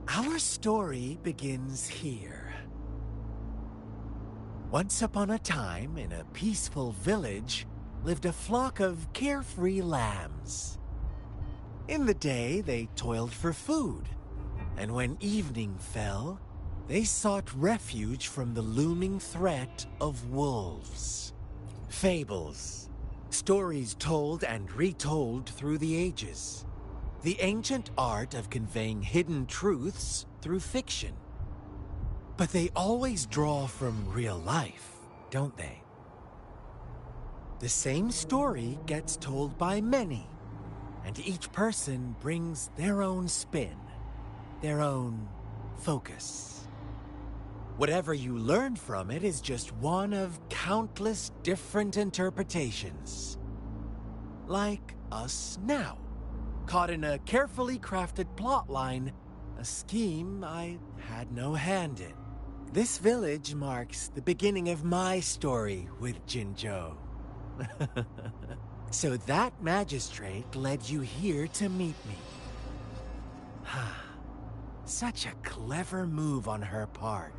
Our story begins here. Once upon a time, in a peaceful village, lived a flock of carefree lambs. In the day, they toiled for food, and when evening fell, they sought refuge from the looming threat of wolves. Fables, stories told and retold through the ages. The ancient art of conveying hidden truths through fiction. But they always draw from real life, don't they? The same story gets told by many, and each person brings their own spin, their own focus. Whatever you learn from it is just one of countless different interpretations. Like us now. caught in a carefully crafted plotline, a scheme I had no hand in. This village marks the beginning of my story with Jinzhou. So that magistrate led you here to meet me. Such a clever move on her part.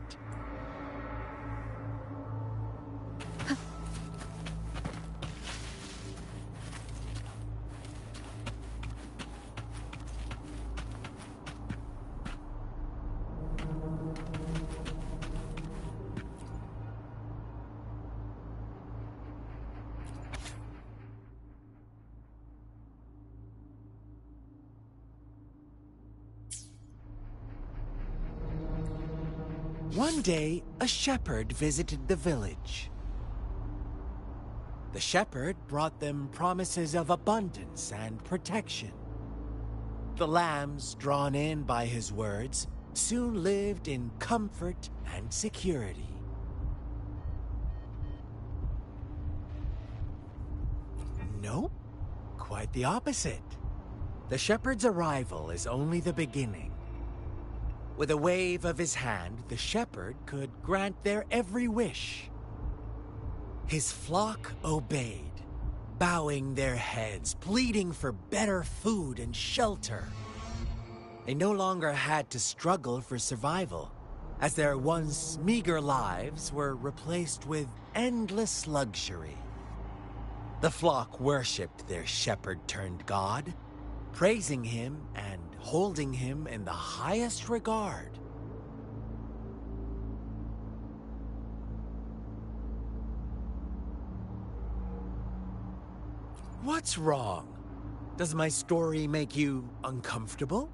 One day, a shepherd visited the village. The shepherd brought them promises of abundance and protection. The lambs, drawn in by his words, soon lived in comfort and security. Nope, quite the opposite. The shepherd's arrival is only the beginning. With a wave of his hand, the shepherd could grant their every wish. His flock obeyed, bowing their heads, pleading for better food and shelter. They no longer had to struggle for survival, as their once meager lives were replaced with endless luxury. The flock worshipped their shepherd-turned-god, praising him and holding him in the highest regard. What's wrong? Does my story make you uncomfortable?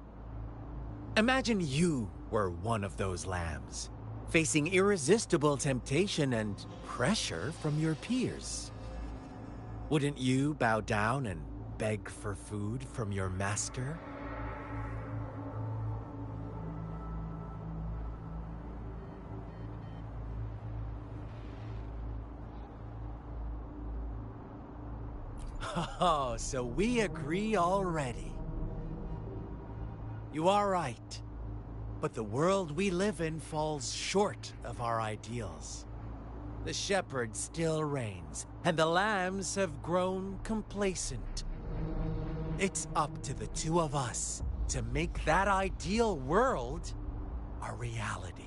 Imagine you were one of those lambs, facing irresistible temptation and pressure from your peers. Wouldn't you bow down and beg for food from your master? Oh, so we agree already. You are right, but the world we live in falls short of our ideals. The shepherd still reigns, and the lambs have grown complacent. It's up to the two of us to make that ideal world a reality.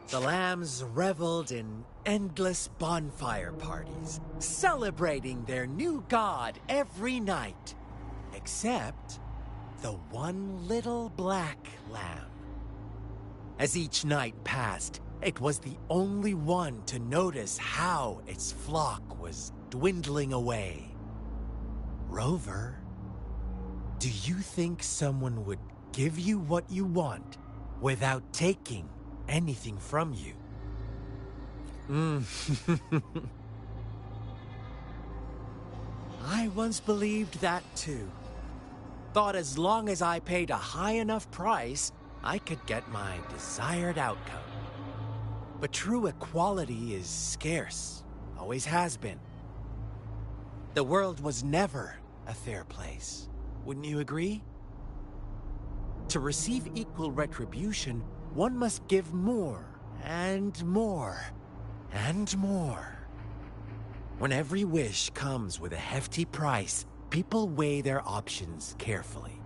The lambs reveled in endless bonfire parties, celebrating their new god every night, except the one little black lamb. As each night passed, it was the only one to notice how its flock was dwindling away. Rover, do you think someone would give you what you want without taking anything from you? I once believed that too. Thought as long as I paid a high enough price, I could get my desired outcome. But true equality is scarce, always has been. The world was never a fair place, wouldn't you agree? To receive equal retribution, one must give more, and more, and more. When every wish comes with a hefty price, people weigh their options carefully.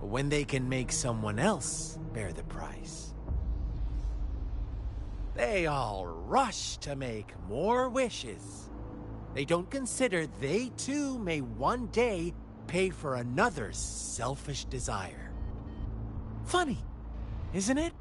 When they can make someone else bear the price, they all rush to make more wishes. They don't consider they too may one day pay for another's selfish desire. Funny, isn't it?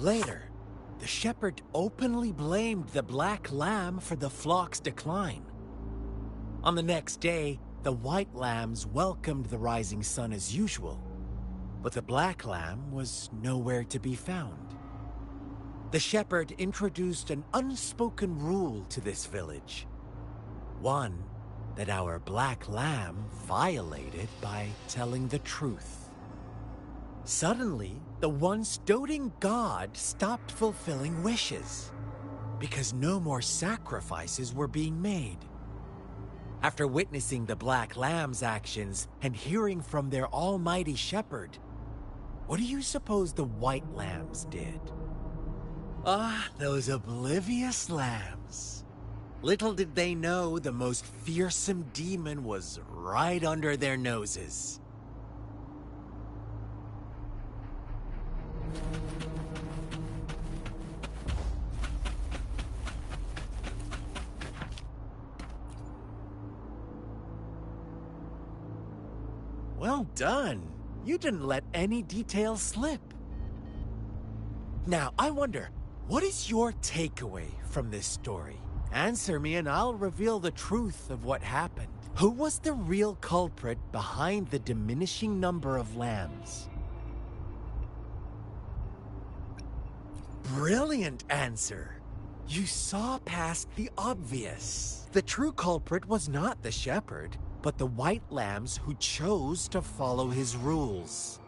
Later, the shepherd openly blamed the black lamb for the flock's decline. On the next day, the white lambs welcomed the rising sun as usual, but the black lamb was nowhere to be found. The shepherd introduced an unspoken rule to this village. One that our black lamb violated by telling the truth. Suddenly, the once doting god stopped fulfilling wishes, because no more sacrifices were being made. After witnessing the black lamb's actions and hearing from their almighty shepherd, what do you suppose the white lambs did? Ah, those oblivious lambs. Little did they know the most fearsome demon was right under their noses. Well done. You didn't let any details slip. Now, I wonder, what is your takeaway from this story? Answer me and I'll reveal the truth of what happened. Who was the real culprit behind the diminishing number of lambs? Brilliant answer. You saw past the obvious. The true culprit was not the shepherd, but the white lambs who chose to follow his rules.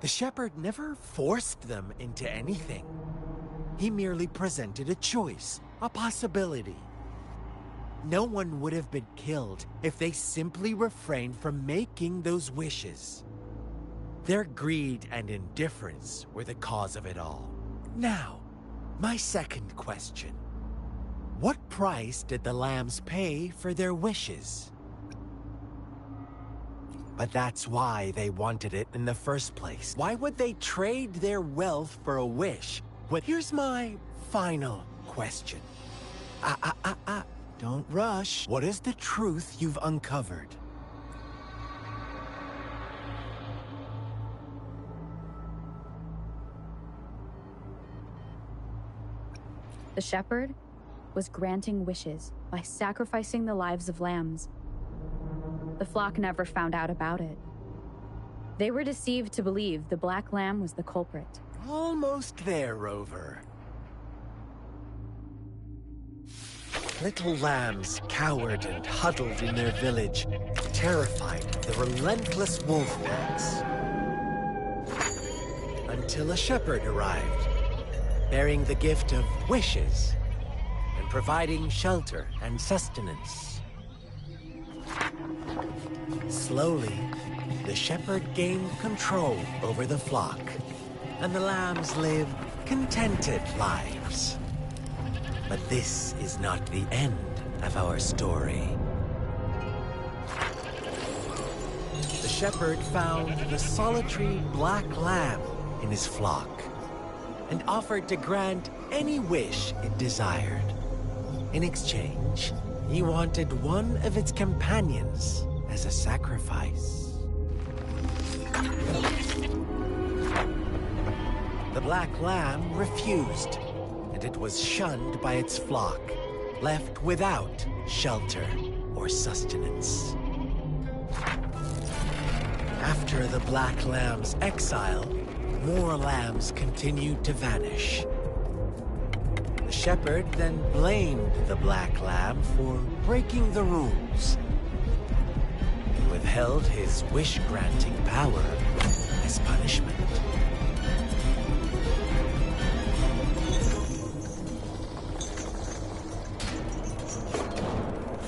The shepherd never forced them into anything. He merely presented a choice, a possibility. No one would have been killed if they simply refrained from making those wishes. Their greed and indifference were the cause of it all. Now, my second question. What price did the lambs pay for their wishes? But that's why they wanted it in the first place. Why would they trade their wealth for a wish? Well, here's my final question. Don't rush. What is the truth you've uncovered? The shepherd was granting wishes by sacrificing the lives of lambs. The flock never found out about it. They were deceived to believe the black lamb was the culprit. Almost there, Rover. Little lambs cowered and huddled in their village, terrified of the relentless wolf packs. Until a shepherd arrived, bearing the gift of wishes and providing shelter and sustenance. Slowly, the shepherd gained control over the flock, and the lambs lived contented lives. But this is not the end of our story. The shepherd found the solitary black lamb in his flock and offered to grant any wish it desired. In exchange, he wanted one of its companions as a sacrifice. The black lamb refused, and it was shunned by its flock, left without shelter or sustenance. After the black lamb's exile, more lambs continued to vanish. The shepherd then blamed the black lamb for breaking the rules and withheld his wish-granting power as punishment.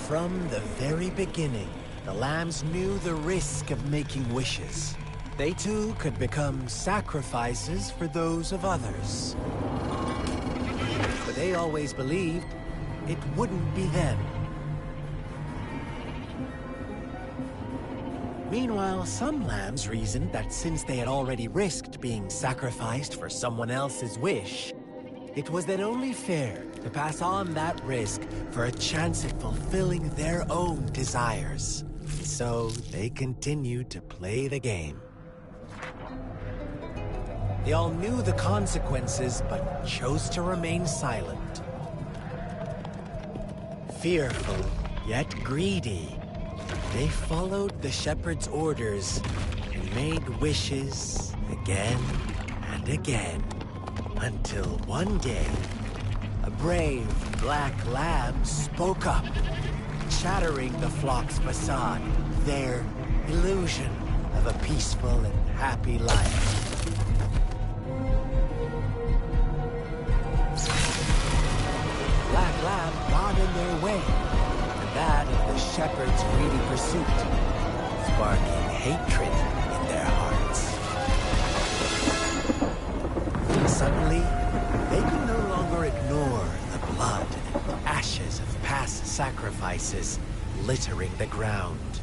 From the very beginning, the lambs knew the risk of making wishes. They too could become sacrifices for those of others. But they always believed it wouldn't be them. Meanwhile, some lambs reasoned that since they had already risked being sacrificed for someone else's wish, it was then only fair to pass on that risk for a chance at fulfilling their own desires. So they continued to play the game. They all knew the consequences, but chose to remain silent. Fearful, yet greedy, they followed the shepherd's orders and made wishes again and again, until one day, a brave black lamb spoke up, shattering the flock's facade, their illusion of a peaceful and happy life. Black lamb got in their way, and that of the shepherd's greedy pursuit, sparking hatred in their hearts. Suddenly, they could no longer ignore the blood and ashes of past sacrifices littering the ground.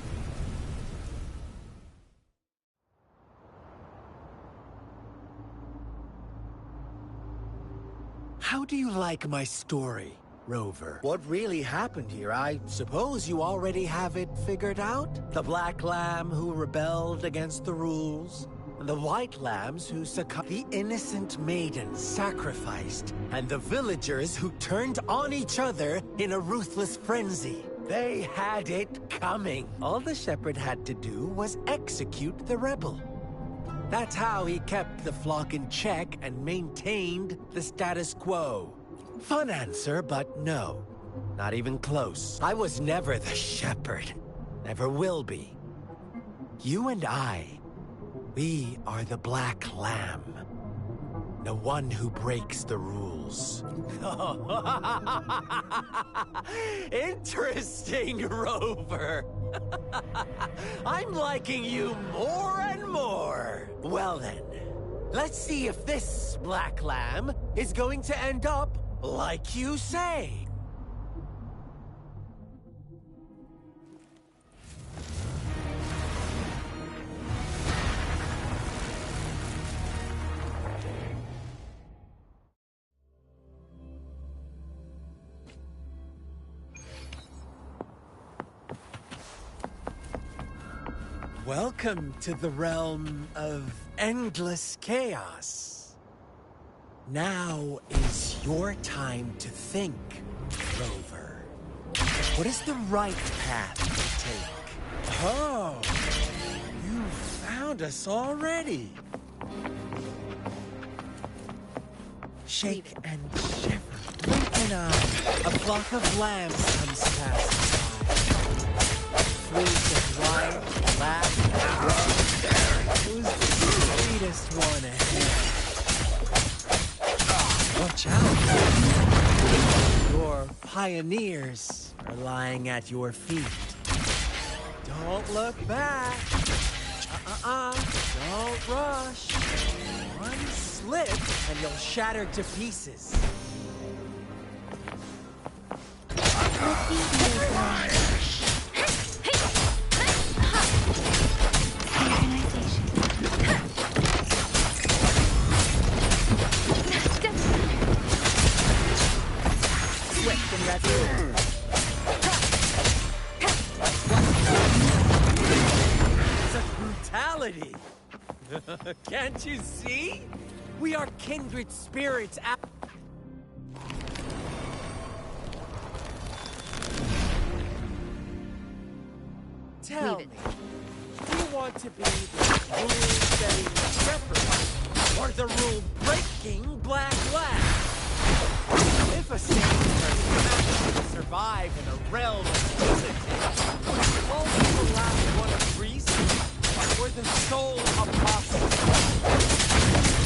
How do you like my story, Rover? What really happened here? I suppose you already have it figured out? The black lamb who rebelled against the rules, and the white lambs who succumbed, the innocent maidens sacrificed, and the villagers who turned on each other in a ruthless frenzy. They had it coming. All the shepherd had to do was execute the rebel. That's how he kept the flock in check and maintained the status quo. Fun answer, but no. Not even close. I was never the shepherd. Never will be. You and I, we are the black lamb. The one who breaks the rules. Interesting, Rover. I'm liking you more and more. Well then, let's see if this black lamb is going to end up like you say. Welcome to the realm of endless chaos. Now is your time to think, Rover. What is the right path to take? Oh, you found us already. Shake and shiver. Blink an eye. A flock of lambs comes past by. Fleet and white, black and red. Who's the sweetest one ahead? Watch out! Your pioneers are lying at your feet. Don't look back. Don't rush. One slip and you'll shatter to pieces. Swift and resolute. Such brutality! Can't you see? We are kindred spirits. Tell me, do you want to be the rule-setting shepherd or the rule-breaking black lamb? If a sane person manages to survive in a realm of visiting, would it always the last one a priest or the sole apostle?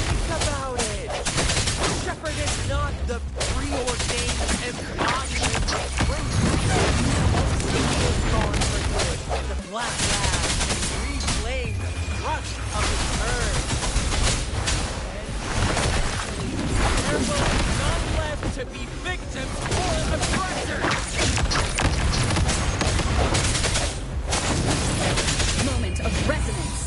Think about it. The shepherd is not the preordained embodiment of truth. The city is gone for good. The black lamb reclaim the thrust of his herd. And there will be none left to be victims or aggressors. Moment of resonance.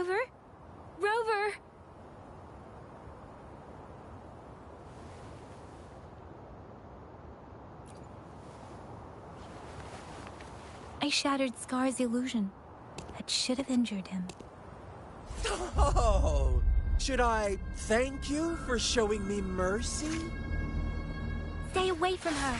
Rover? Rover! I shattered Scar's illusion. That should have injured him. Oh! Should I thank you for showing me mercy? Stay away from her!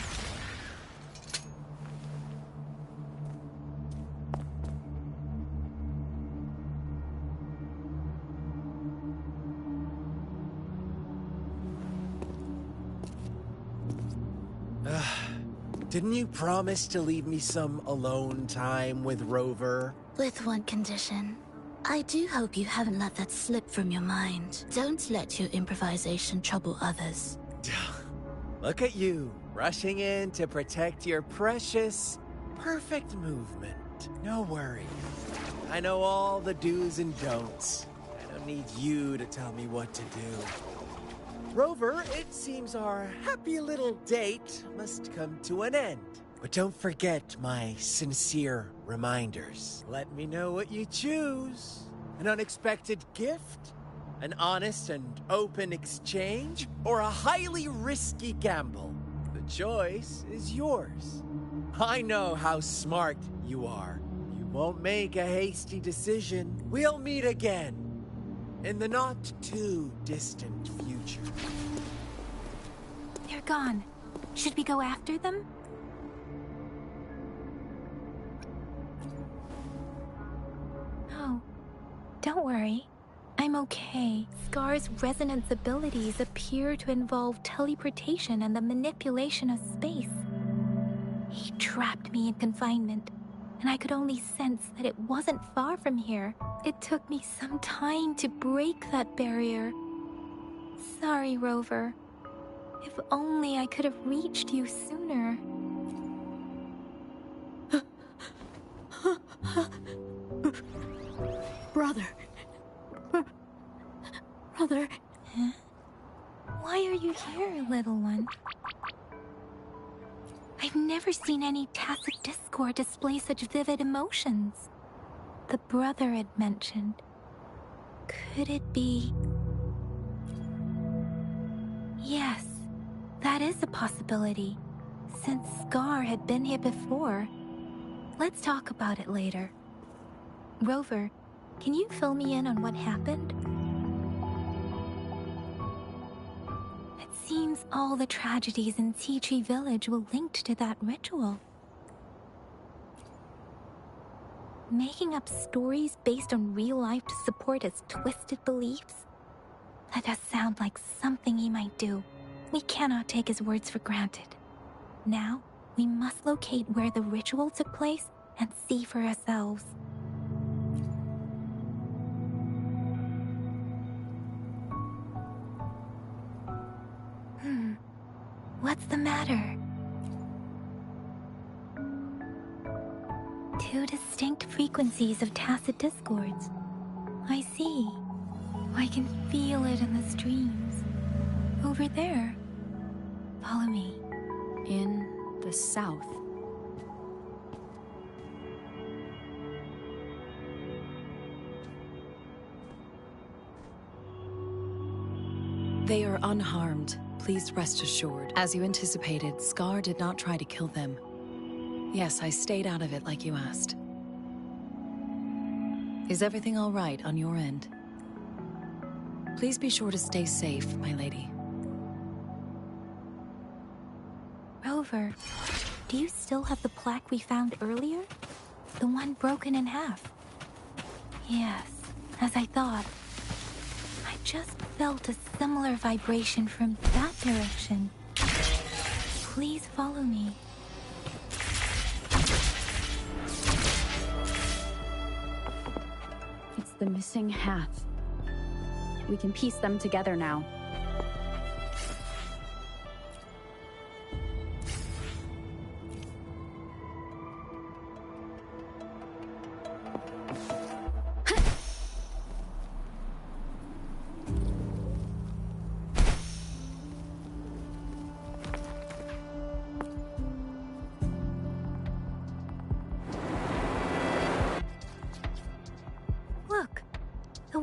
Didn't you promise to leave me some alone time with Rover? With one condition. I do hope you haven't let that slip from your mind. Don't let your improvisation trouble others. Look at you, rushing in to protect your precious, perfect movement. No worries. I know all the do's and don'ts. I don't need you to tell me what to do. Rover, it seems our happy little date must come to an end. But don't forget my sincere reminders. Let me know what you choose. An unexpected gift? An honest and open exchange? Or a highly risky gamble? The choice is yours. I know how smart you are. You won't make a hasty decision. We'll meet again in the not-too-distant future. They're gone. Should we go after them? No. Don't worry. I'm okay. Scar's resonance abilities appear to involve teleportation and the manipulation of space. He trapped me in confinement, and I could only sense that it wasn't far from here. It took me some time to break that barrier. Sorry, Rover. If only I could have reached you sooner. Brother. Brother. Huh? Why are you here, little one? I've never seen any tacit discord display such vivid emotions. The brother had mentioned. Could it be... Yes, that is a possibility. Since Scar had been here before. Let's talk about it later. Rover, can you fill me in on what happened? It seems all the tragedies in Tea Tree Village were linked to that ritual. Making up stories based on real life to support his twisted beliefs? That does sound like something he might do. We cannot take his words for granted. Now, we must locate where the ritual took place and see for ourselves. What's the matter? Two distinct frequencies of tacit discords. I see. I can feel it in the streams. Over there. Follow me. In the south. They are unharmed. Please rest assured. As you anticipated, Scar did not try to kill them. Yes, I stayed out of it like you asked. Is everything all right on your end? Please be sure to stay safe, my lady. Rover, do you still have the plaque we found earlier? The one broken in half? Yes, as I thought. I just felt a similar vibration from that direction. Please follow me. It's the missing half. We can piece them together now.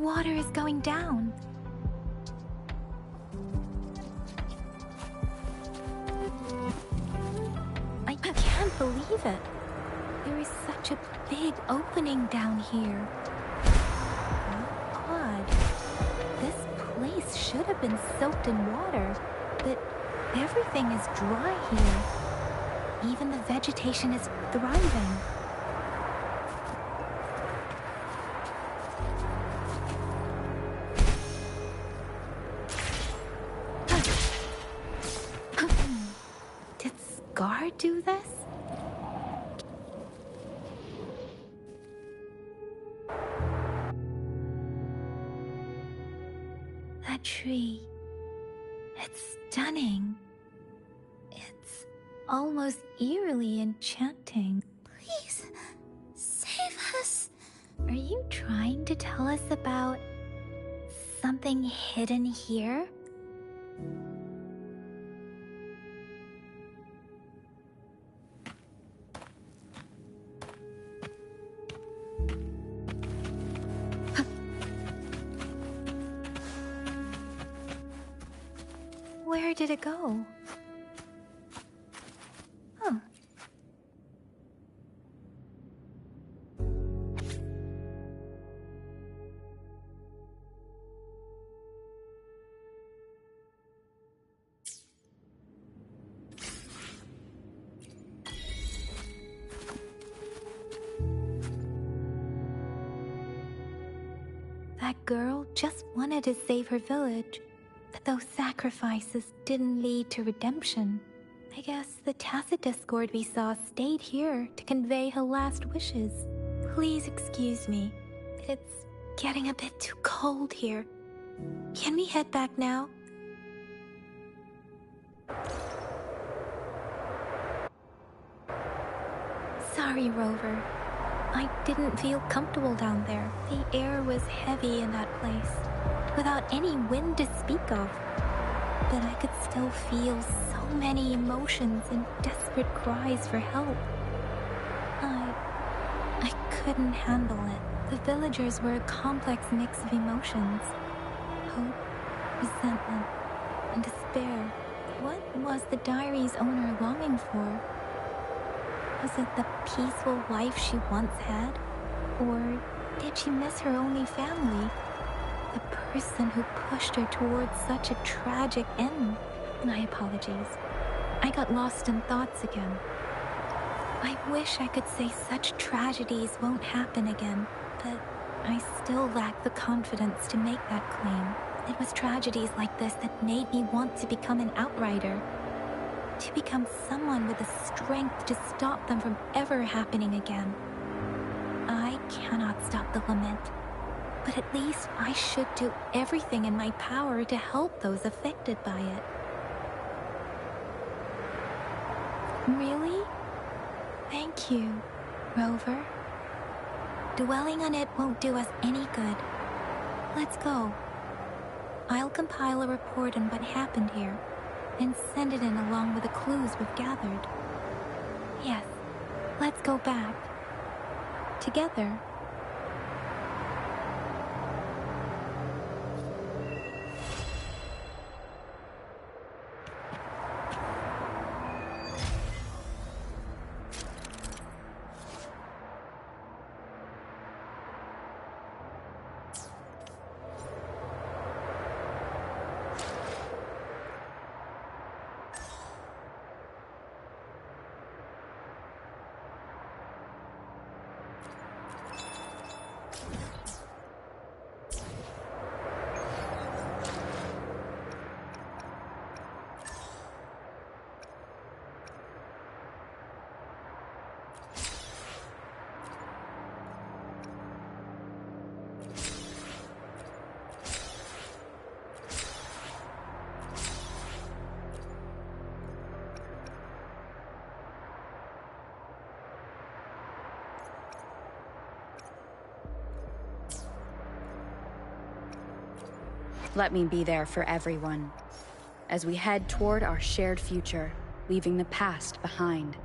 water is going down. I can't believe it. There is such a big opening down here. How odd. This place should have been soaked in water, but everything is dry here. Even the vegetation is thriving. Did Scar do this? That tree. It's stunning. It's almost eerily enchanting. Please, save us. Are you trying to tell us about something hidden here? Where did it go? Huh. That girl just wanted to save her village. But those sacrifices didn't lead to redemption. I guess the tacit discord we saw stayed here to convey her last wishes. Please excuse me. It's getting a bit too cold here. Can we head back now? Sorry, Rover. I didn't feel comfortable down there. The air was heavy in that place, without any wind to speak of. But I could still feel so many emotions and desperate cries for help. I couldn't handle it. The villagers were a complex mix of emotions. Hope, resentment, and despair. What was the diary's owner longing for? Was it the peaceful life she once had? Or did she miss her only family? The person who pushed her towards such a tragic end. My apologies. I got lost in thoughts again. I wish I could say such tragedies won't happen again, but I still lack the confidence to make that claim. It was tragedies like this that made me want to become an outrider. To become someone with the strength to stop them from ever happening again. I cannot stop the lament. But at least I should do everything in my power to help those affected by it. Really? Thank you, Rover. Dwelling on it won't do us any good. Let's go. I'll compile a report on what happened here, and send it in along with the clues we've gathered. Yes, let's go back. Together. Let me be there for everyone, as we head toward our shared future, leaving the past behind.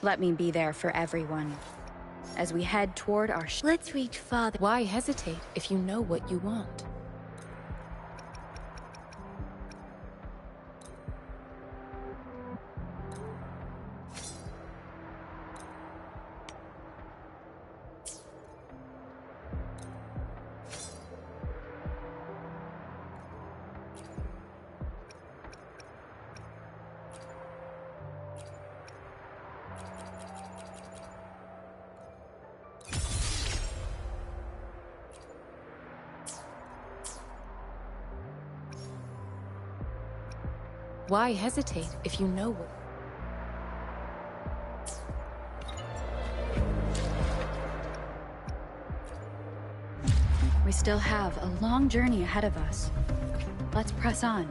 Let me be there for everyone. As we head toward our Let's reach farther. Why hesitate if you know what you want? Why hesitate if you know what... We still have a long journey ahead of us. Let's press on.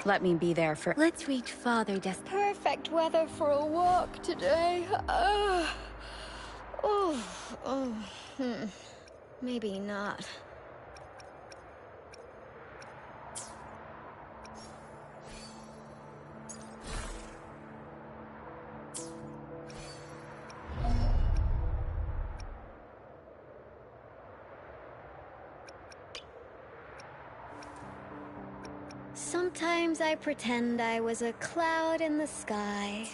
Let me be there for... Let's reach farther. Perfect weather for a walk today. Maybe not. Sometimes I pretend I was a cloud in the sky.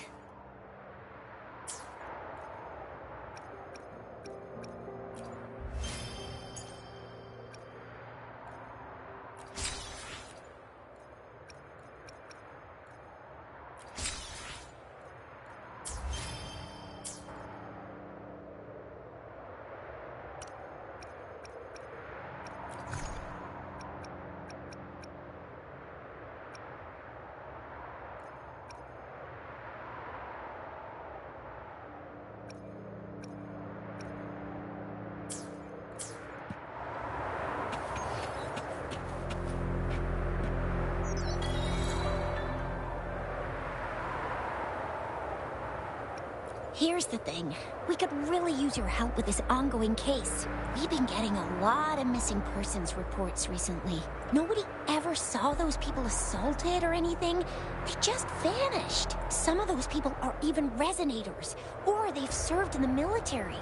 Here's the thing. We could really use your help with this ongoing case. We've been getting a lot of missing persons reports recently. Nobody ever saw those people assaulted or anything. They just vanished. Some of those people are even resonators, or they've served in the military.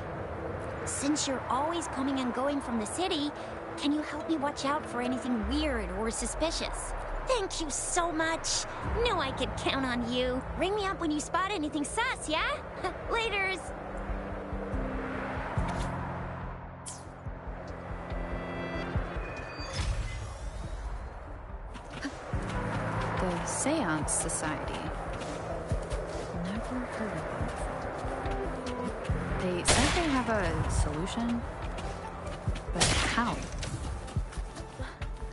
Since you're always coming and going from the city, can you help me watch out for anything weird or suspicious? Thank you so much. Knew I could count on you. Ring me up when you spot anything sus, yeah? Laters. The Seance Society. Never heard of them. They said they have a solution, but how?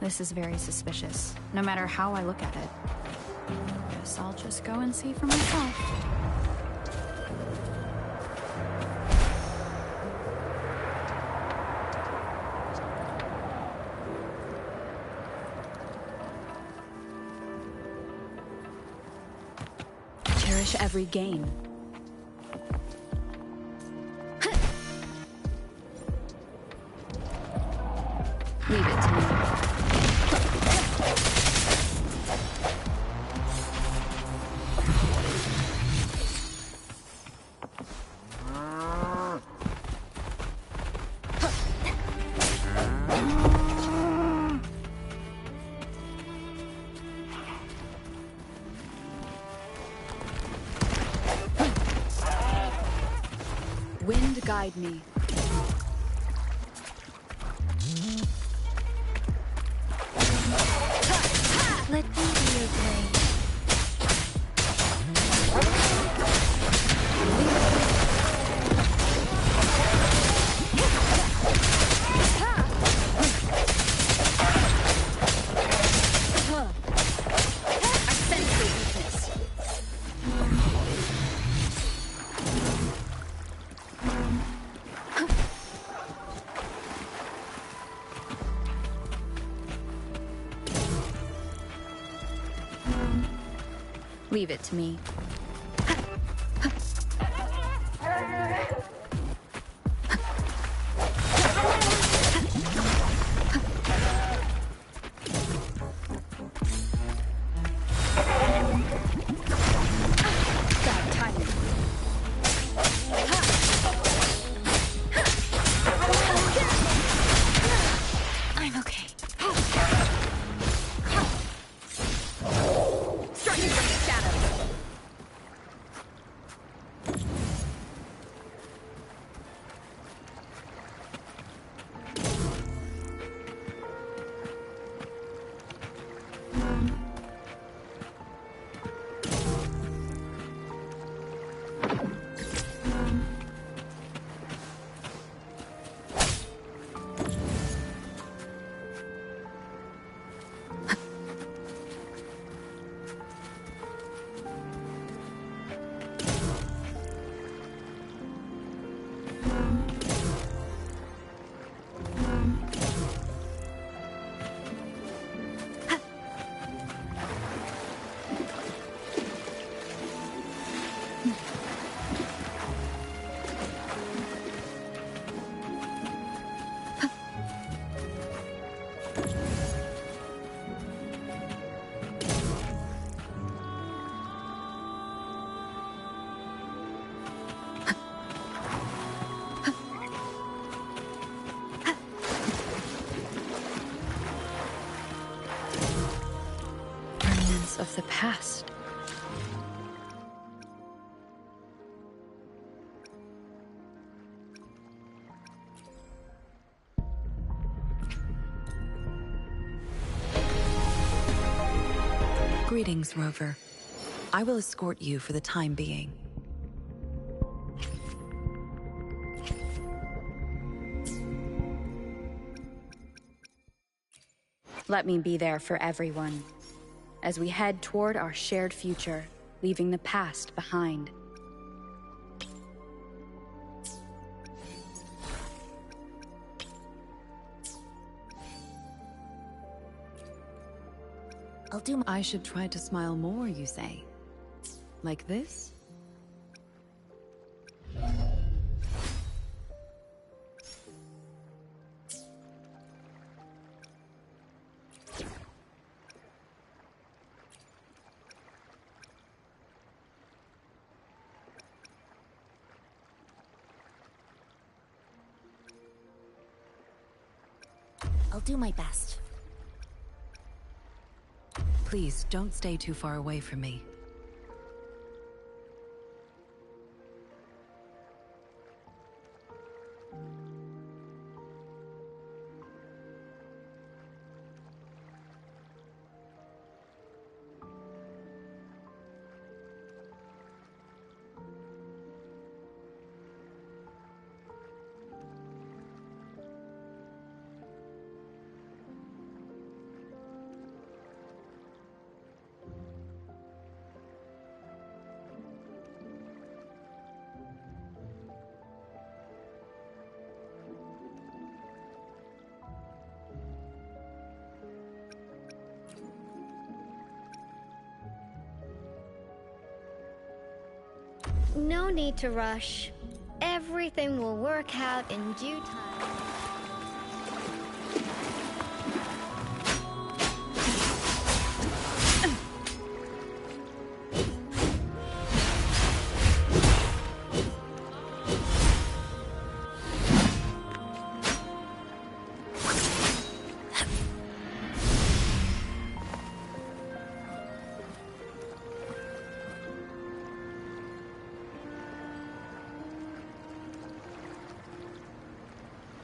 This is very suspicious, no matter how I look at it. Guess I'll just go and see for myself. Cherish every gain. Leave it to me. Wind guide me. Let me be your blade. Leave it to me. I'm okay. Striking from the shadows. Remnants of the past. Greetings, Rover. I will escort you for the time being. Let me be there for everyone, as we head toward our shared future, leaving the past behind. I should try to smile more, you say? Like this? I'll do my best. Please, don't stay too far away from me. No need to rush. Everything will work out in due time.